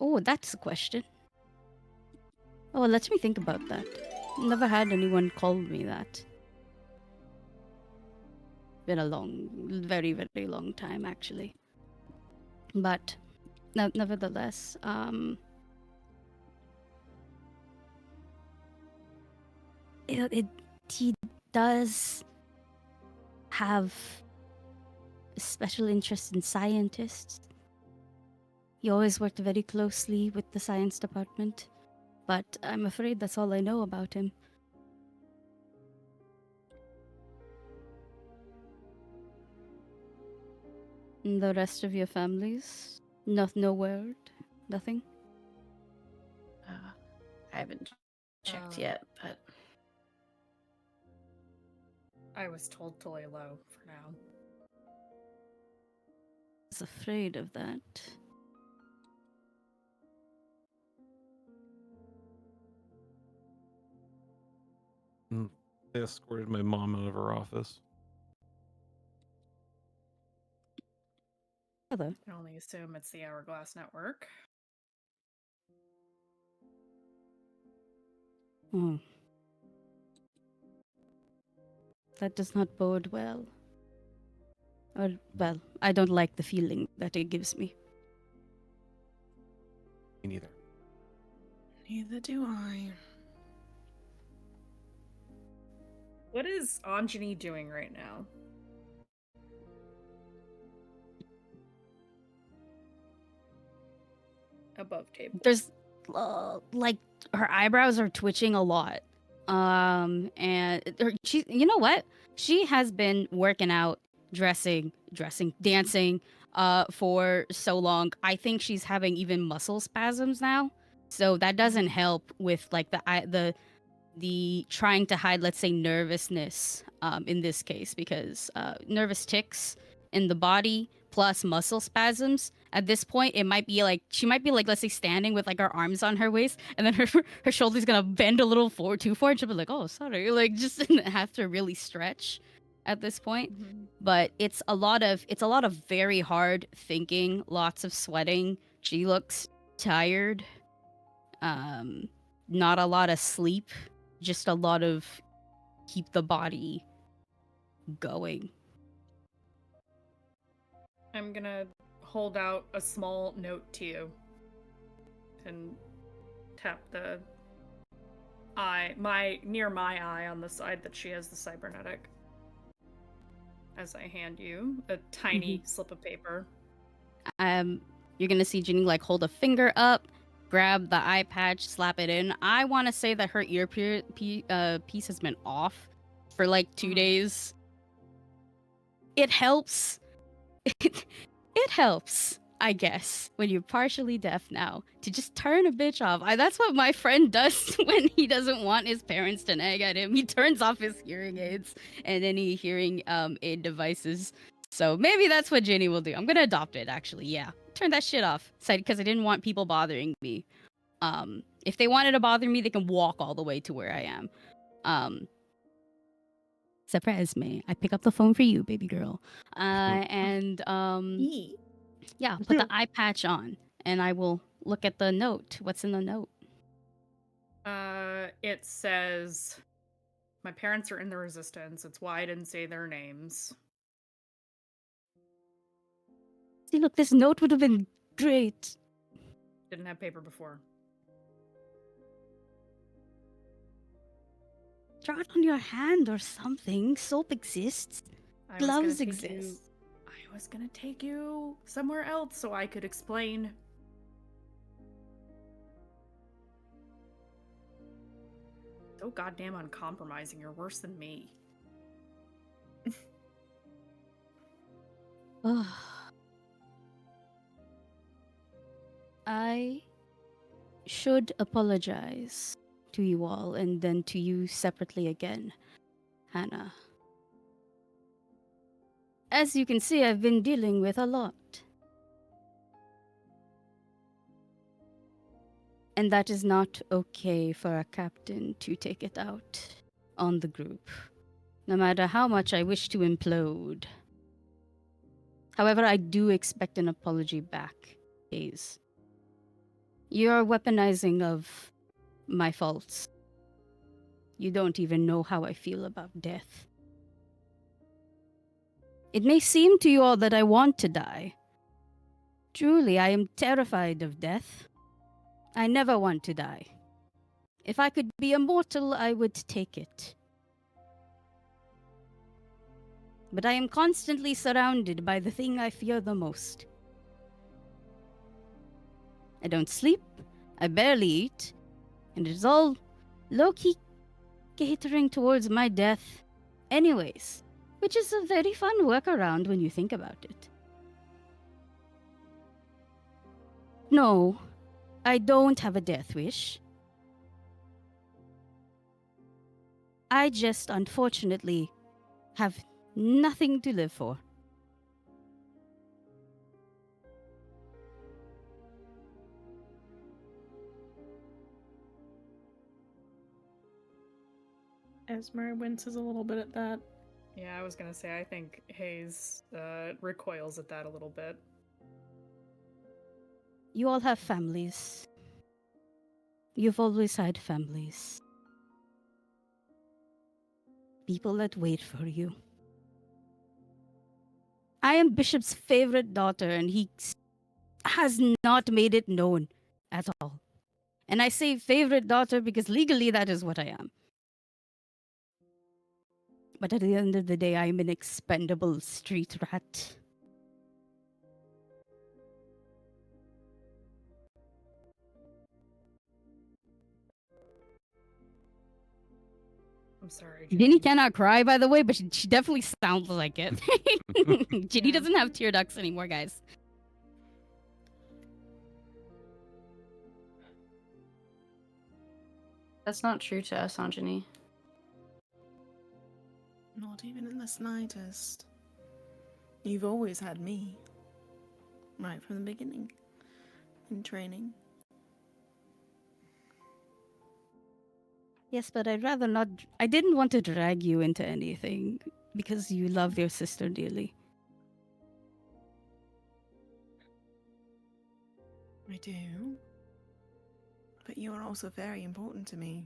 Oh, that's a question. Oh, let me think about that. Never had anyone call me that. Been a very, very long time, actually. But, nevertheless, he does have a special interest in scientists. He always worked very closely with the science department, but I'm afraid that's all I know about him. And the rest of your families? No word? Nothing? I haven't checked Uh, yet, but I was told to lay low for now. I was afraid of that. They escorted my mom out of her office. Hello. I can only assume it's the Hourglass Network. Oh. That does not bode well. Or, well, I don't like the feeling that it gives me. Me neither. Neither do I. What is Anjani doing right now? Above table. There's, like, her eyebrows are twitching a lot. And you know what? She has been working out, dressing, dancing, for so long. I think she's having even muscle spasms now. So that doesn't help with like the trying to hide, let's say, nervousness, in this case, because nervous tics in the body plus muscle spasms. At this point, it might be like she might be like, let's say, standing with like her arms on her waist, and then her shoulder's gonna bend a little too far, and she'll be like, "Oh, sorry," like just have to really stretch at this point. But it's a lot of very hard thinking, lots of sweating. She looks tired. Not a lot of sleep, just a lot of keep the body going. I'm gonna hold out a small note to you and tap the eye, near my eye on the side that she has the cybernetic. As I hand you a tiny slip of paper. You're gonna see Jini like hold a finger up, grab the eye patch, slap it in. I want to say that her ear piece has been off for like 2 days. It helps. It helps, I guess, when you're partially deaf now, to just turn a bitch off. That's what my friend does when he doesn't want his parents to nag at him. He turns off his hearing aids and any hearing aid devices. So maybe that's what Jini will do. I'm gonna adopt it, actually. Yeah, turn that shit off, because I didn't want people bothering me. If they wanted to bother me, they can walk all the way to where I am. Surprise me. I pick up the phone for you, baby girl. And yeah, put the eye patch on, and I will look at the note. What's in the note? It says, "My parents are in the resistance. It's why I didn't say their names." See, look, this note would have been great Didn't have paper before. Draw it on your hand or something. Soap exists. I was gonna Gloves take exist. I was gonna take you somewhere else so I could explain. So goddamn uncompromising. You're worse than me. I should apologize to you all and then to you separately again, Hannah. As you can see, I've been dealing with a lot. And that is not okay for a captain to take it out on the group, no matter how much I wish to implode. However, I do expect an apology back, Haze. Your weaponizing of my faults. You don't even know how I feel about death. It may seem to you all that I want to die. Truly, I am terrified of death. I never want to die. If I could be immortal, I would take it. But I am constantly surrounded by the thing I fear the most. I don't sleep, I barely eat, and it is all low-key catering towards my death anyways, which is a very fun workaround when you think about it. No, I don't have a death wish. I just unfortunately have nothing to live for. Esmeray winces a little bit at that. Yeah, I was gonna say, I think Haze recoils at that a little bit. You all have families. You've always had families. People that wait for you. I am Bishop's favorite daughter, and he has not made it known at all. And I say favorite daughter because legally that is what I am. But at the end of the day, I am an expendable street rat. I'm sorry. Jini cannot cry, by the way, but she definitely sounds like it. Jini doesn't have tear ducts anymore, guys. That's not true to us, Anjani. Not even in the slightest. You've always had me. Right from the beginning. In training. Yes, but I'd rather not. I didn't want to drag you into anything because you love your sister dearly. I do. But you are also very important to me.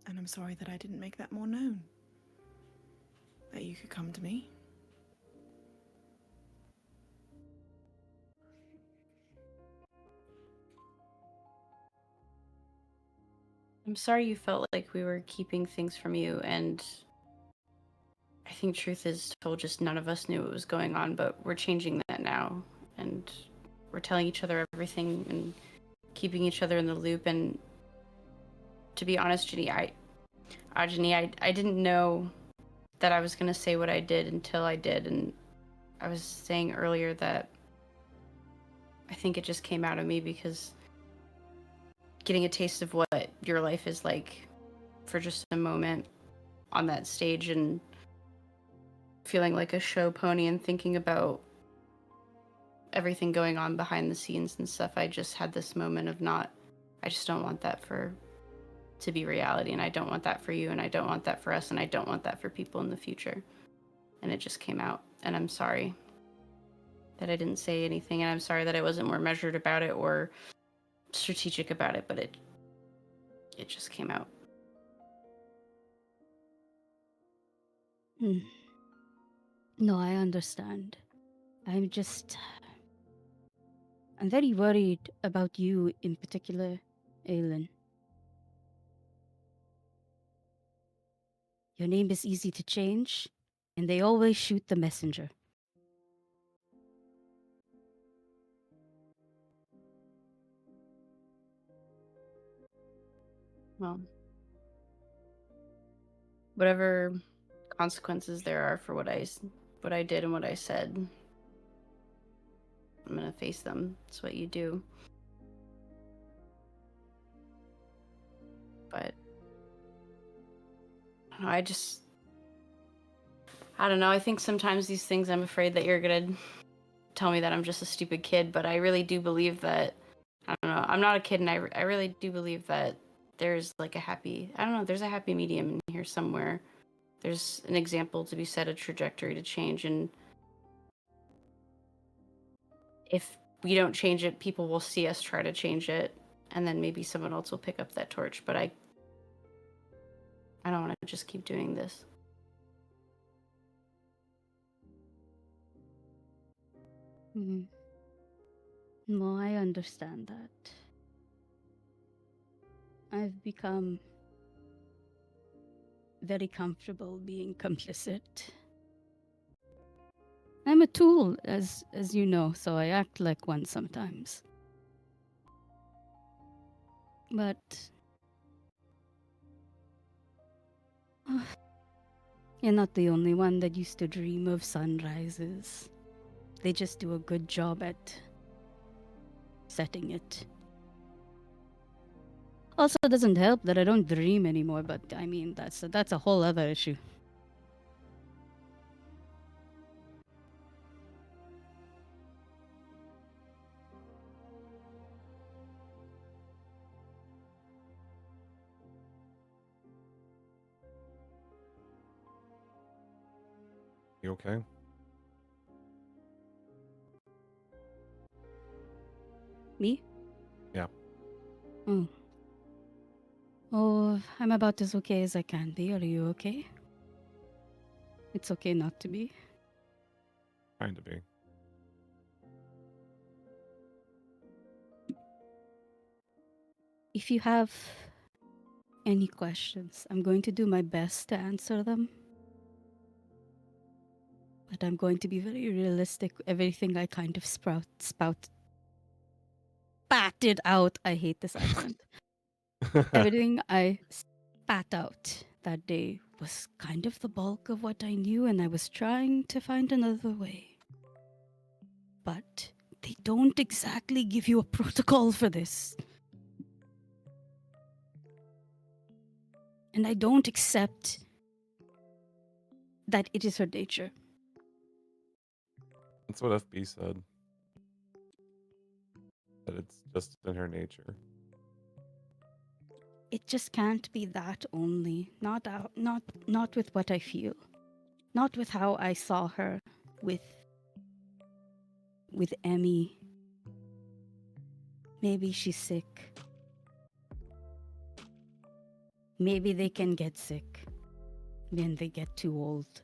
And I'm sorry that I didn't make that more known. That you could come to me. I'm sorry you felt like we were keeping things from you, and I think truth is told, just none of us knew what was going on, but we're changing that now, and we're telling each other everything and keeping each other in the loop. And to be honest, Jini, I didn't know that I was going to say what I did until I did, and I was saying earlier that I think it just came out of me because getting a taste of what your life is like for just a moment on that stage and feeling like a show pony and thinking about everything going on behind the scenes and stuff, I just had this moment of I just don't want that to be reality, and I don't want that for you, and I don't want that for us, and I don't want that for people in the future. And it just came out, and I'm sorry that I didn't say anything, and I'm sorry that I wasn't more measured about it or strategic about it, but it just came out. No, I understand. I'm very worried about you in particular, Aylin. Your name is easy to change, and they always shoot the messenger. Well, whatever consequences there are for what I did and what I said, I'm gonna face them. It's what you do. But I don't know. I think sometimes these things, I'm afraid that you're gonna tell me that I'm just a stupid kid, but I really do believe that, I don't know, I'm not a kid, and I really do believe that there's like there's a happy medium in here somewhere. There's an example to be set, a trajectory to change, and if we don't change it, people will see us try to change it, and then maybe someone else will pick up that torch, but I don't want to just keep doing this. Mhm. No, I understand that. I've become very comfortable being complicit. I'm a tool, as you know, so I act like one sometimes. But you're not the only one that used to dream of sunrises. They just do a good job at setting it. Also, it doesn't help that I don't dream anymore, but I mean, that's a whole other issue. You okay? Me? Yeah. Oh. Oh, I'm about as okay as I can be. Are you okay? It's okay not to be. Trying to be. If you have any questions, I'm going to do my best to answer them. But I'm going to be very realistic. Everything I kind of spatted out. I hate this accent. Everything I spat out that day was kind of the bulk of what I knew, and I was trying to find another way. But they don't exactly give you a protocol for this. And I don't accept that it is her nature. That's what FB said. That it's just in her nature. It just can't be that only. Not with what I feel. Not with how I saw her with Emmy. Maybe she's sick. Maybe they can get sick when they get too old.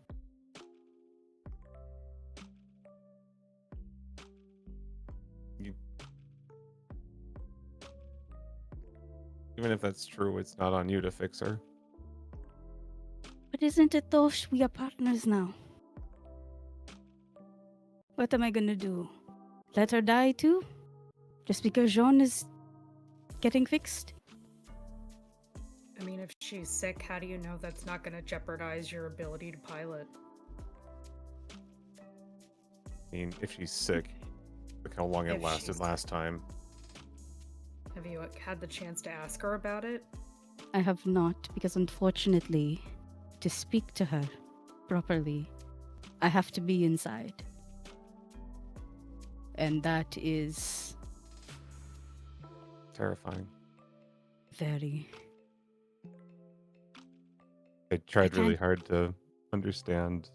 Even if that's true, it's not on you to fix her. But isn't it though? We are partners now. What am I gonna do? Let her die too? Just because Jean is getting fixed? I mean, if she's sick, how do you know that's not going to jeopardize your ability to pilot? I mean, if she's sick, look how long it If lasted she's- last time. Have you had the chance to ask her about it? I have not, because unfortunately, to speak to her properly, I have to be inside. And that is Terrifying. very... I tried really can't- hard to understand,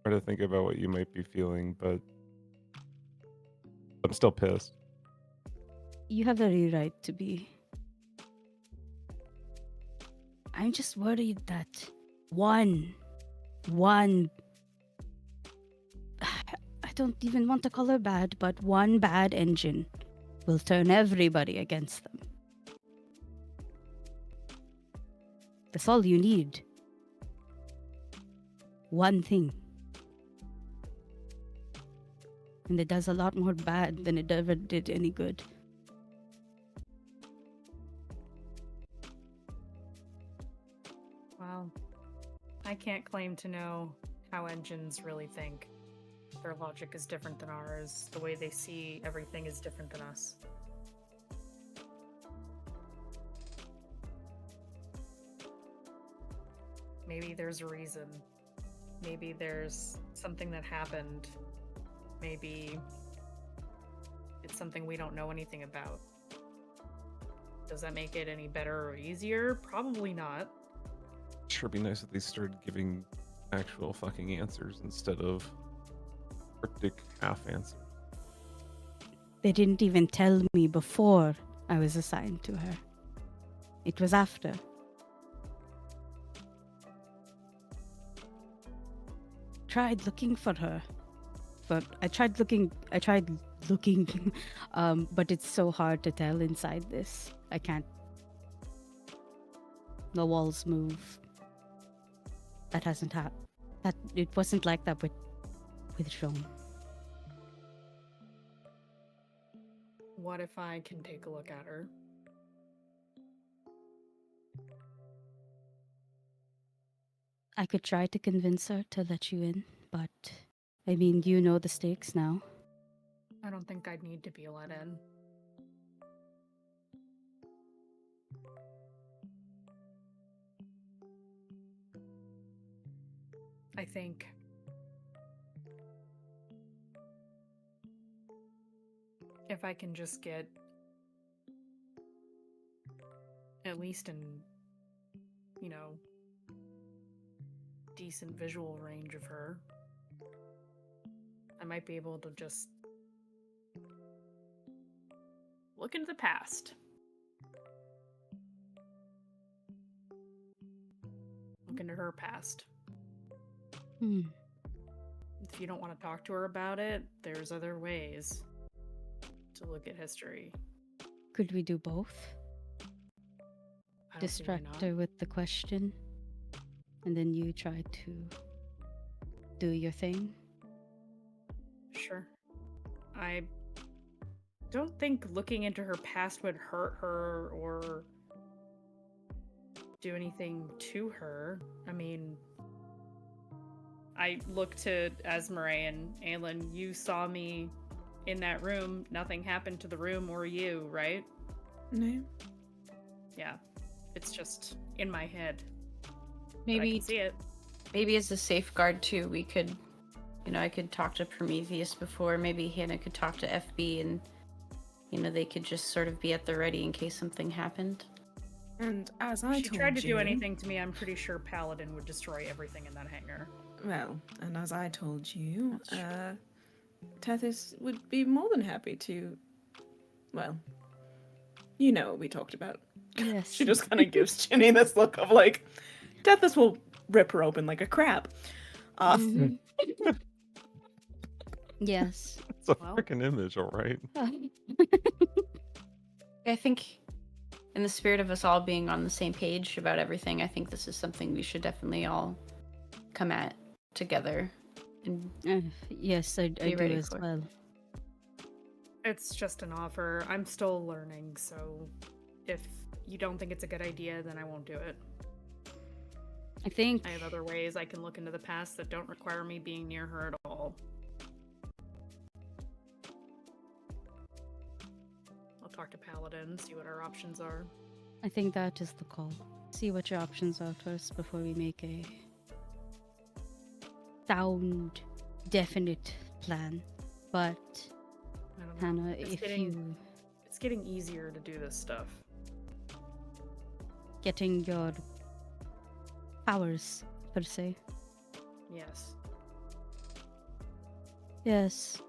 try to think about what you might be feeling, but I'm still pissed. You have every right to be. I'm just worried that one don't even want to call her bad, but one bad engine will turn everybody against them. That's all you need. One thing. And it does a lot more bad than it ever did any good. Well, I can't claim to know how engines really think. Their logic is different than ours. The way they see everything is different than us. Maybe there's a reason. Maybe there's something that happened. Maybe it's something we don't know anything about. Does that make it any better or easier? Probably not. Sure be nice if they started giving actual fucking answers instead of cryptic half answers. They didn't even tell me before I was assigned to her. It was after. Tried looking for her. But I tried looking, but it's so hard to tell inside this. I can't. The walls move. That hasn't happened. It wasn't like that with Sean. What if I can take a look at her? I could try to convince her to let you in, but I mean, you know the stakes now. I don't think I'd need to be let in. I think if I can just get at least an, decent visual range of her, I might be able to just look into the past. Look into her past. If you don't want to talk to her about it, there's other ways to look at history. Could we do both? I don't see why Distract not. her with the question, and then you try to do your thing? Sure. I don't think looking into her past would hurt her or do anything to her. I mean, I look to Esmeray and Aylin. You saw me in that room. Nothing happened to the room or you, right? No. Yeah. It's just in my head. But I Maybe can see it. maybe as a safeguard too, we could, I could talk to Prometheus before. Maybe Hannah could talk to FB, and they could just sort of be at the ready in case something happened. And as I If she told tried to you, do anything to me, I'm pretty sure Paladin would destroy everything in that hangar. Well, and as I told you, That's true. Tethys would be more than happy to. Well, you know what we talked about. Yes. She just kind of gives Jini this look of like, Tethys will rip her open like a crab. Mhm. Yes. It's a Well. freaking image, all right. I think in the spirit of us all being on the same page about everything, I think this is something we should definitely all come at together. And Yes, I Be do ready as for it. well. It's just an offer. I'm still learning, so if you don't think it's a good idea, then I won't do it. I think I have other ways I can look into the past that don't require me being near her at all. I'll talk to Paladin, see what our options are. that is the call. See what your options are first before we make a sound, definite plan. But I don't know. Hannah, It's if getting- you It's getting easier to do this stuff. getting your powers per se. Yes. Yes.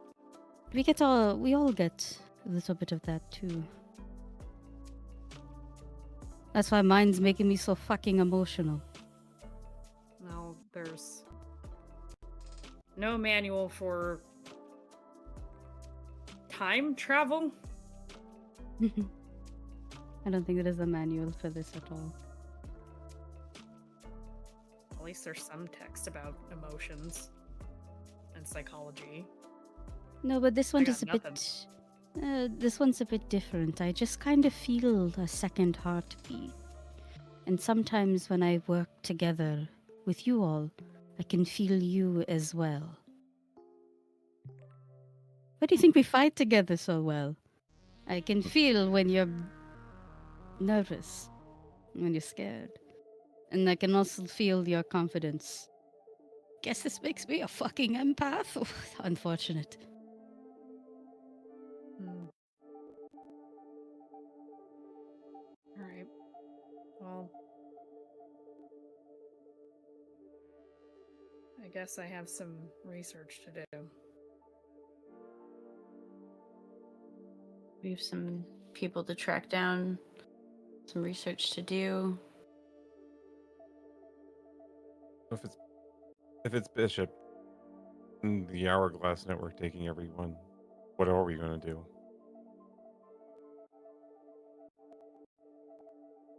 We all get a little bit of that too. That's why mine's making me so fucking emotional. No, there's no manual for time travel? I don't think there's a manual for this at all. At least there's some text about emotions and psychology. No, but this one got is a nothing. bit. This one's a bit different. I just kind of feel a second heartbeat. And sometimes when I work together with you all, I can feel you as well. Why do you think we fight together so well? I can feel when you're nervous, when you're scared. And I can also feel your confidence. Guess this makes me a fucking empath. Unfortunate. Alright. Well, I guess I have some research to do. We have some people to track down, some research to do. If it's Bishop and the Hourglass Network taking everyone, what are we gonna do?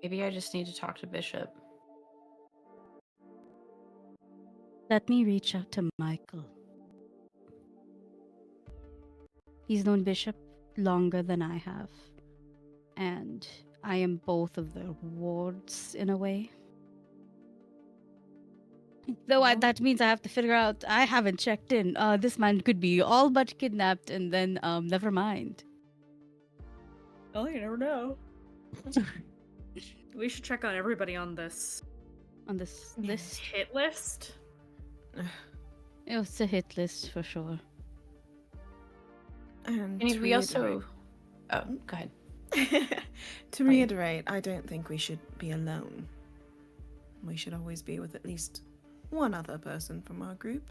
Maybe I just need to talk to Bishop. Let me reach out to Michael. He's known Bishop longer than I have. And I am both of their wards in a way. Though that means I have to figure out, I haven't checked in. This man could be all but kidnapped and then never mind. Oh, you never know. We should check on everybody on this On this list. hit list. It's a hit list for sure. And And to we also. reiterate- Oh, go ahead. to reiterate, I don't think we should be alone. We should always be with at least one other person from our group.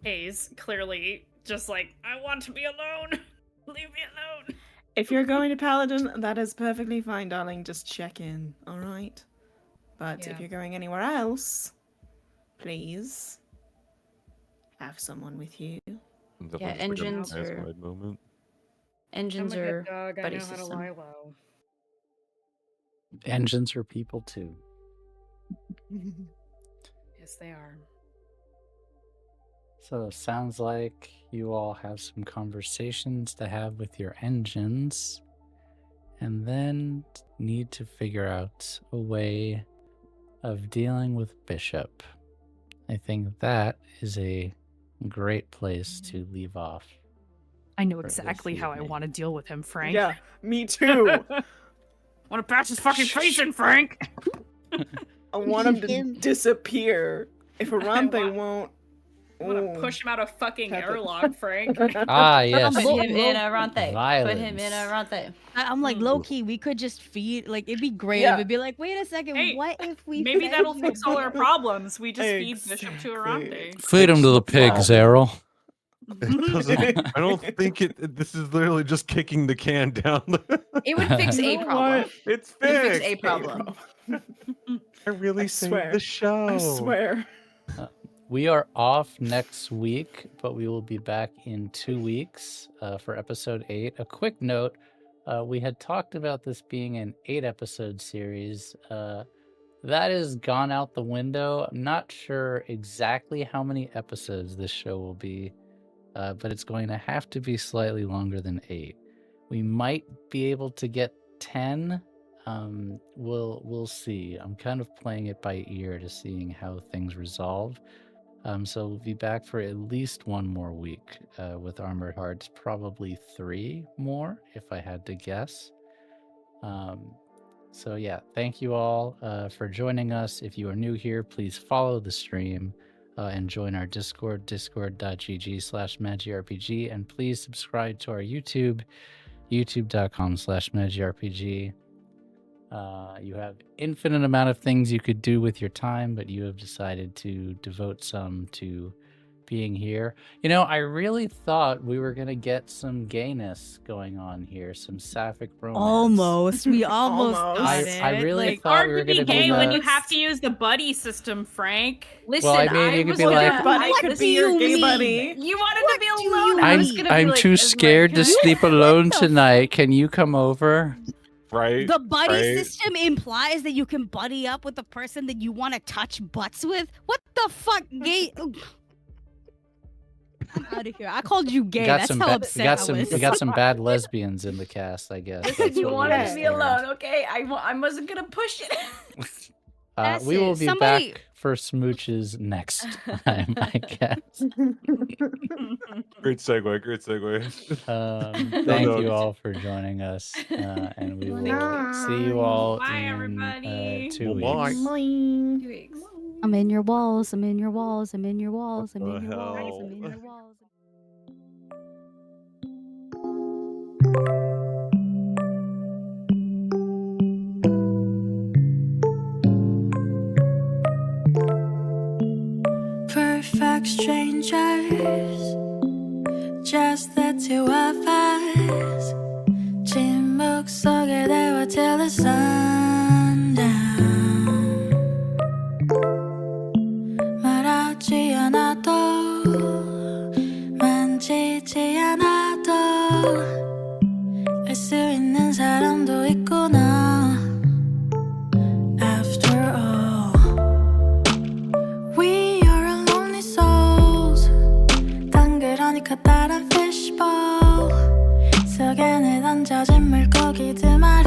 Haze, clearly just like, I want to be alone. Leave me alone. If you're going to Paladin, that is perfectly fine, darling. Just check in, alright? But Yeah. if you're going anywhere else, please have someone with you. Definitely Yeah, just engines like a are- Asmide moment. Engines I'm a are good dog. I buddy know how to system. lie low. Engines are people too. Yes, they are. So it sounds like you all have some conversations to have with your engines, and then need to figure out a way of dealing with Bishop. I think that is a great place to leave off. I know For this exactly how I evening. want to deal with him, Frank. Yeah, me too. Want to bash his fucking face in, Frank? I want him to Him. disappear. If Arante want- won't. I want Ooh. to push him out of fucking Pepper. airlock, Frank. Ah, yes. Put him in Low- Arante. Put him in Violence. Arante. I'm like, Mm. low key, we could just feed, like, it'd be great Yeah. if it'd be like, wait a second, Hey, what if we Maybe fed that'll you fix all our this?" problems. We just feed Bishop to Exactly. Arante. Feed him to the pigs, Errol. It doesn't, I don't think this is literally just kicking the can down. It would fix You a know problem. what? It's It would fix fixed. a problem. I really I saved swear. the show. I swear. We are off next week, but we will be back in 2 weeks for episode 8. A quick note, we had talked about this being an 8-episode series. That has gone out the window. I'm not sure exactly how many episodes this show will be, but it's going to have to be slightly longer than 8. We might be able to get 10. We'll see. I'm kind of playing it by ear to seeing how things resolve. So we'll be back for at least 1 more week with Armored Hearts, probably 3 more if I had to guess. So yeah, thank you all for joining us. If you are new here, please follow the stream and join our Discord, discord.gg/MandieRPG, and please subscribe to our YouTube, youtube.com/MandieRPG. You have infinite amount of things you could do with your time, but you have decided to devote some to being here. You know, I really thought we were gonna get some gayness going on here, some sapphic romance. Almost. We almost Almost. got it. I really like, thought Hard we were to be gonna be gay when the- you have to use the buddy system, Frank. Listen, I mean, you could was be gonna- like- Buddy I- could this be your is gay me. buddy. You wanted What to be do you alone. I was gonna be I'm like, too Esmeray, scared can to I- sleep alone the tonight. Can you come over? Right? the buddy right? system implies that you can buddy up with the person that you want to touch butts with. What the fuck, gay? I'm out of here. I called you gay. That's how upset I was. we got some bad lesbians in the cast, I guess. Listen, That's you what we wanted to just be learned. alone, okay? I wasn't gonna push it. That's We will it. be Somebody- back for smooches next time, I guess. Great segue. Great segue. Thank no. you all for joining us, and we will Bye. see you all Bye, in everybody. 2 Bye. weeks. 2 weeks. I'm in your walls. I'm in your walls. I'm in your walls. I'm What in the your walls. I'm hell? in your walls. Perfect strangers, just the two of us. 침묵 속에 대화 till the sundown. 말하지 않아도 만지지 않아도 알 수 있는 사람도 있구나. After all, we are lonely souls. 덩그러니까 다른 fishbowl 속에 던져진 물고기 두 마리처럼.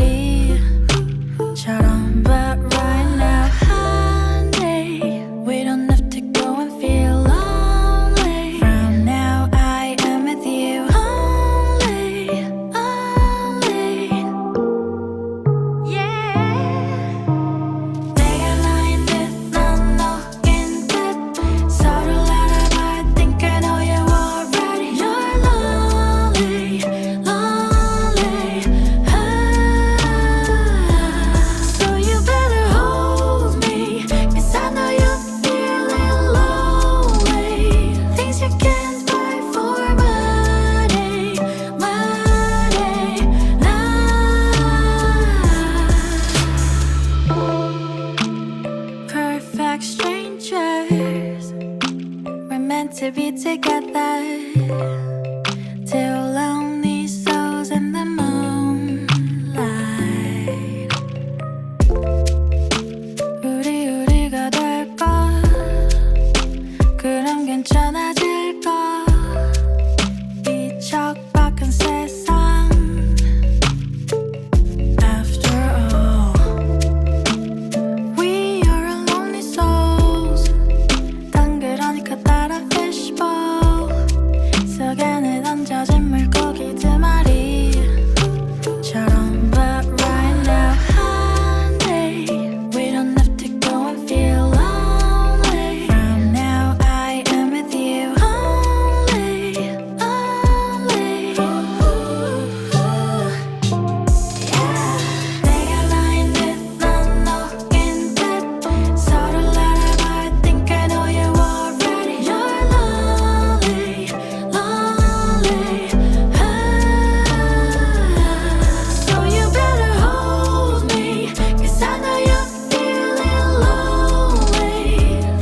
But right now, honey, we don't have to go and feel lonely. From now, I am with you only, only. Yeah. 내가 나인 듯 넌 너인 듯 서로를 알아봐. I think I know you already. You're lonely, lonely. So you better hold me, 'cause I know you're feeling lonely. Things you can't buy for money, money, nah. Perfect strangers, we're meant to be together. Two lonely souls in the moonlight. 우리가 될까? 그럼 괜찮아질까? 이 척박한 세상. After all, we are lonely souls. 덩그러니까 다른 fishbowl 속에 던져진 물고기 두 마리처럼. But right now, honey, we don't have to go and feel lonely. From now, I am with you only, only. Yeah. 내가 나인 듯 넌 너인 듯 서로를 알아봐. I think I know you already. You're lonely, lonely. So you better hold me, 'cause I know you're feeling lonely.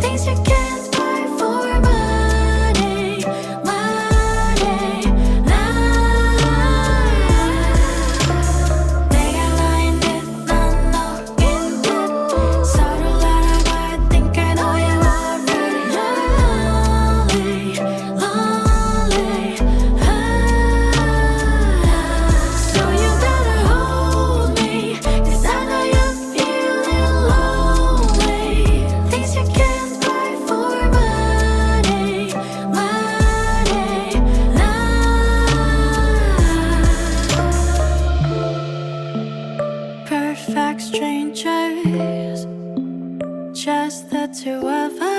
Things you can't buy for money, money, nah. 내가 나인 듯 넌 너인 듯 서로를 알아봐. I think I know you already. You're lonely, lonely. So you better hold me, 'cause I know you're feeling lonely. Things you can't buy for money, money, nah. Perfect strangers, just the two of us.